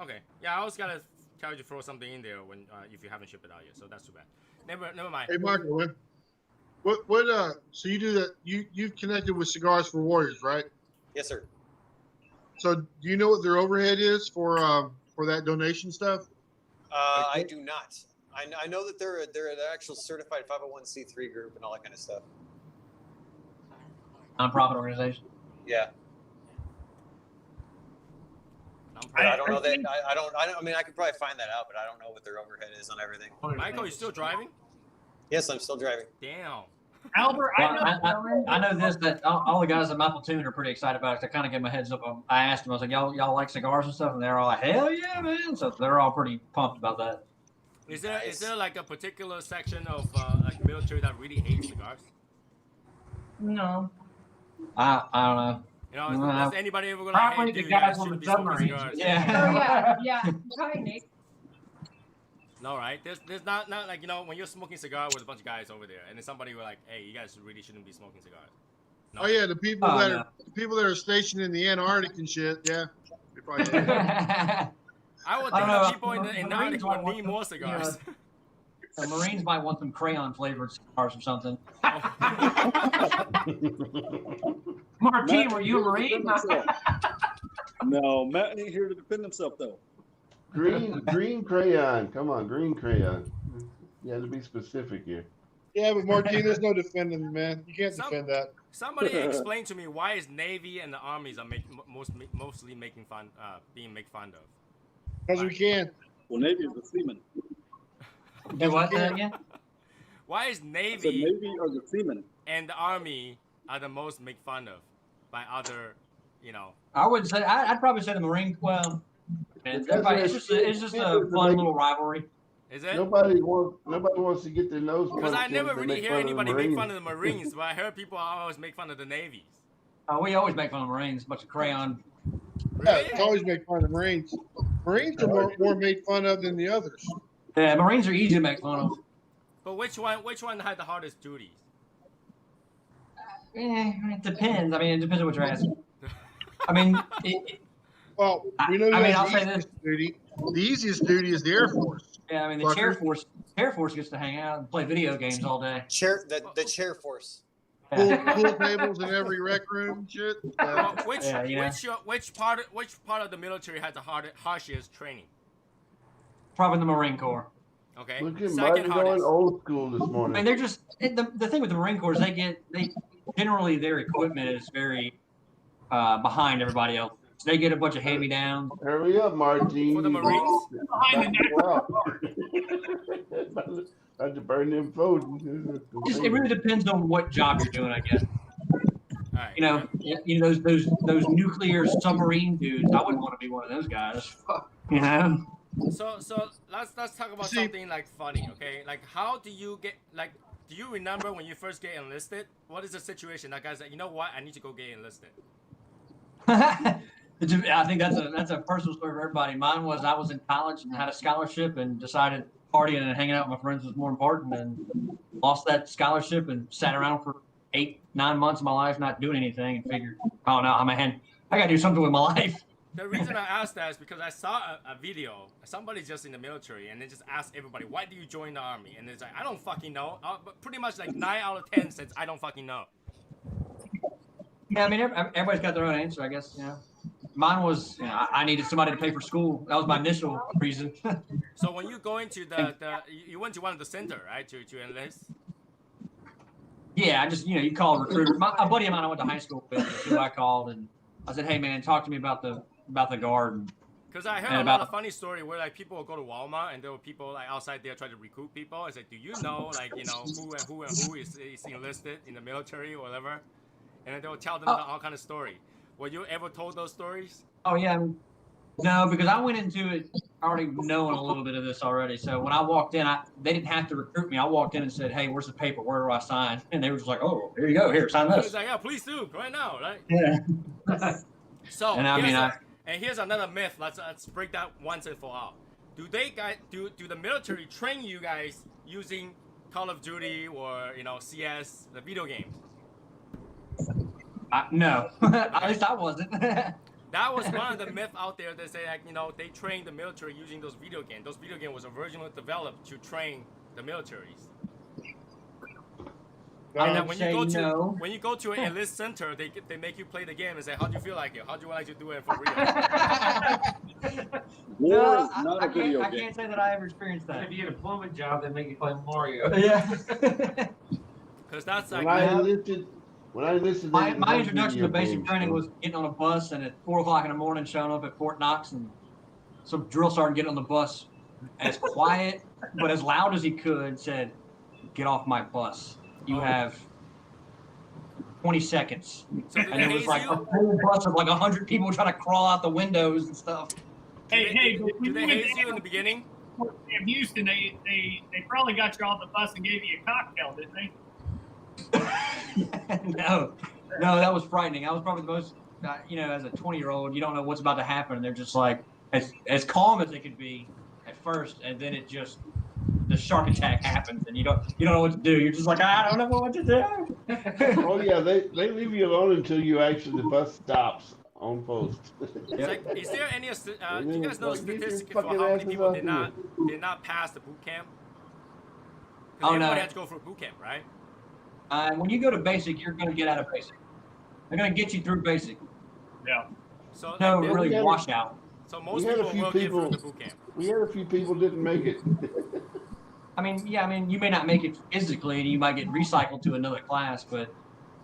Okay. Yeah, I was gonna tell you to throw something in there when if you haven't shipped it out yet. So that's too bad. Never mind. Hey, Michael, so you do that? You've connected with Cigars for Warriors, right? Yes, sir. So do you know what their overhead is for that donation stuff? I do not. I know that they're an actual certified 501c3 group and all that kind of stuff. Nonprofit organization. Yeah. I don't know that. I mean, I could probably find that out, but I don't know what their overhead is on everything. Michael, you still driving? Yes, I'm still driving. Damn. Albert, I know this, that all the guys in my platoon are pretty excited about it. I kind of gave my heads up. I asked them, I was like, y'all like cigars and stuff? And they're all like, hell yeah, man. So they're all pretty pumped about that. Is there like a particular section of like military that really hates cigars? No. I don't know. You know, is anybody ever gonna Probably hate the you guys guys on shouldn't the be smoking submarines. cigars? Yeah. Yeah. Hi, Nick. No, right? There's not like, you know, when you're smoking cigar with a bunch of guys over there, and then somebody were like, "Hey, you guys really shouldn't be smoking cigars." No. Oh yeah, the people that are stationed in the Antarctic and shit. Yeah. They probably do. I would think the people in the Antarctic would need more cigars. The Marines might want some crayon flavored cigars or something. Martin, were you a Marine? No, Matt ain't here to defend himself though. Green crayon. Come on, green crayon. You have to be specific here. Yeah, but Martin, there's no defending, man. You can't defend that. Somebody explain to me why is Navy and the armies are mostly making fun, being made fun of. Because we can. Well, Navy is the seamen. Hey, what again? Why is Navy? The Navy are the seamen. And the Army are the most made fun of by other, you know. I wouldn't say. I'd probably say the Marine. Well, it's just a fun little rivalry. Is it? Nobody wants to get their nose. Because I never really hear anybody make fun of the Marines, but I heard people always make fun of the Navies. We always make fun of Marines. A bunch of crayon. Yeah, it's always make fun of the Marines. Marines are more made fun of than the others. Yeah, Marines are easy to make fun of. But which one had the hardest duties? It depends. I mean, it depends on what you're asking. I mean, well, we know I'll say this. Duty. The easiest duty is the Air Force. Yeah, I mean, the Chair Force gets to hang out and play video games all day. The Chair Force. Pool tables in every rec room, shit. Which part of the military had the harshest training? Probably the Marine Corps. Okay. Look at Martin going old school this morning. I mean, they're just the thing with the Marine Corps is they generally their equipment is very behind everybody else. They get a bunch of hand-me-downs. Hurry up, Martin. For the Marines? About to burn them phones. It really depends on what job you're doing, I guess. Right. You know those nuclear submarine dudes. I wouldn't want to be one of those guys. You know. So let's talk about something like funny, okay? Like how do you get do you remember when you first get enlisted? What is the situation? That guy's like, you know what? I need to go get enlisted. I think that's a personal story for everybody. Mine was I was in college and had a scholarship and decided partying and hanging out with my friends was more important and lost that scholarship and sat around for 8-9 months of my life not doing anything and figured, oh no, I gotta do something with my life. The reason I asked that is because I saw a video, somebody just in the military, and they just asked everybody, why do you join the army? And it's like, I don't fucking know. But pretty much like 9 out of 10 says, I don't fucking know. Yeah, I mean, everybody's got their own answer, I guess, you know. Mine was, I needed somebody to pay for school. That was my initial reason. So when you go into you went to one of the center, right, to enlist? Yeah, I just, you call a recruiter. A buddy of mine I went to high school with, who I called, and I said, hey, man, talk to me about the guard. And Because I heard And a about- lot of funny story where like people will go to Walmart and there were people like outside there trying to recruit people. It's like, do you know like who is enlisted in the military or whatever? And then they will tell them all kind of story. Were you ever told those stories? Oh yeah, no, because I went into it already knowing a little bit of this already. So when I walked in, they didn't have to recruit me. I walked in and said, "Hey, where's the paper? Where do I sign?" And they were just like, "Oh, here you go. Here, sign It's this." like, yeah, please do right now, right? Yeah. So And I mean, here's another myth. Let's break that once and for all. Do the military train you guys using Call of Duty or CS, the video games? No, at least I wasn't. That was one of the myths out there that say like they train the military using those video games. Those video games was originally developed to train the militaries. And then when you go to an enlist center, they make you play the game and say, how do you feel like it? How do you like to do it for real? War is not a video I game. can't say that I ever experienced that. If you get a plumbing job, they make you play Mario. Yeah. Because that's like when I enlisted, my introduction to basic training was getting on a bus and at 4 o'clock in the morning showing up at Fort Knox and some drill sergeant getting on the bus as quiet but as loud as he could said, "Get off my bus. You have 20 seconds." So and it was like a whole bus of like 100 people trying to crawl out the windows and stuff. Do they haze you in the beginning? In Houston, they probably got you off the bus and gave you a cocktail, didn't they? No, that was frightening. I was probably the most, as a 20-year-old, you don't know what's about to happen. And they're just like, as calm as they could be at first, and then the shark attack happens, and you don't know what to do. You're just like, I don't know what to do. Oh yeah, they leave you alone until the bus stops on post. It's like, is there any? Do you guys know statistics for how many people did not pass the boot camp? Oh, no. Everybody had to go for boot camp, right? When you go to basic, you're going to get out of basic. They're going to get you through basic. Yeah. So no really washout. So most people will get through the boot camp. We had a few people didn't make it. I mean, you may not make it physically, and you might get recycled to another class, but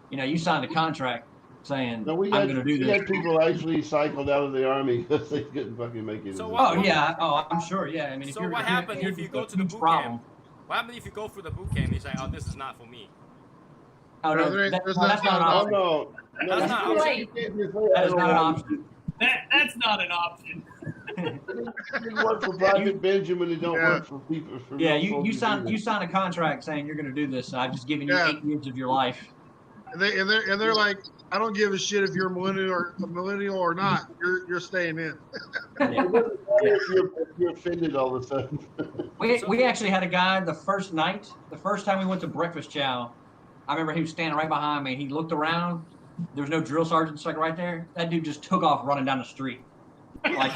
you signed a contract saying, I'm going to do this. We had people actually cycled out of the army because they couldn't fucking make it. So I'm sure, yeah. I mean, so what happened if you go to the boot camp? What happened if you go through the boot camp and you say, oh, this is not for me? Oh, no, that's not an option. No, that's not an option. That is not an option. That's not an option. You work for Private Benjamin and don't work for people. You sign a contract saying you're going to do this. I've just given you 8 years of your life. And they're like, I don't give a shit if you're a millennial or not. You're staying in. If you're offended all of a sudden. We actually had a guy the first time we went to breakfast chow. I remember he was standing right behind me. He looked around. There was no drill sergeants like right there. That dude just took off running down the street. Like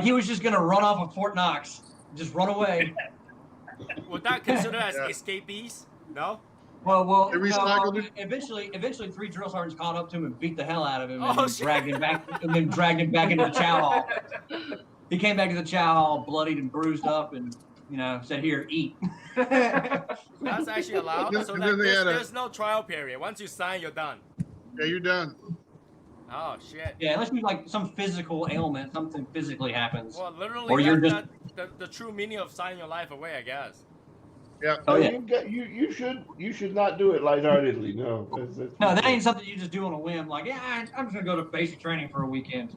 he was just gonna run off of Fort Knox, just run away. Would that consider as escapees? No. Well, eventually 3 drill sergeants caught up to him and beat the hell out of him and dragged him back into the chow hall. He came back to the chow hall bloodied and bruised up and said, "Here, eat." That's actually allowed. So there's no trial period. Once you sign, you're done. Yeah, you're done. Oh shit. Yeah, unless you like some physical ailment, something physically happens. Well, literally, or you're just the true meaning of signing your life away, I guess. Yeah. Oh yeah. You should not do it lightheartedly. No. No, that ain't something you just do on a whim. Like, I'm just gonna go to basic training for a weekend.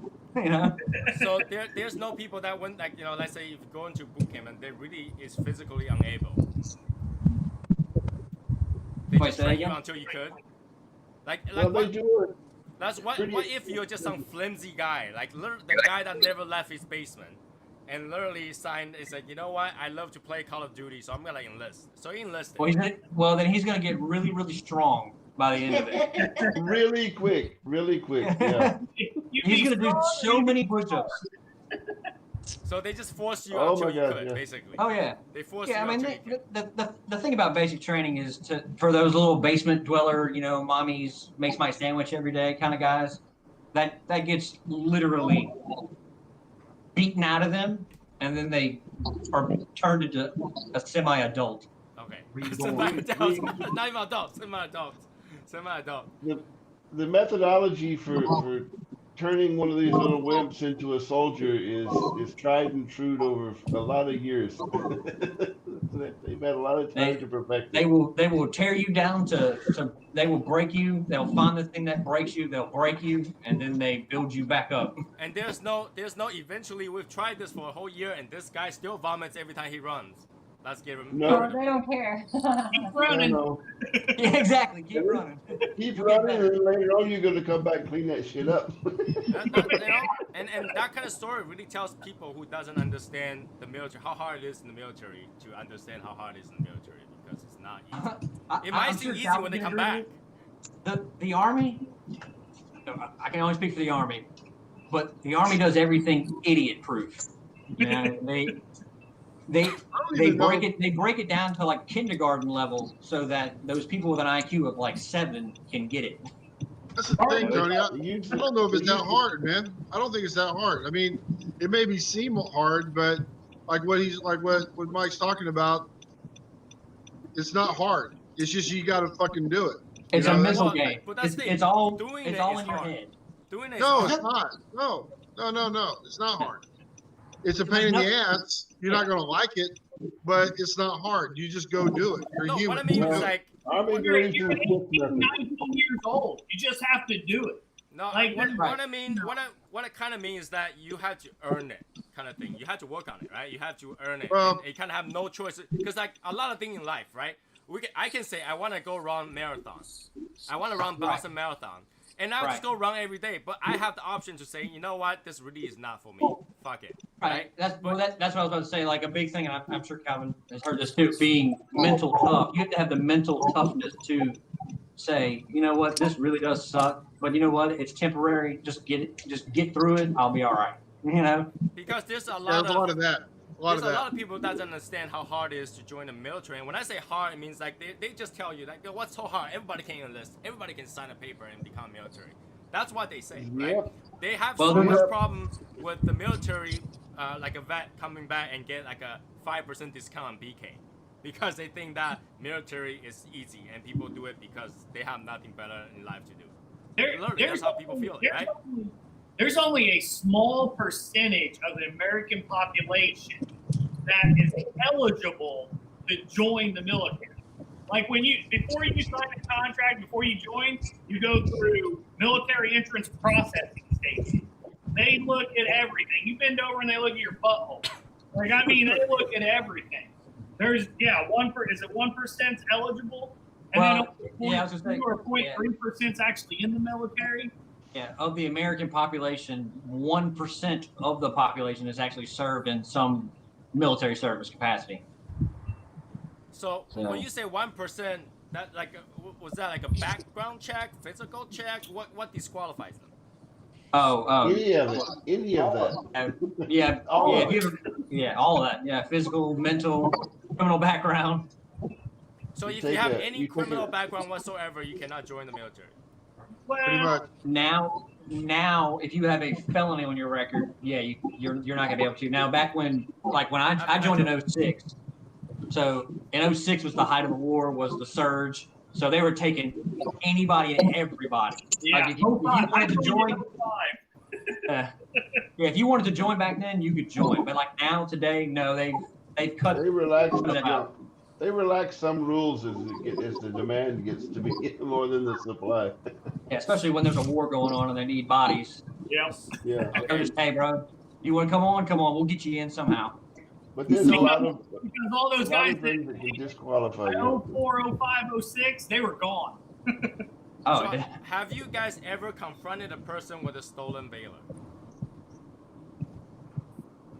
So there's no people that went let's say if you go into boot camp and they really is physically unable. They just train you until you could. Like they do it. That's what if you're just some flimsy guy, like the guy that never left his basement, and literally signed and said, you know what, I love to play Call of Duty, so I'm gonna enlist. So he enlisted. Well, then he's gonna get really, really strong by the end of it. Really quick. Yeah. He's gonna do so many push-ups. So they just force you until you could, basically. Oh yeah. They force you. I mean, the thing about basic training is for those little basement dweller, mommy's makes my sandwich every day kind of guys, that gets literally beaten out of them, and then they are turned into a semi-adult. Okay. Semi-adults, not even adults. Semi-adult. The methodology for turning one of these little wimps into a soldier is tried and true over a lot of years. They've had a lot of time to perfect it. They will tear you down they will break you. They'll find the thing that breaks you. They'll break you, and then they build you back up. And there's no eventually. We've tried this for a whole year, and this guy still vomits every time he runs. Let's give him. No, they don't care. Keep running. Yeah, exactly. Keep running. Keep running, and then later on you're going to come back and clean that shit up. And that kind of story really tells people who doesn't understand the military how hard it is in the military to understand how hard it is in the military, because it's not easy. It might seem easy when they come back. The Army, I can only speak for the Army, but the Army does everything idiot-proof. You know, they break it down to like kindergarten level so that those people with an IQ of like 7 can get it. That's the thing, Tony. I don't know if it's that hard, man. I don't think it's that hard. I mean, it may seem hard, but like what Mike's talking about, it's not hard. It's just you got to fucking do it. It's a mental game. But that's it's all doing it's it all is in your hard. head. Doing it. No, is it's hard. not. No. It's not hard. It's a pain in the ass. You're not going to like it, but it's not hard. You just go do it. You're human. What I mean is like, when you're 18, 19 years old, you just have to do it. No, like what I mean, what it kind of means is that you have to earn it, kind of thing. You have to work on it, right? You have to earn it. Well, and you kind of have no choice, because like a lot of things in life, right? I can say I want to go run marathons. I want to run Boston Marathon, and I just go run every day. But I have the option to say, you know what, this really is not for me. Fuck it. Right. That's what I was about to say. Like a big thing, and I'm sure Calvin has heard this too. Being mental tough. You have to have the mental toughness to say, you know what, this really does suck, but you know what, it's temporary. Just get through it. I'll be all right. You know. Because there's a lot of that. There's a lot of people that don't understand how hard it is to join the military. And when I say hard, it means like they just tell you like, what's so hard? Everybody can enlist. Everybody can sign a paper and become military. That's what they say, right? Yep. They have so much problem with the military, like a vet coming back and get like a 5% discount on BK, because they think that military is easy and people do it because they have nothing better in life to do. Literally, that's how people feel, right? There's only a small percentage of the American population that is eligible to join the military. Like before you sign a contract, before you join, you go through military entrance processing station. They look at everything. You bend over and they look at your butthole. Like, I mean, they look at everything. There's, is it 1% eligible? And Well, then I was just saying, 0.3% is actually in the military. Yeah, of the American population, 1% of the population is actually served in some military service capacity. So when you say 1%, that like was that like a background check, physical check? What disqualifies them? Any of that. All of that. Yeah, physical, mental, criminal background. So if you have any criminal background whatsoever, you cannot join the military. Pretty much. Now, if you have a felony on your record, you're not gonna be able to. Now, back when I joined in 06, so in 06 was the height of the war, was the surge. So they were taking anybody and everybody. Yeah. Like if you wanted to join, if you wanted to join back then, you could join. But like now, today, no, they've cut. They relax some rules as the demand gets to be more than the supply. Yeah, especially when there's a war going on and they need bodies. Yes. Yeah. They're just, hey, bro, you want to come on? Come on, we'll get you in somehow. But there's a lot of because all those guys that can disqualify you. 04, 05, 06, they were gone. So have you guys ever confronted a person with a stolen valor?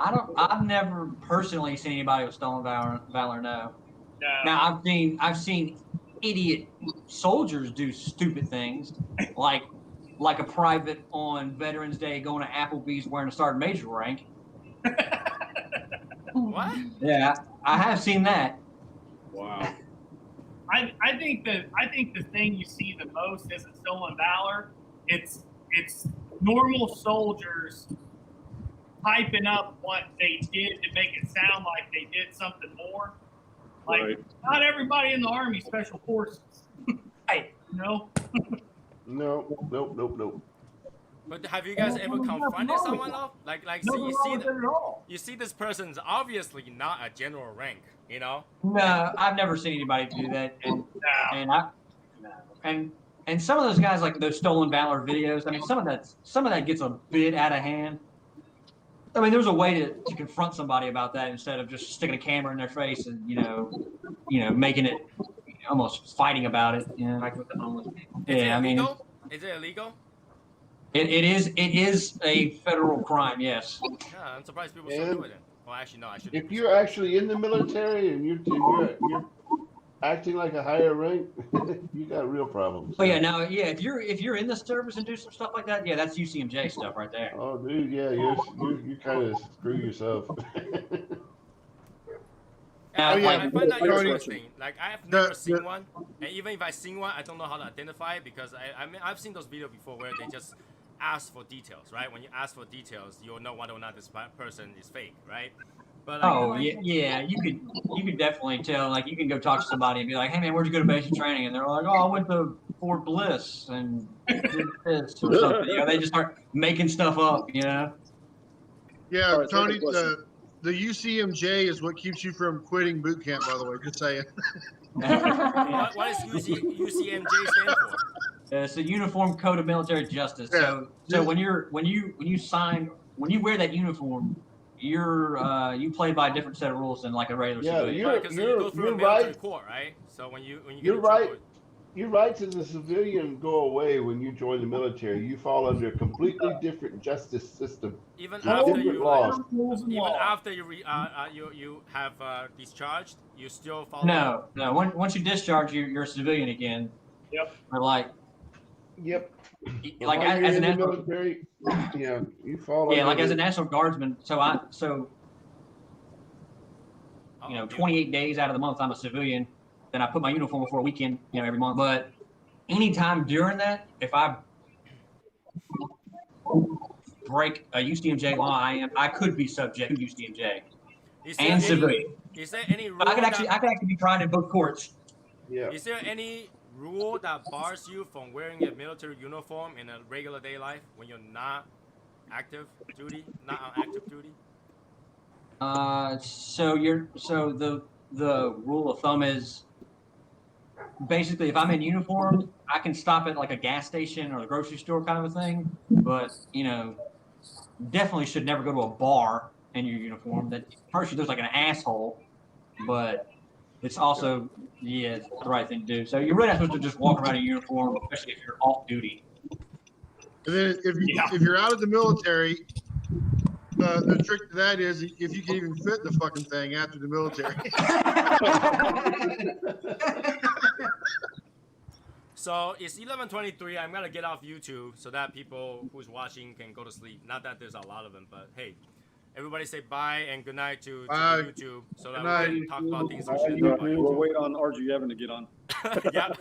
I've never personally seen anybody with stolen valor. No. Now I've seen idiot soldiers do stupid things, like a private on Veterans Day going to Applebee's wearing a sergeant major rank. What? Yeah, I have seen that. Wow. I think the thing you see the most isn't stolen valor. It's normal soldiers hyping up what they did to make it sound like they did something more. Like, not everybody in the Army Special Forces. Hey, no. Nope. But have you guys ever confronted someone though? Like you see this person's obviously not a general rank, you know? No, I've never seen anybody do that, and some of those guys, like those stolen valor videos. I mean, some of that gets a bit out of hand. I mean, there's a way to confront somebody about that instead of just sticking a camera in their face and making it almost fighting about it. You know, like with the homeless people. Yeah, I mean, is it illegal? It is a federal crime. Yes. Yeah, I'm surprised people still do it. Well, actually, no, I should. If you're actually in the military and you're acting like a higher rank, you got real problems. Oh yeah, no, yeah. If you're in the service and do some stuff like that, yeah, that's UCMJ stuff right there. Oh, dude, yeah, you kind of screw yourself. I find that interesting. Like I have never seen one, and even if I seen one, I don't know how to identify it because I mean I've seen those videos before where they just ask for details, right? When you ask for details, you'll know whether or not this person is fake, right? But yeah, you could definitely tell. Like you can go talk to somebody and be like, "Hey man, where'd you go to basic training?" And they're like, "Oh, I went to Fort Bliss and did this or something." You know, they just start making stuff up. You know. Yeah, right, Tony. The UCMJ is what keeps you from quitting boot camp. By the way, just saying. What is UCMJ stand for? It's a Uniform Code of Military Justice. Yeah. So when you wear that uniform, you play by a different set of rules than like a regular civilian. You're right. Court, right? So when you you're right. Your rights as a civilian go away when you join the military. You fall under a completely different justice system. Even after you have discharged, you still follow. No. Once you discharge, you're a civilian again. Yep. Or like. Yep. Like as a national military, yeah, you fall. Yeah, like as a National Guardsman. So 28 days out of the month I'm a civilian. Then I put my uniform for a weekend, every month. But anytime during that, if I break a UCMJ law, I could be subject to UCMJ and civilian. Is there any rule? I could actually be tried in both courts. Yeah. Is there any rule that bars you from wearing a military uniform in a regular day life when you're not active duty, not on active duty? So the rule of thumb is basically if I'm in uniform, I can stop at like a gas station or the grocery store kind of a thing, but definitely should never go to a bar in your uniform. That first there's like an asshole, but it's also it's the right thing to do. So you're really not supposed to just walk around in uniform, especially if you're off duty. And then if you're out of the military, the trick to that is if you can even fit the fucking thing after the military. So it's 11:23. I'm gonna get off YouTube so that people who's watching can go to sleep. Not that there's a lot of them, but hey, everybody say bye and good night to YouTube so that we can talk about things we should talk about. We'll wait on RG Evan to get on. Yeah.